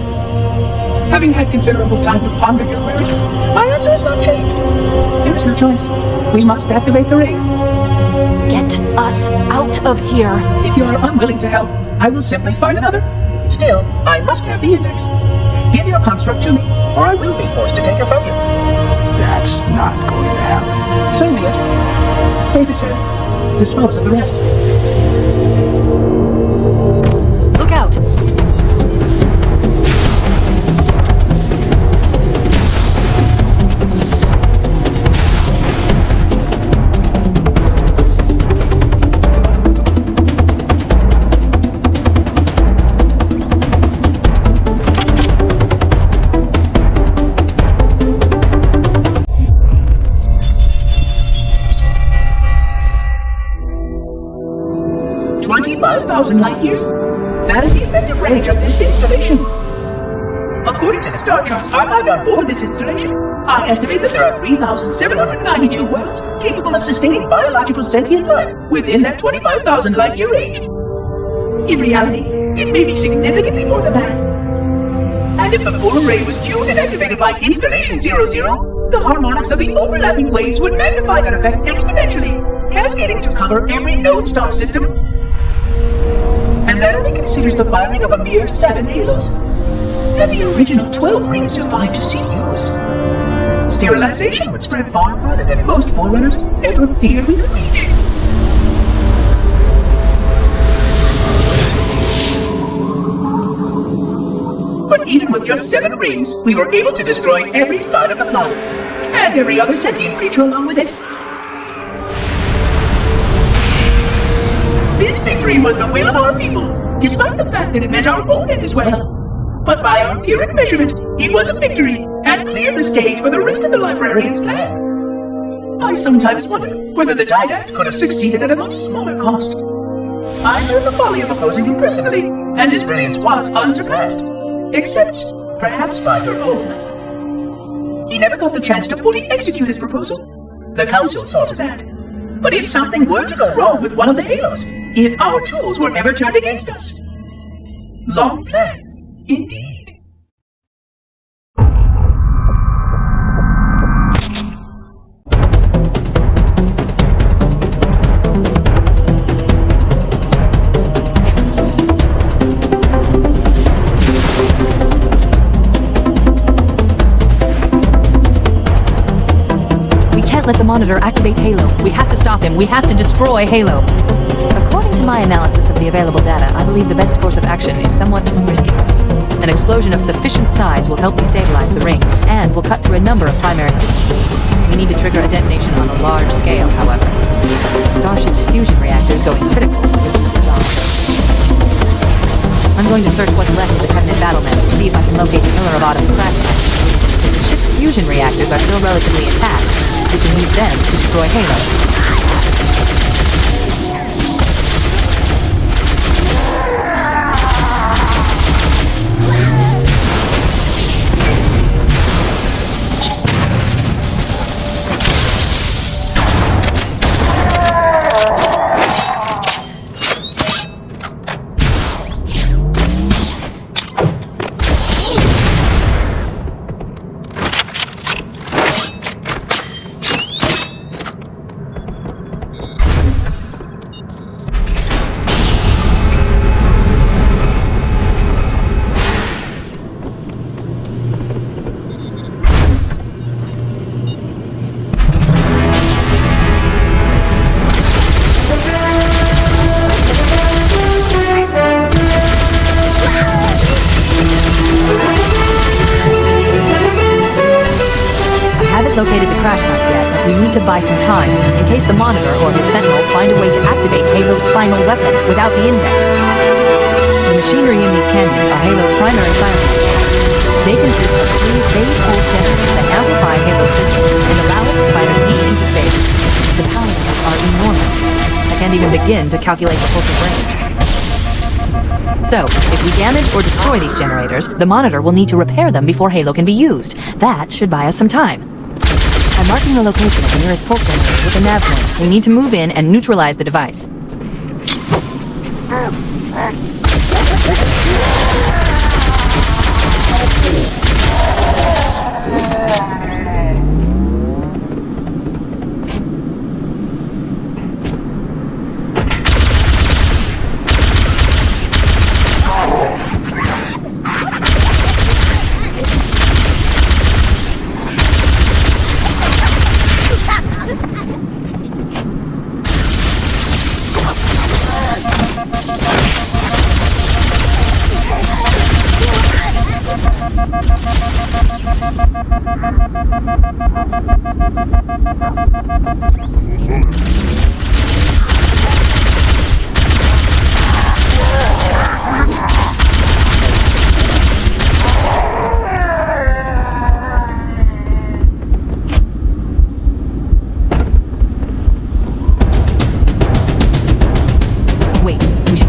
Having had considerable time to ponder your query, my answer has not changed. There is no choice. We must activate the ring. Get us out of here. If you are unwilling to help, I will simply find another. Still, I must have the index. Give your construct to me, or I will be forced to take it from you. That's not going to happen. So be it. Save his head. Dispose of the rest. Look out! Light years. That is the effective range of this installation. According to the star charts archived on board this installation, I estimate that there are 3,792 worlds capable of sustaining biological sentient life within that 25,000 light year range. In reality, it may be significantly more than that. And if the full array was tuned and activated by installation 00, the harmonics of the overlapping waves would magnify that effect exponentially, cascading to cover every known star system. And that only considers the firing of a mere 7 halos. And the original 12 rings survived to see use. Sterilization would spread far farther than most forerunners ever feared we could reach. But even with just 7 rings, we were able to destroy every side of the planet, and every other sentient creature along with it. This victory was the will of our people, despite the fact that it meant our own end as well. But by our empiric measurement, it was a victory, and cleared the stage for the rest of the librarian's plan. I sometimes wonder whether the Didact could have succeeded at a much smaller cost. I learned the folly of opposing him personally, and his brilliance was unsurpassed, except perhaps by your own. He never got the chance to fully execute his proposal. The Council saw to that. But if something were to go wrong with one of the halos, if our tools were ever turned against us. Long plans, indeed. Let the monitor activate Halo. We have to stop him. We have to destroy Halo. According to my analysis of the available data, I believe the best course of action is somewhat risky. An explosion of sufficient size will help destabilize the ring, and will cut through a number of primary systems. We need to trigger a detonation on a large scale, however. Starship's fusion reactor is going critical. I'm going to search what's left of the Covenant battlement to see if I can locate the Pillar of Autumn's crash site. If the ship's fusion reactors are still relatively intact, we can use them to destroy Halo. Located the crash site yet, but we need to buy some time, in case the Monitor or his Sentinels find a way to activate Halo's final weapon without the index. machinery in these canyons are Halo's primary fire sources. They consist of 3 phase pulse generators that amplify Halo's signal and allow it to fire deep into space. The power levels are enormous. I can't even begin to calculate the pulse's range. So, if we damage or destroy these generators, the monitor will need to repair them before Halo can be used. That should buy us some time. I'm marking the location of the nearest pulse generator with a nav point. We need to move in and neutralize the device.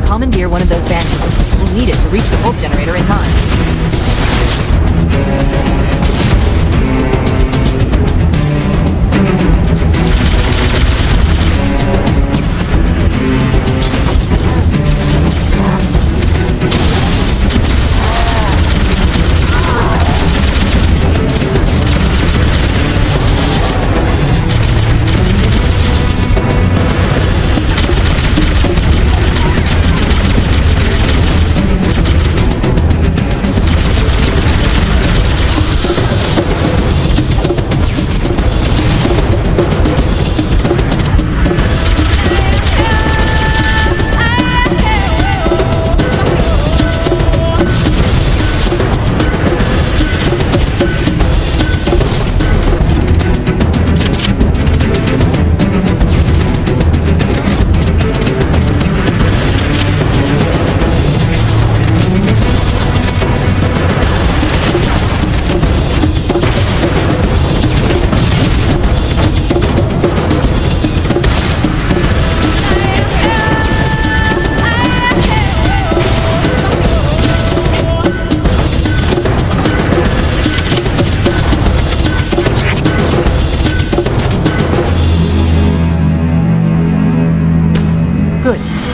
Commandeer one of those banshees. We'll need it to reach the pulse generator in time.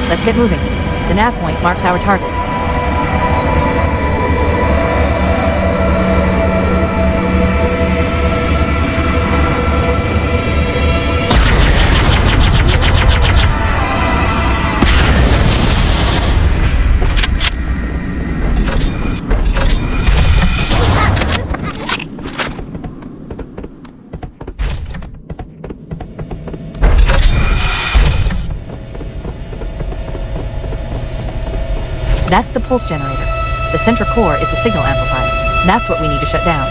Let's get moving. The nav point marks our target. That's the pulse generator. The center core is the signal amplifier. That's what we need to shut down.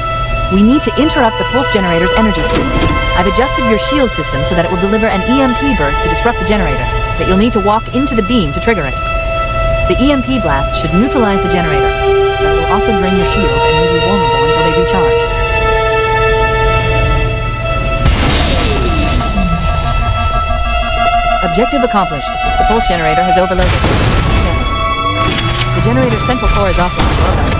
We need to interrupt the pulse generator's energy stream. I've adjusted your shield system so that it will deliver an EMP burst to disrupt the generator, but you'll need to walk into the beam to trigger it. The EMP blast should neutralize the generator, but it will also drain your shields and leave you vulnerable until they recharge. Objective accomplished. The pulse generator has overloaded. The generator's central core is offline. Well done.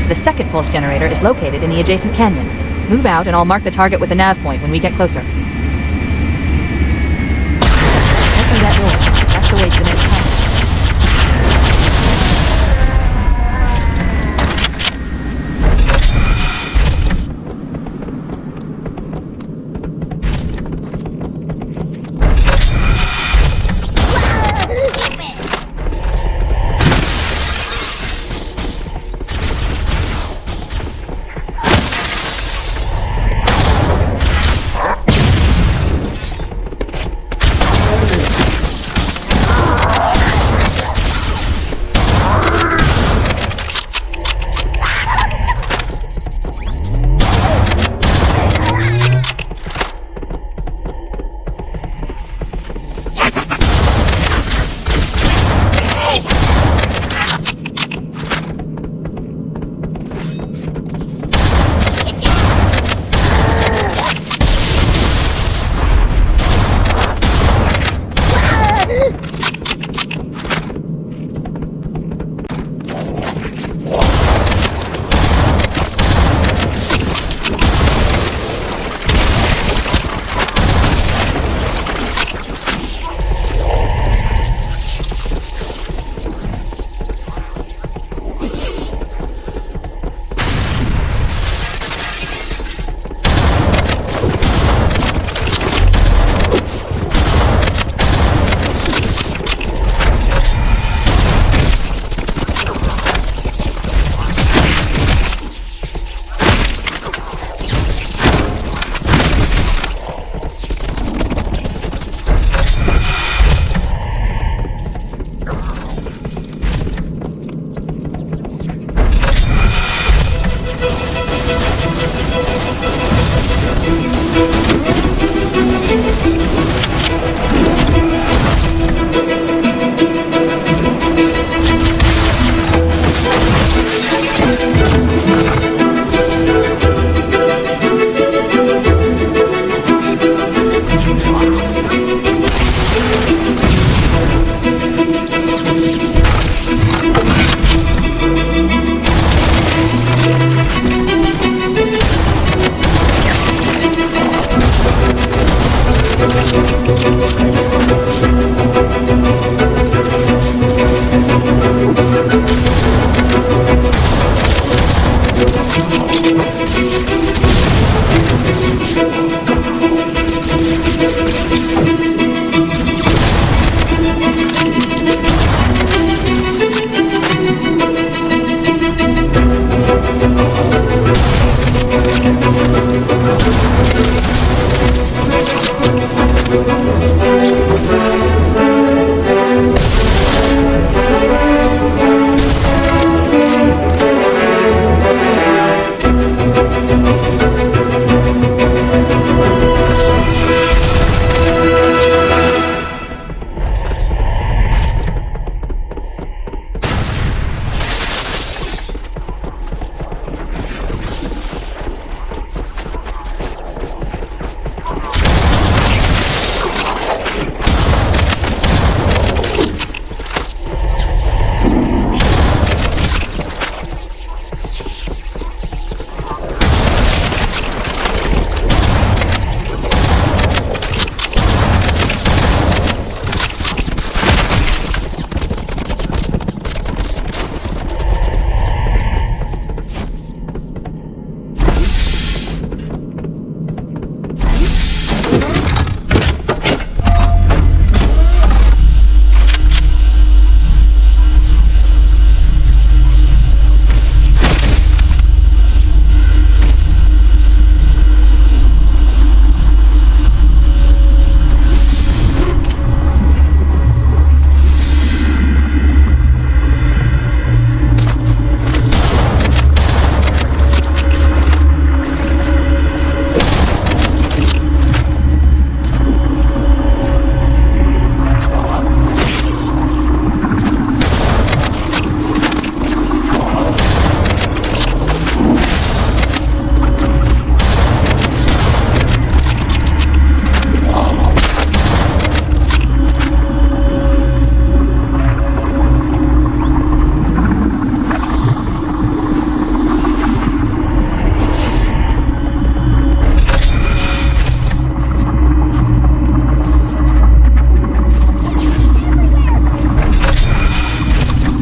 The second pulse generator is located in the adjacent canyon. Move out and I'll mark the target with a nav point when we get closer. Open that door. That's the way to the next canyon.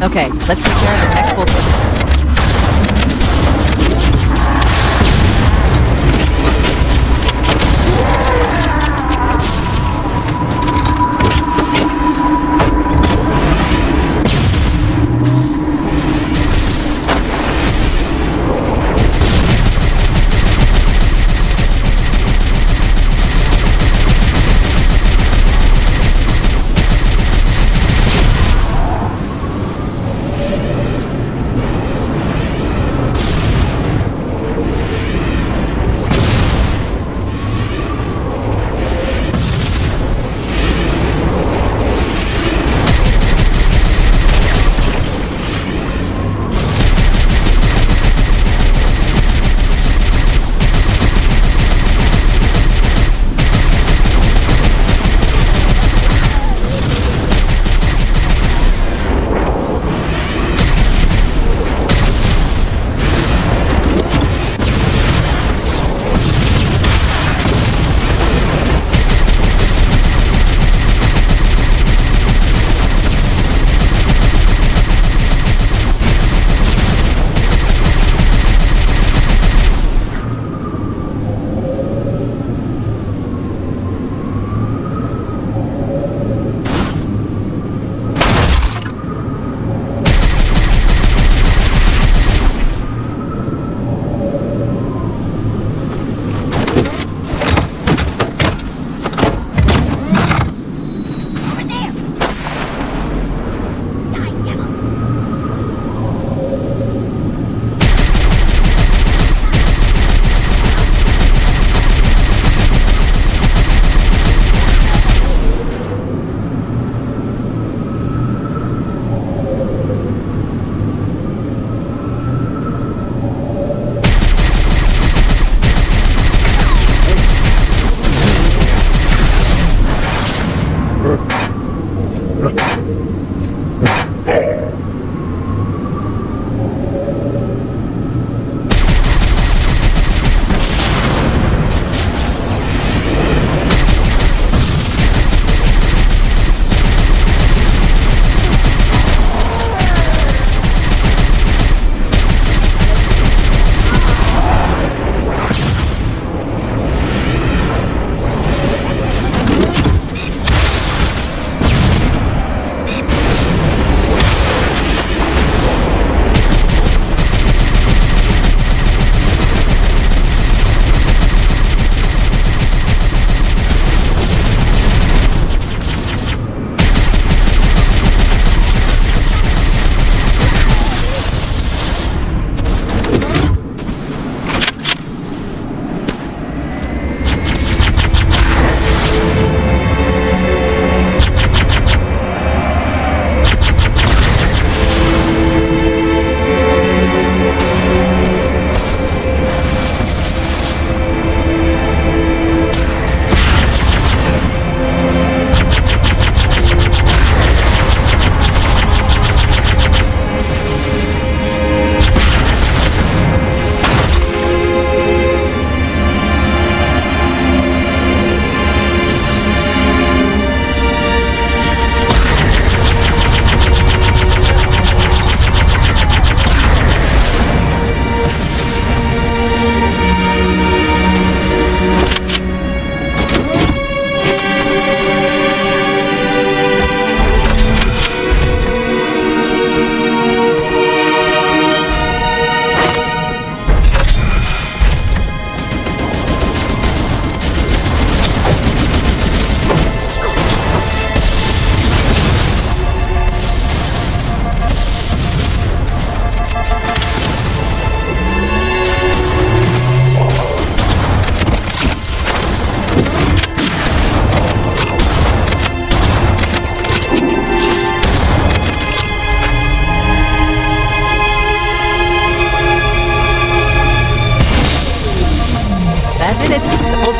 Okay, let's take care of the next bullshit.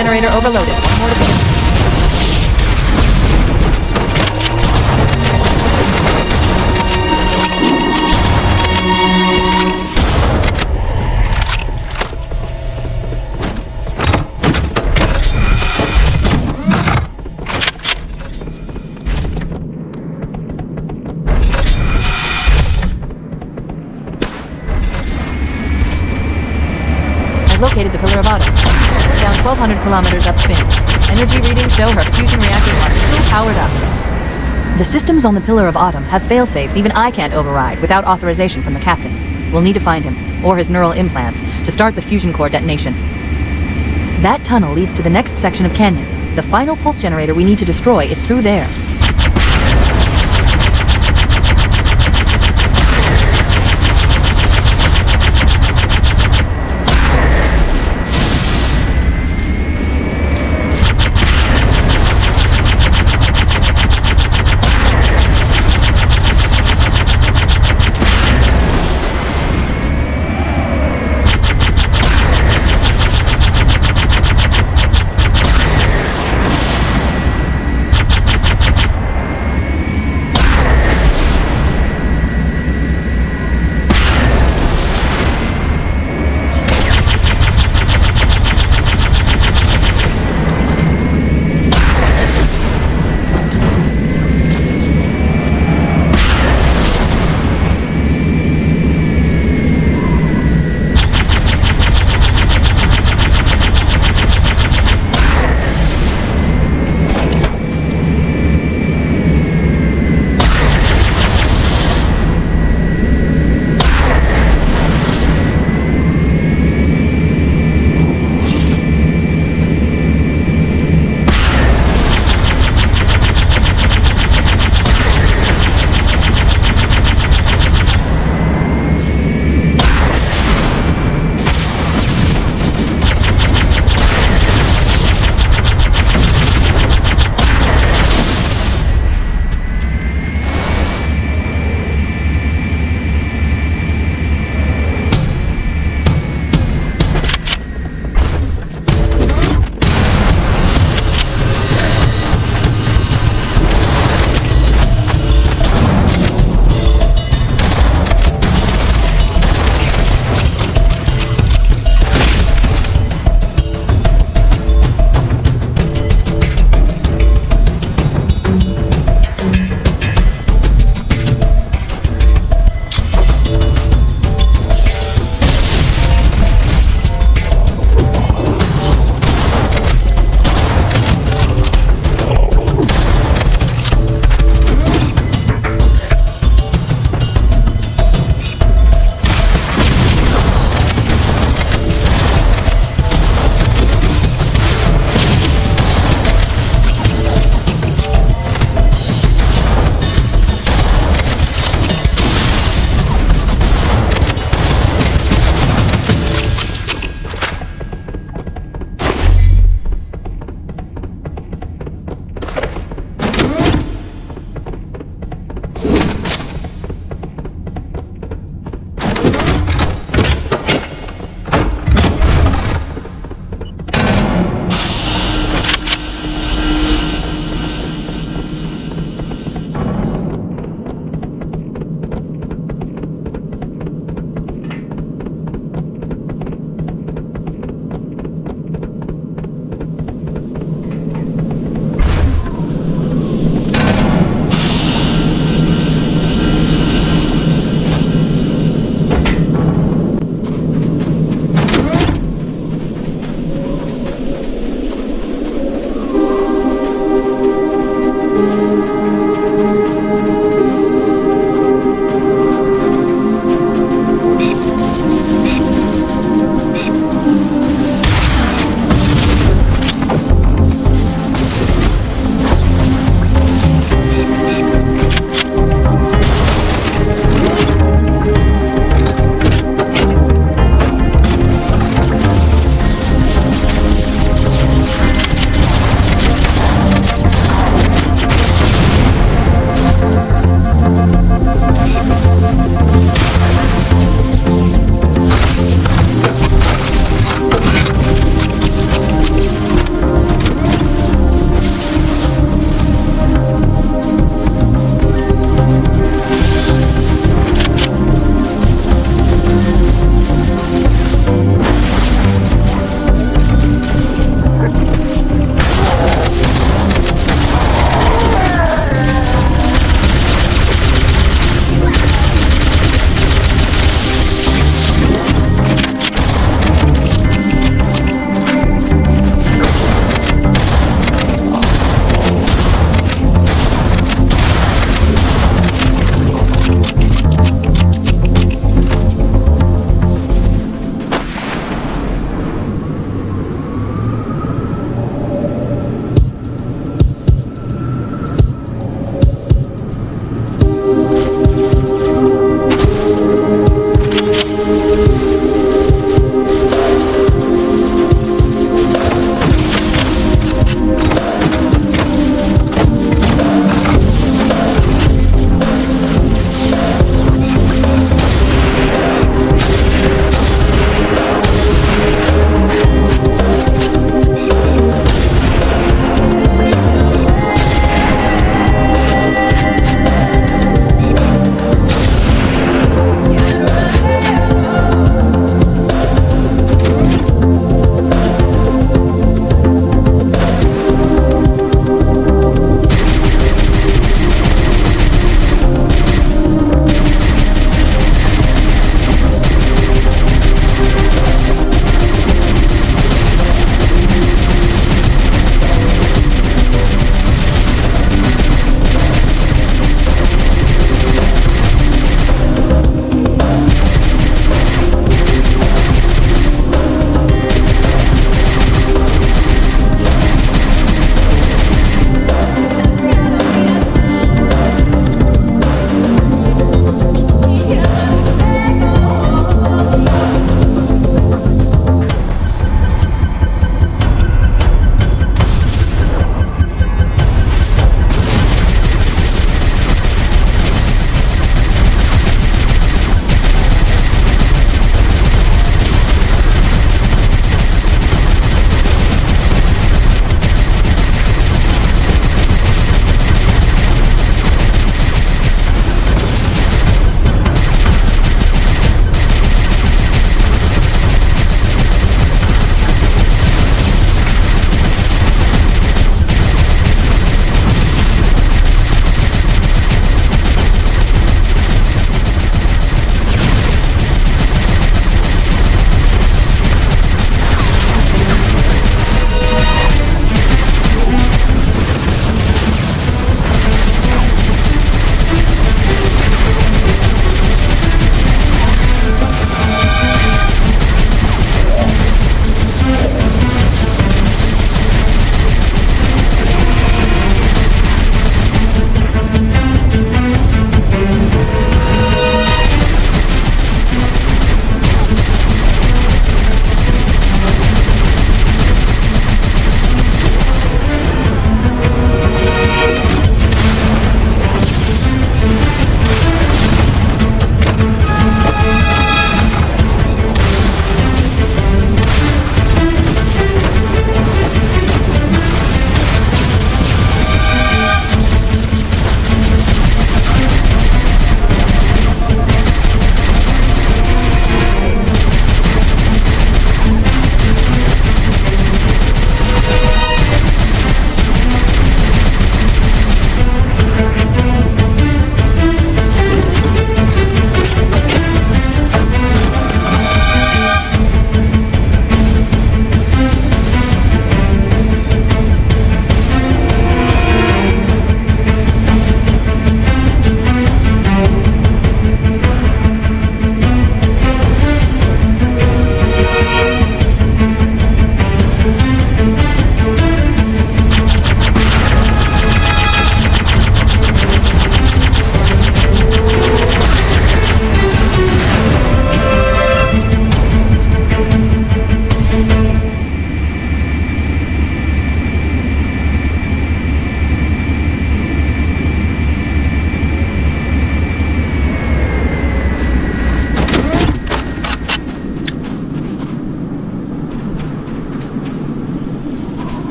generator overloaded. One more to go. I've located the Pillar of Autumn. Down 1,200 kilometers upspin. Energy readings show her fusion reactors are still powered up. The systems on the Pillar of Autumn have failsafes even I can't override without authorization from the captain. We'll need to find him, or his neural implants, to start the fusion core detonation. That tunnel leads to the next section of canyon. The final pulse generator we need to destroy is through there.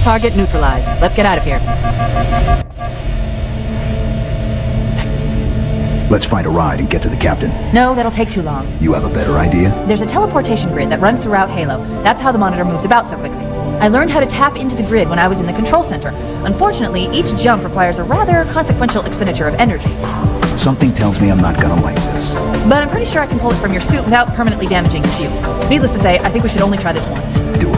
target neutralized. Let's get out of here. Let's find a ride and get to the captain. No, that'll take too long. You have a better idea? There's a teleportation grid that runs throughout Halo. That's how the monitor moves about so quickly. I learned how to tap into the grid when I was in the control center. Unfortunately, each jump requires a rather consequential expenditure of energy. Something tells me I'm not gonna like this. But I'm pretty sure I can pull it from your suit without permanently damaging your shields. Needless to say, I think we should only try this once. Do it.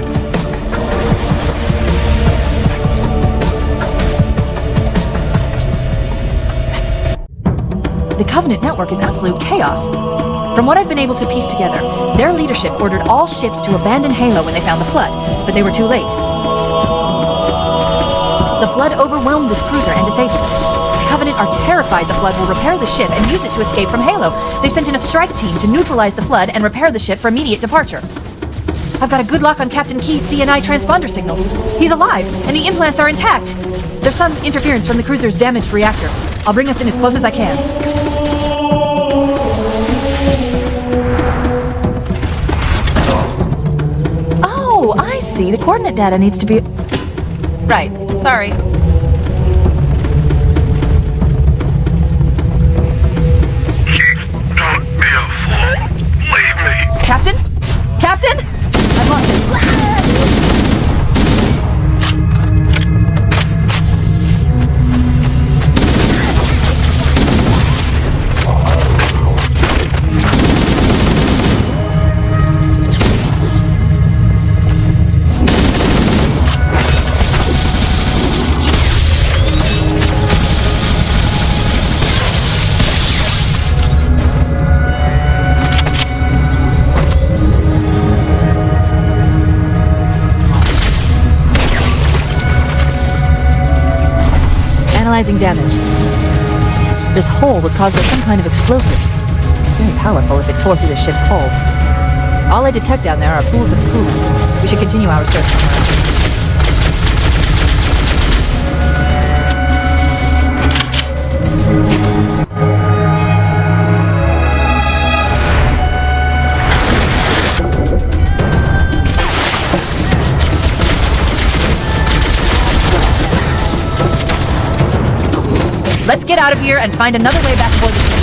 The Covenant network is absolute chaos. From what I've been able to piece together, their leadership ordered all ships to abandon Halo when they found the Flood, but they were too late. The Flood overwhelmed this cruiser and disabled it. The Covenant are terrified the Flood will repair the ship and use it to escape from Halo. They've sent in a strike team to neutralize the Flood and repair the ship for immediate departure. I've got a good lock on Captain Key's CNI transponder signal. He's alive, and the implants are intact. There's some interference from the cruiser's damaged reactor. I'll bring us in as close as I can. Oh, I see. The coordinate data needs to be... Right. Sorry. Don't be a fool. Leave me. Captain? Captain? I've lost it. Analyzing damage. This hole was caused by some kind of explosive. Very powerful if it tore through the ship's hull. All I detect down there are pools of coolant. We should continue our search somewhere else. Let's get out of here and find another way back aboard the ship.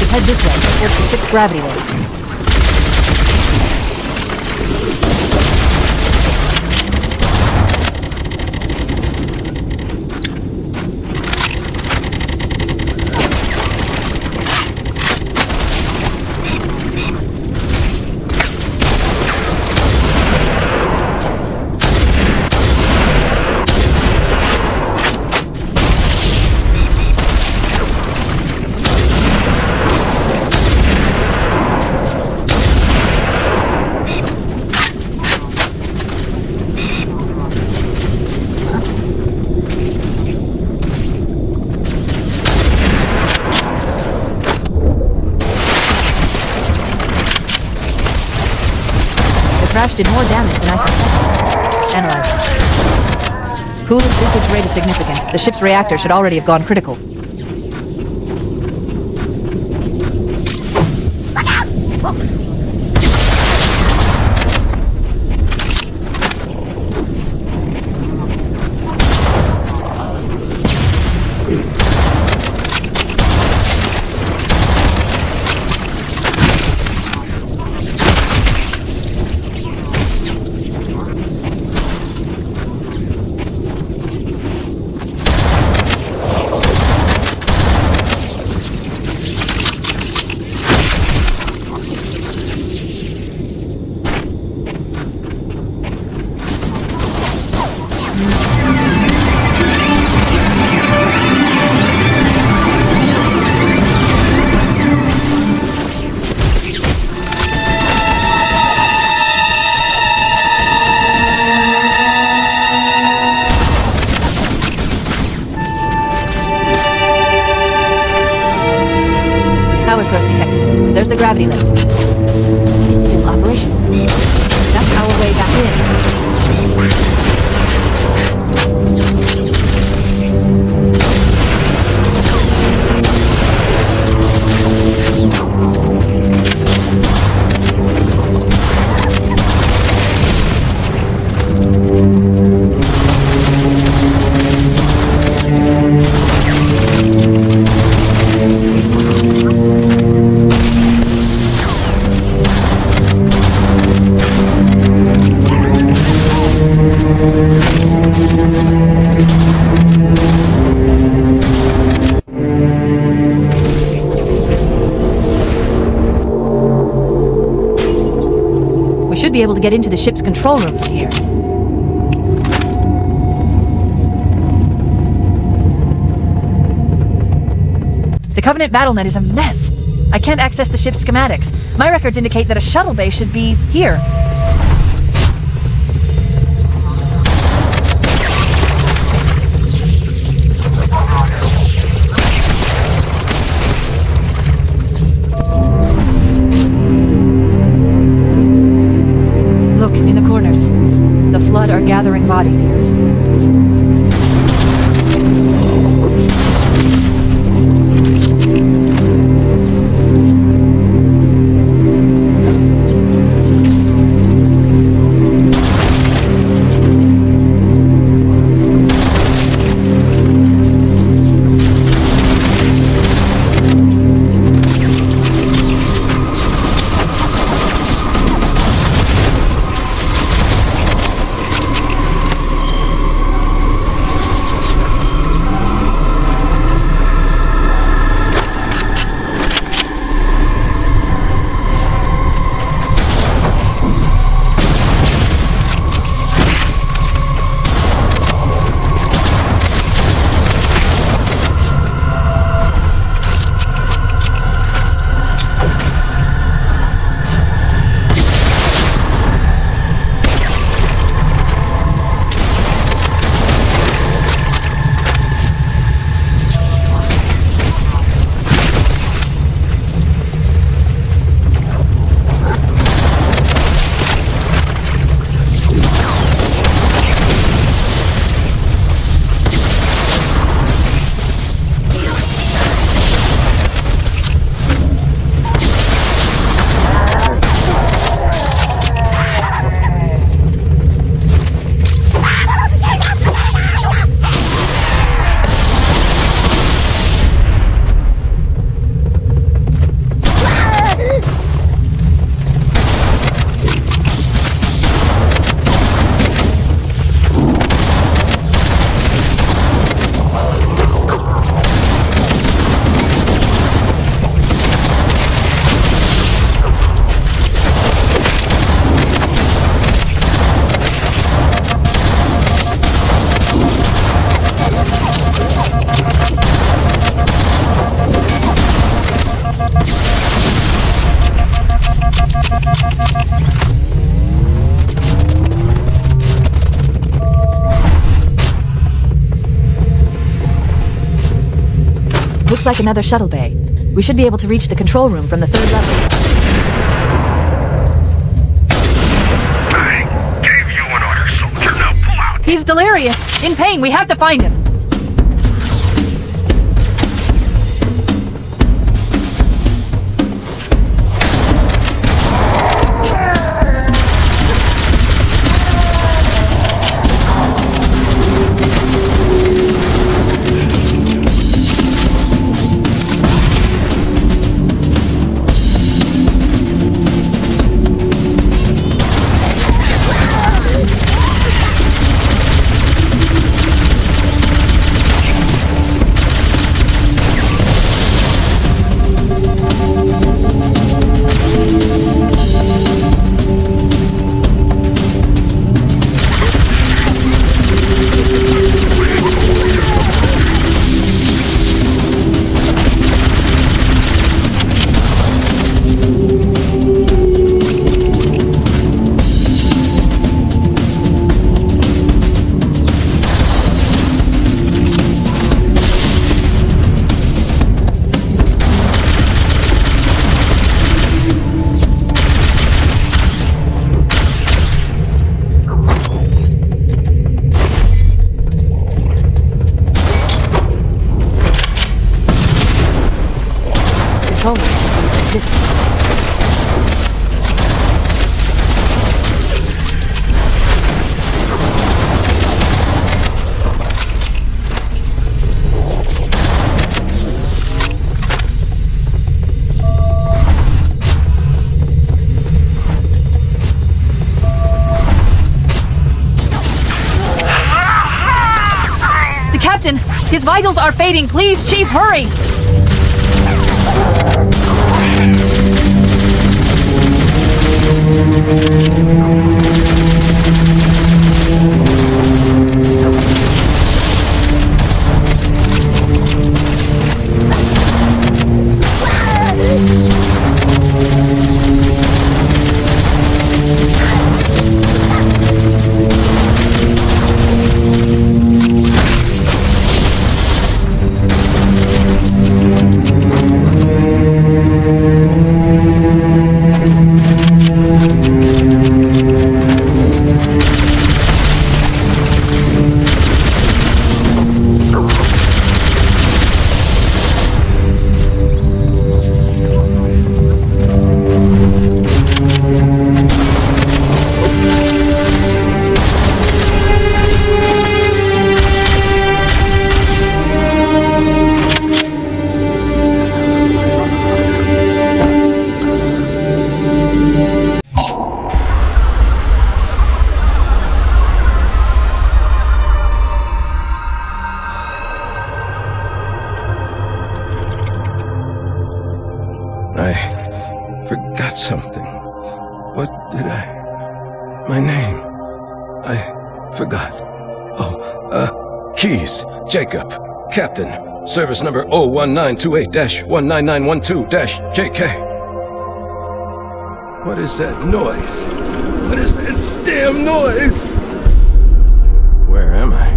Head this way, towards the ship's gravity load. The crash did more damage than I suspected. Analyzing. Coolant leakage rate is significant. The ship's reactor should already have gone critical. Look out! Source detected. There's the gravity lift. It's still operational. That's our way back in. Be able to get into the ship's control room from here. The Covenant BattleNet is a mess. I can't access the ship's schematics. My records indicate that a shuttle bay should be here. Are gathering bodies here. Looks like another shuttle bay. We should be able to reach the control room from the 3rd level. I gave you an order, soldier. Now pull out. He's delirious. In pain. We have to find him. His vitals are fading. Please, Chief, hurry! I forgot something. What did my name? I forgot. Keys, Jacob, Captain, service number 01928-19912-JK. What is that noise? What is that damn noise? Where am I?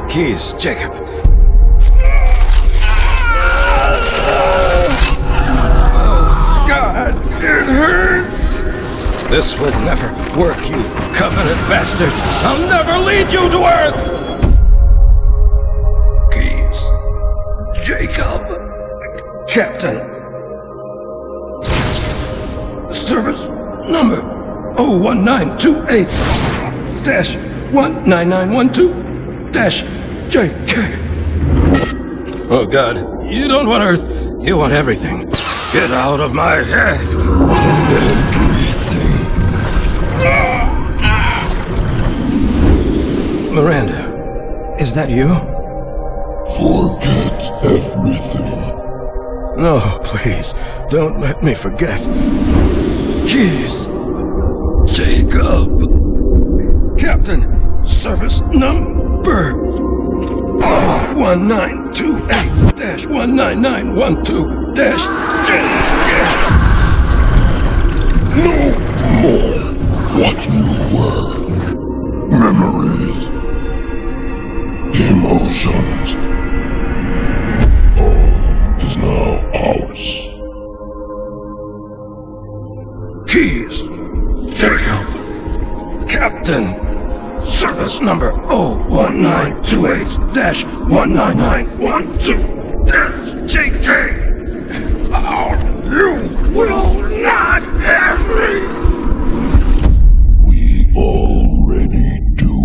Keys, Jacob. Oh, God, it hurts. This will never work, you Covenant bastards. I'll never lead you to Earth. Keys, Jacob, Captain. Service number 01928-19912-JK. Oh, God, you don't want Earth. You want everything. Get out of my head. Miranda, is that you? Forget everything. No, please, don't let me forget. Keys, Jacob, Captain, service number 1928. 19912-J. No more what you were. Memories. Emotions. All is now ours. Keys. Take help. Captain. Service number 01928-19912-JK. You will not have me! We already do.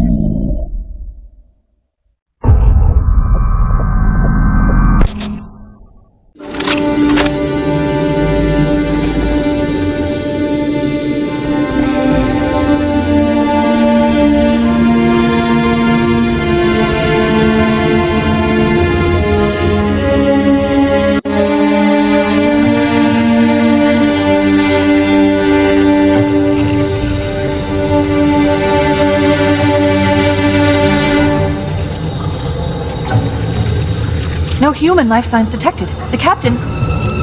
No human life signs detected. The captain,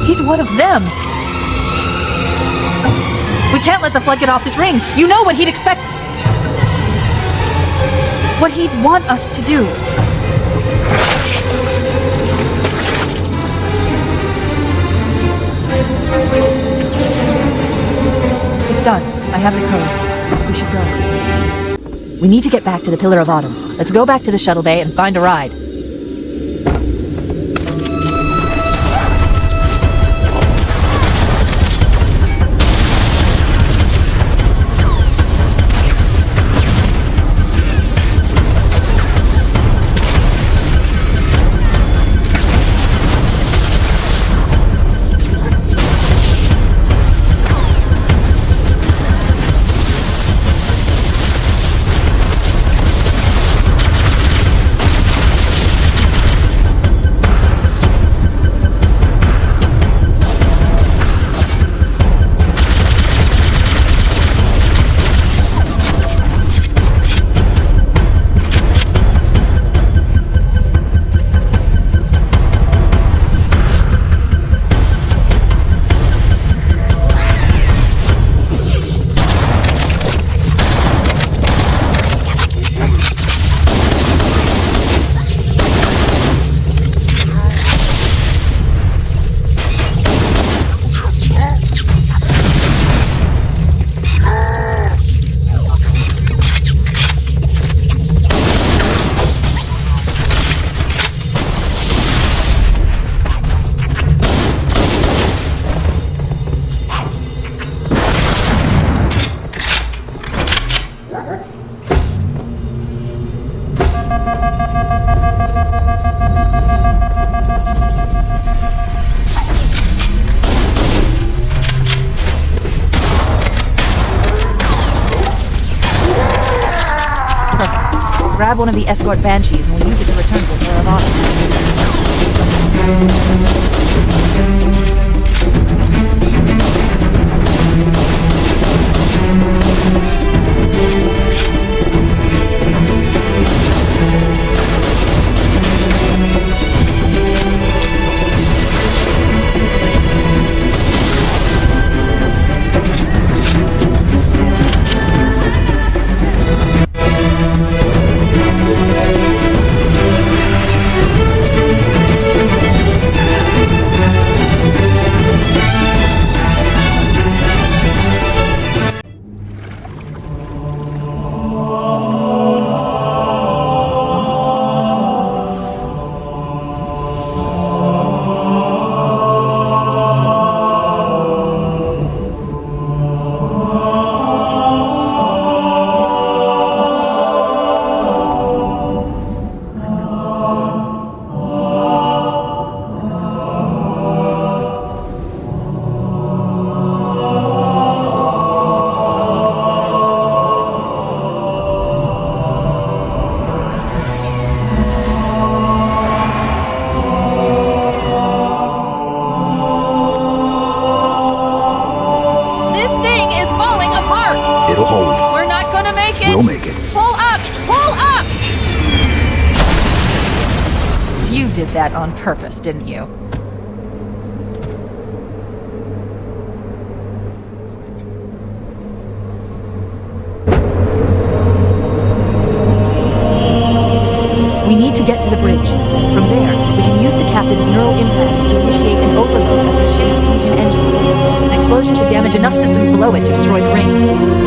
he's one of them. We can't let the flood get off this ring. You know what he'd expect. What he'd want us to do. It's done. I have the code. We should go. We need to get back to the Pillar of Autumn. Let's go back to the shuttle bay and find a ride. Grab one of the escort banshees and we'll use it to return to the Pillar of Autumn. It'll hold. We're not gonna make it. We'll make it. Pull up! Pull up! You did did that on purpose, didn't you? We need to get to the bridge. From there, we can use the captain's neural implants to initiate an overload of the ship's fusion engines. An explosion should damage enough systems below it to destroy the ring.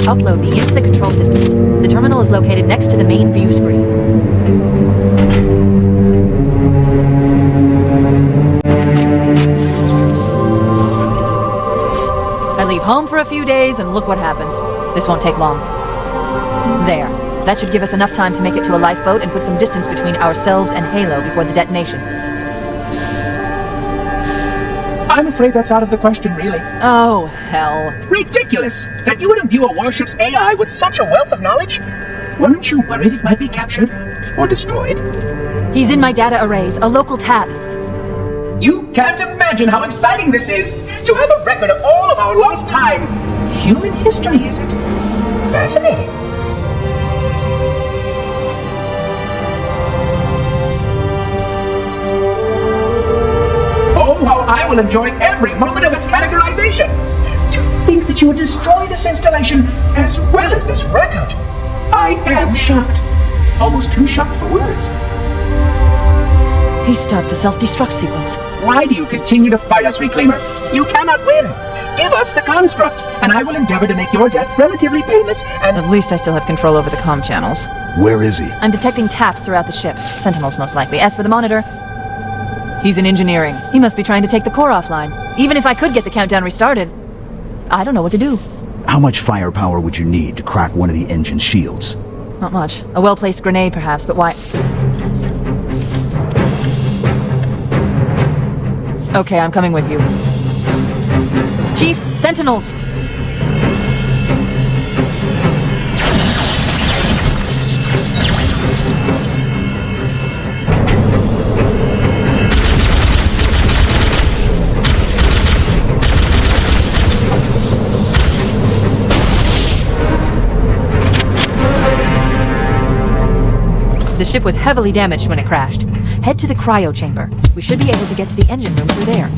Upload me into the control systems. The terminal is located next to the main view screen. I leave home for a few days and look what happens. This won't take long. There. That should give us enough time to make it to a lifeboat and put some distance between ourselves and Halo before the detonation. I'm afraid that's out of the question, really. Oh, hell. Ridiculous! That you would imbue a warship's AI with such a wealth of knowledge? Weren't you worried it might be captured? Or destroyed? He's in my data arrays, a local tab. You can't imagine how exciting this is! To have a record of all of our lost time! Human history, is it? Fascinating. Oh, how I will enjoy every moment of its categorization! To think that you would destroy this installation as well as this record! I am shocked. Almost too shocked for words. He stopped the self-destruct sequence. Why do you continue to fight us, Reclaimer? You cannot win! Give us the construct, and I will endeavor to make your death relatively painless and— At least I still have control over the comm channels. Where is he? I'm detecting taps throughout the ship. Sentinels, most likely. As for the monitor, he's in engineering. He must be trying to take the core offline. Even if I could get the countdown restarted, I don't know what to do. How much firepower would you need to crack one of the engine's shields? Not much. A well-placed grenade, perhaps, but why? Okay, I'm coming with you. Chief, Sentinels! The ship was heavily damaged when it crashed. Head to the cryo chamber. We should be able to get to the engine room through there.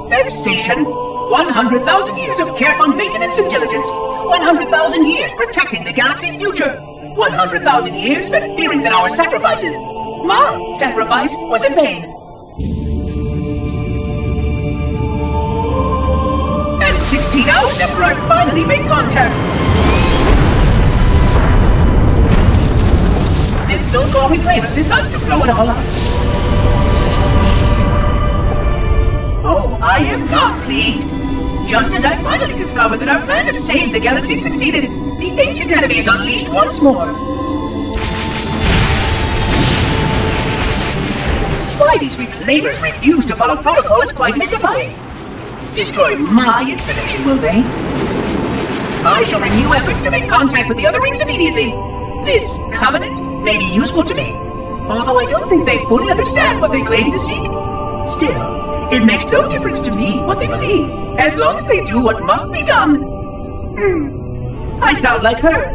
Devastation. 100,000 years of careful maintenance and diligence. 100,000 years protecting the galaxy's future. 100,000 years spent fearing that our sacrifices, my sacrifice, was in vain. And 16 hours after I finally made contact. This so-called reclaimer decides to blow it all up. Oh, I am not pleased. Just as I finally discovered that our plan to save the galaxy succeeded, the ancient enemy is unleashed once more. Why these reclaimers refuse to follow protocol is quite mystifying. Destroy my installation, will they? I shall renew efforts to make contact with the other rings immediately. This covenant may be useful to me, although I don't think they fully understand what they claim to seek. Still, it makes no difference to me what they believe, as long as they do what must be done. I sound like her.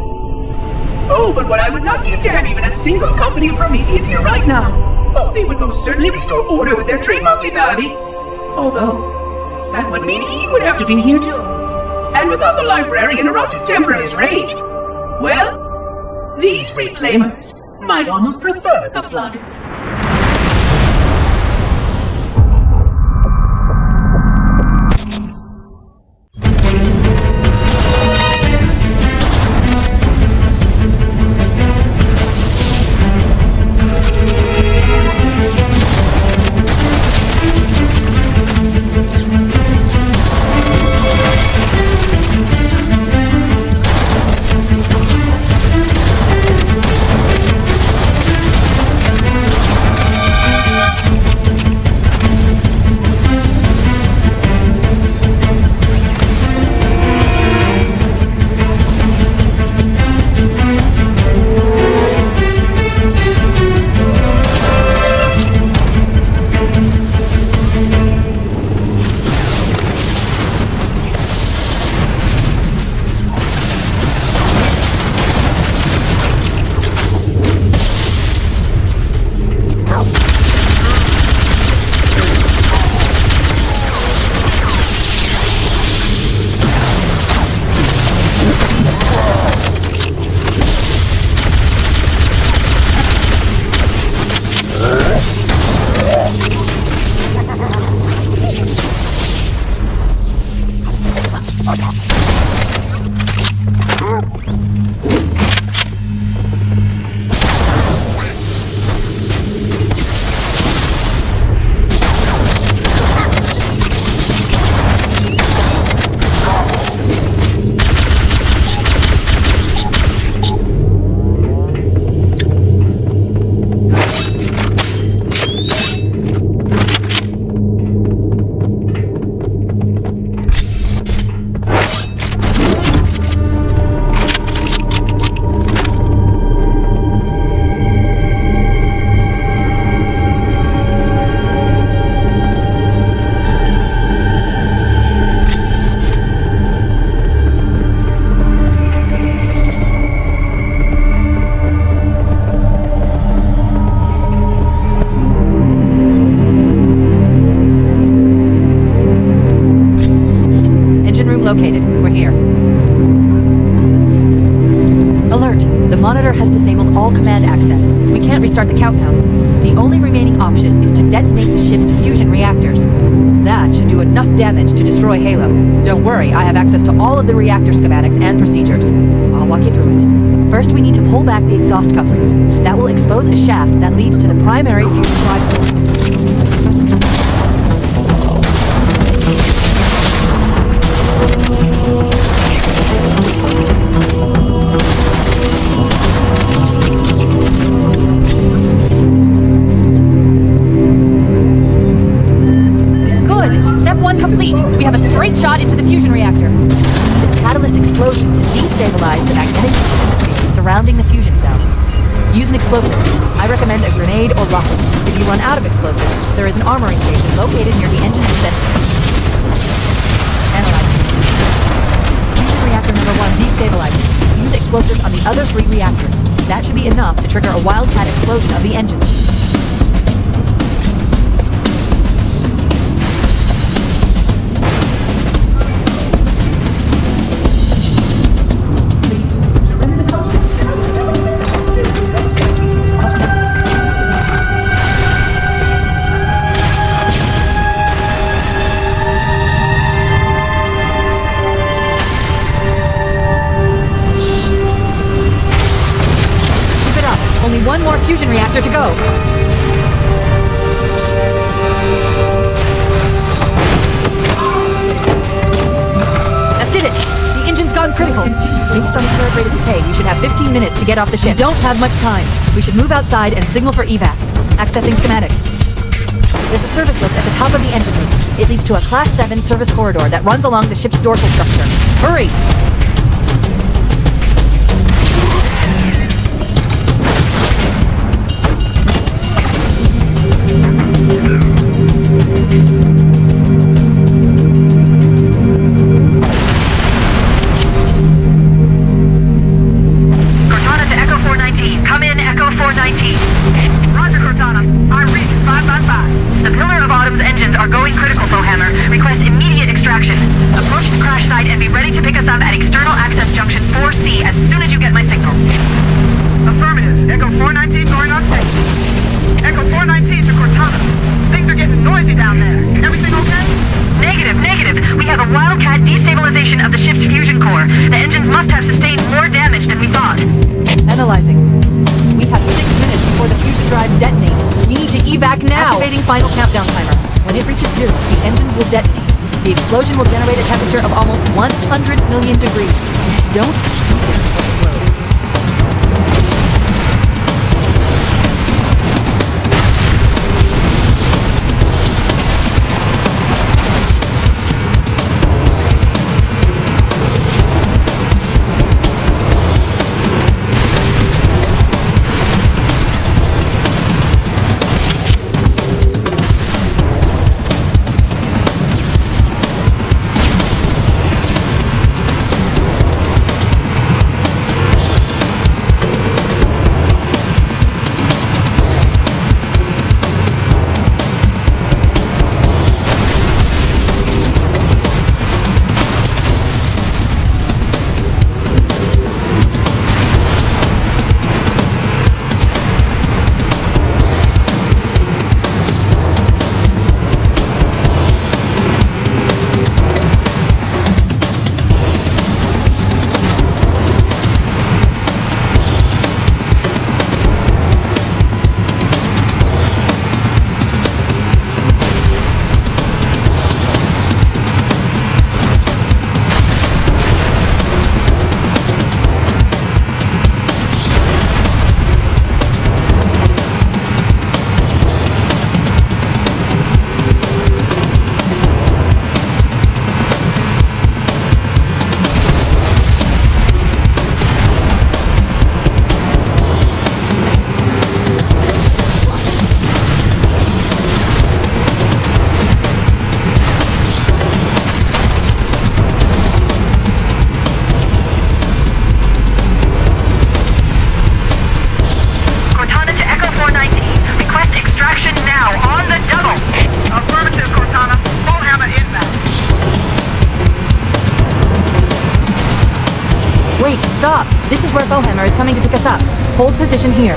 Oh, but what I would not give to have even a single company of Prometheans here right now. Oh, they would most certainly restore order with their trademark lethality. Although, that would mean he would have to be here too. And without the librarian around to temper his rage, well, these reclaimers might almost prefer the blood. Order has disabled all command access. We can't restart the countdown. The only remaining option is to detonate the ship's fusion reactors. That should do enough damage to destroy Halo. Don't worry, I have access to all of the reactor schematics and procedures. I'll walk you through it. First, we need to pull back the exhaust couplings. That will expose a shaft that leads to the primary fusion drive core. Shot into the fusion reactor. We need a catalyst explosion to destabilize the magnetic field surrounding the fusion cells. Use an explosive. I recommend a grenade or rocket. If you run out of explosives, there is an armory station located near the engine center. Analyze it. Fusion reactor number 1 destabilized. Use explosives on the other 3 reactors. That should be enough to trigger a wildcat explosion of the engine. One more fusion reactor to go. That did it! The engine's gone critical. Based on the current rate of decay, we should have 15 minutes to get off the ship. We don't have much time. We should move outside and signal for evac. Accessing schematics. There's a service lift at the top of the engine room. It leads to a Class 7 service corridor that runs along the ship's dorsal structure. Hurry! Final countdown timer. When it reaches 0, the engines will detonate. The explosion will generate a temperature of almost 100 million degrees. Don't shoot it before it blows. coming to pick us up. Hold position here.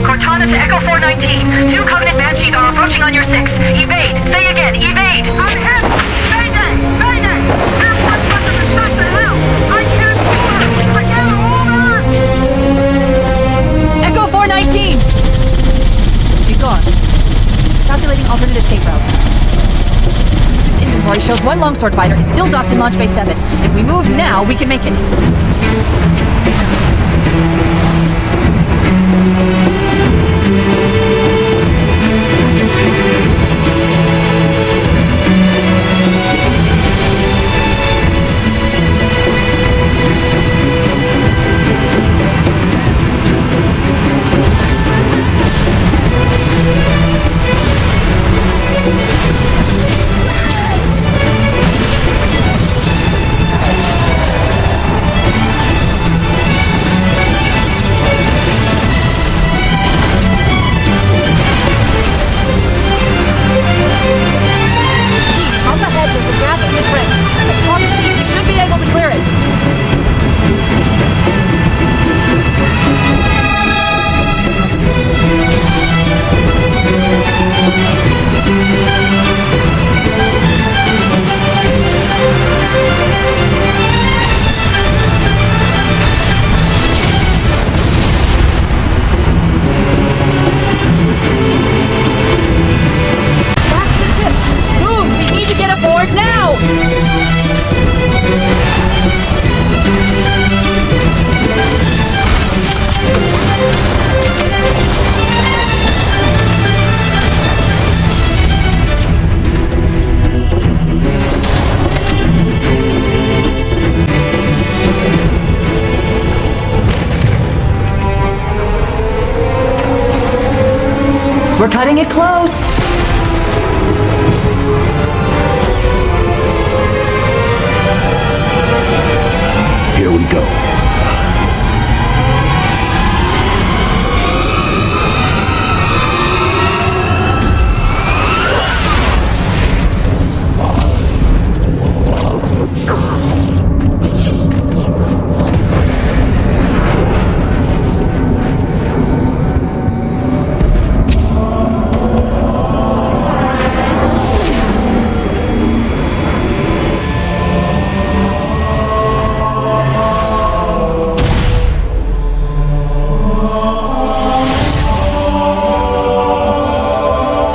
Cortana to Echo 419. 2 Covenant Banshees are approaching on your 6. Evade. Say again, evade. I'm hit! Mayday! Mayday! There's one person to shut the hell! I can't hold her! I can't hold her! Echo 419! She's gone. Calculating alternate escape route. This inventory shows 1 longsword fighter is still docked in Launch Bay 7. If we move now, we can make it. We're cutting it close. Here we go.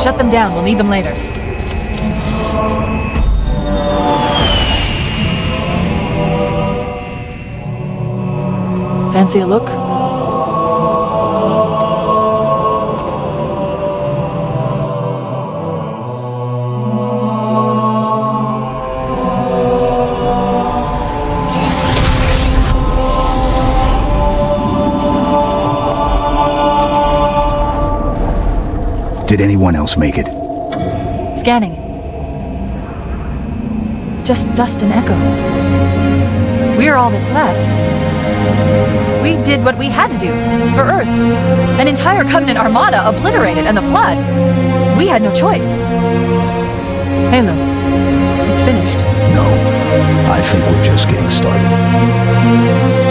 Shut them down. We'll need them later. Fancy a look? Did anyone else make it? Scanning. Just dust and echoes. We're all that's left. We did what we had to do, for Earth. An entire Covenant armada obliterated, and the Flood. We had no choice. Halo, it's finished. No, I think we're just getting started.